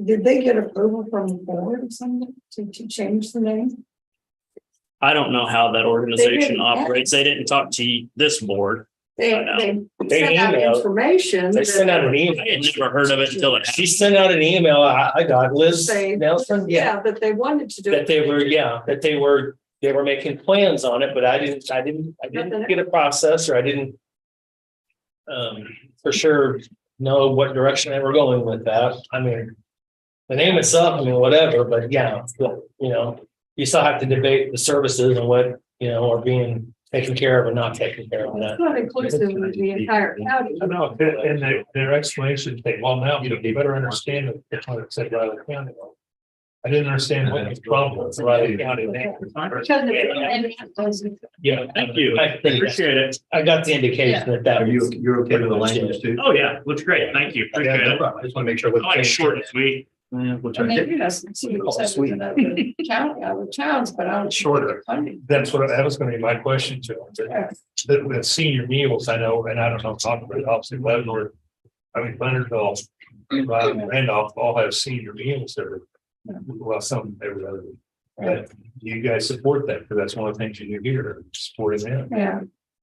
did they get approval from the board or something to change the name? I don't know how that organization didn't operates. They didn't talk to this board. They They sent out emailed. information. They sent out an I email. had never heard of it until it She sent out an email. I got Liz Say- Nelson. Yeah, that they wanted to do. That they were making plans on it, but I didn't get a process, or I didn't for sure know what direction they were going with that. I mean, the name itself, whatever, but you still have to debate the services and what, are being taken care of or not taken care of. It's not inclusive of the entire county. I know, and their explanation, now you better understand it. That's what it said Riley County. I didn't understand what the problem was. Riley County. Yeah, Thank you. I Appreciate it. I got the indication that You're okay with the language too? Oh, yeah. Looks great. Thank you. Appreciate it. I just want to make sure. I like short and sweet. We'll try And to then get you have some senior centers in other other towns, but I don't. Shorter. Funding. That's that was going to be my question to them. The senior meals, I know, and I don't know, talking about obviously Leavenworth, Leonardville, Randolph all have senior meals that are, well, some every other. But you guys support that, because that's one of the things you do here, supporting them.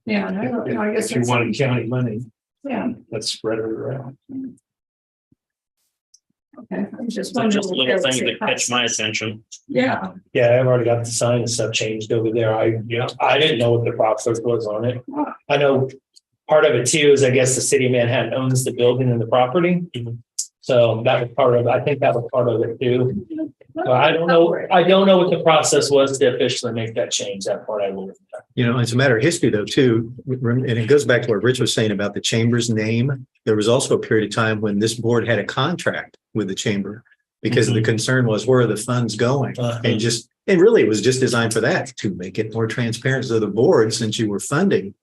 Yeah, I guess. If you wanted county money. Yeah, Let's spread it around. okay. I'm just So wondering just if little there was things a that catch my process. attention. Yeah, Yeah, I've already got the sign and stuff changed over there. I didn't know what the process was on it. I know part of it too is I guess the city of Manhattan owns the building and the property. So that was part of, I think that was part of it too. But I don't know what the process was to officially make that change. That part I will. You know, it's a matter of history though, too. And it goes back to what Rich was saying about the chamber's name. There was also a period of time when this board had a contract with the chamber because the concern was where are the funds going? And really it was just designed for that, to make it more transparent. So the board, since you were funding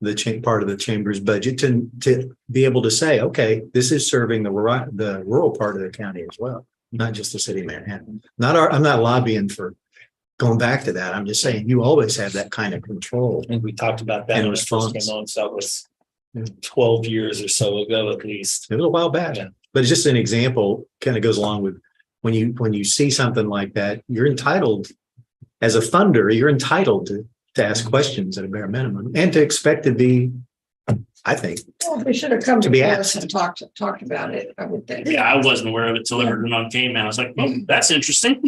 the part of the chamber's budget to be able to say, okay, this is serving the rural part of the county as well, not just the city of Manhattan. I'm not lobbying for going back to that. I'm just saying you always have that kind of control. I think we talked about that In when it first response. came on. So that was 12 years or so ago, at least. It was a while back, but it's just an example, kind of goes along with when you see something like that, you're entitled as a funder, you're entitled to ask questions at a bare minimum and to expect to be, I think. well, they should have come To to be us asked. and talked about it, I would think. Yeah, I wasn't aware of it till everyone came out. I was like, oh, that's interesting.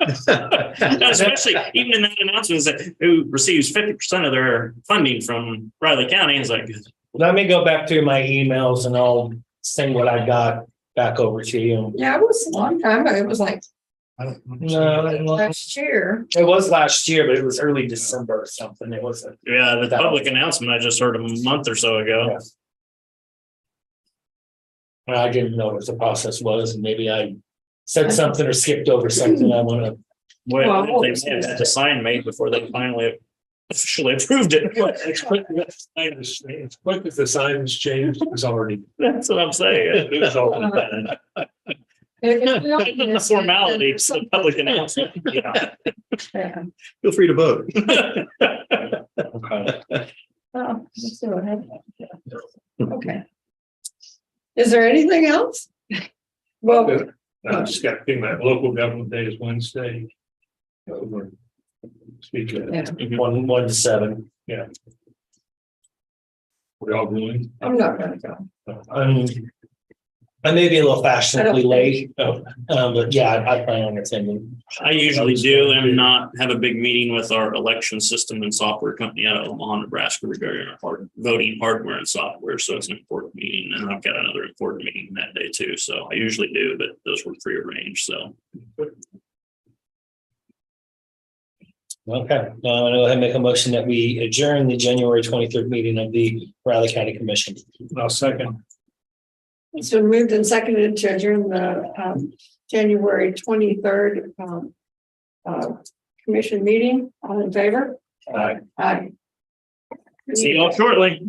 Especially even in that announcement that who receives 50% of their funding from Riley County. It's like, Let me go back to my emails and I'll send what I got back over to you. Yeah, it was a long time ago. It was like No, last year. it was last year, but it was early December or something. It wasn't. yeah, the public announcement I just heard a month or so ago. I didn't know what the process was, and maybe I said something or skipped over something. I want to. Well, they may have had the sign made before they finally officially approved it. As quick as the signs changed, it was already. That's what I'm saying. It was already done. The formality, it's the public announcement. Yeah. Feel free to vote. Oh, let's go ahead. Okay. Is there anything else? Well, I just got to think that local government day is Wednesday. Speak of it. yeah, 1 to 7. We're all going. I'm not gonna go. I may be a little fashionably late, but yeah, I plan on attending. I usually do and not have a big meeting with our election system and software company out of Omaha, Nebraska regarding our voting hardware and software. So it's an important meeting, and I've got another important meeting that day too. So I usually do, but those were prearranged. So Okay, I'm gonna go ahead and make a motion that we adjourn the January 23rd meeting of the Riley County Commission. I'll second. It's been moved and seconded to adjourn the January 23rd commission meeting. All in favor? Aye. Aye. see y'all shortly.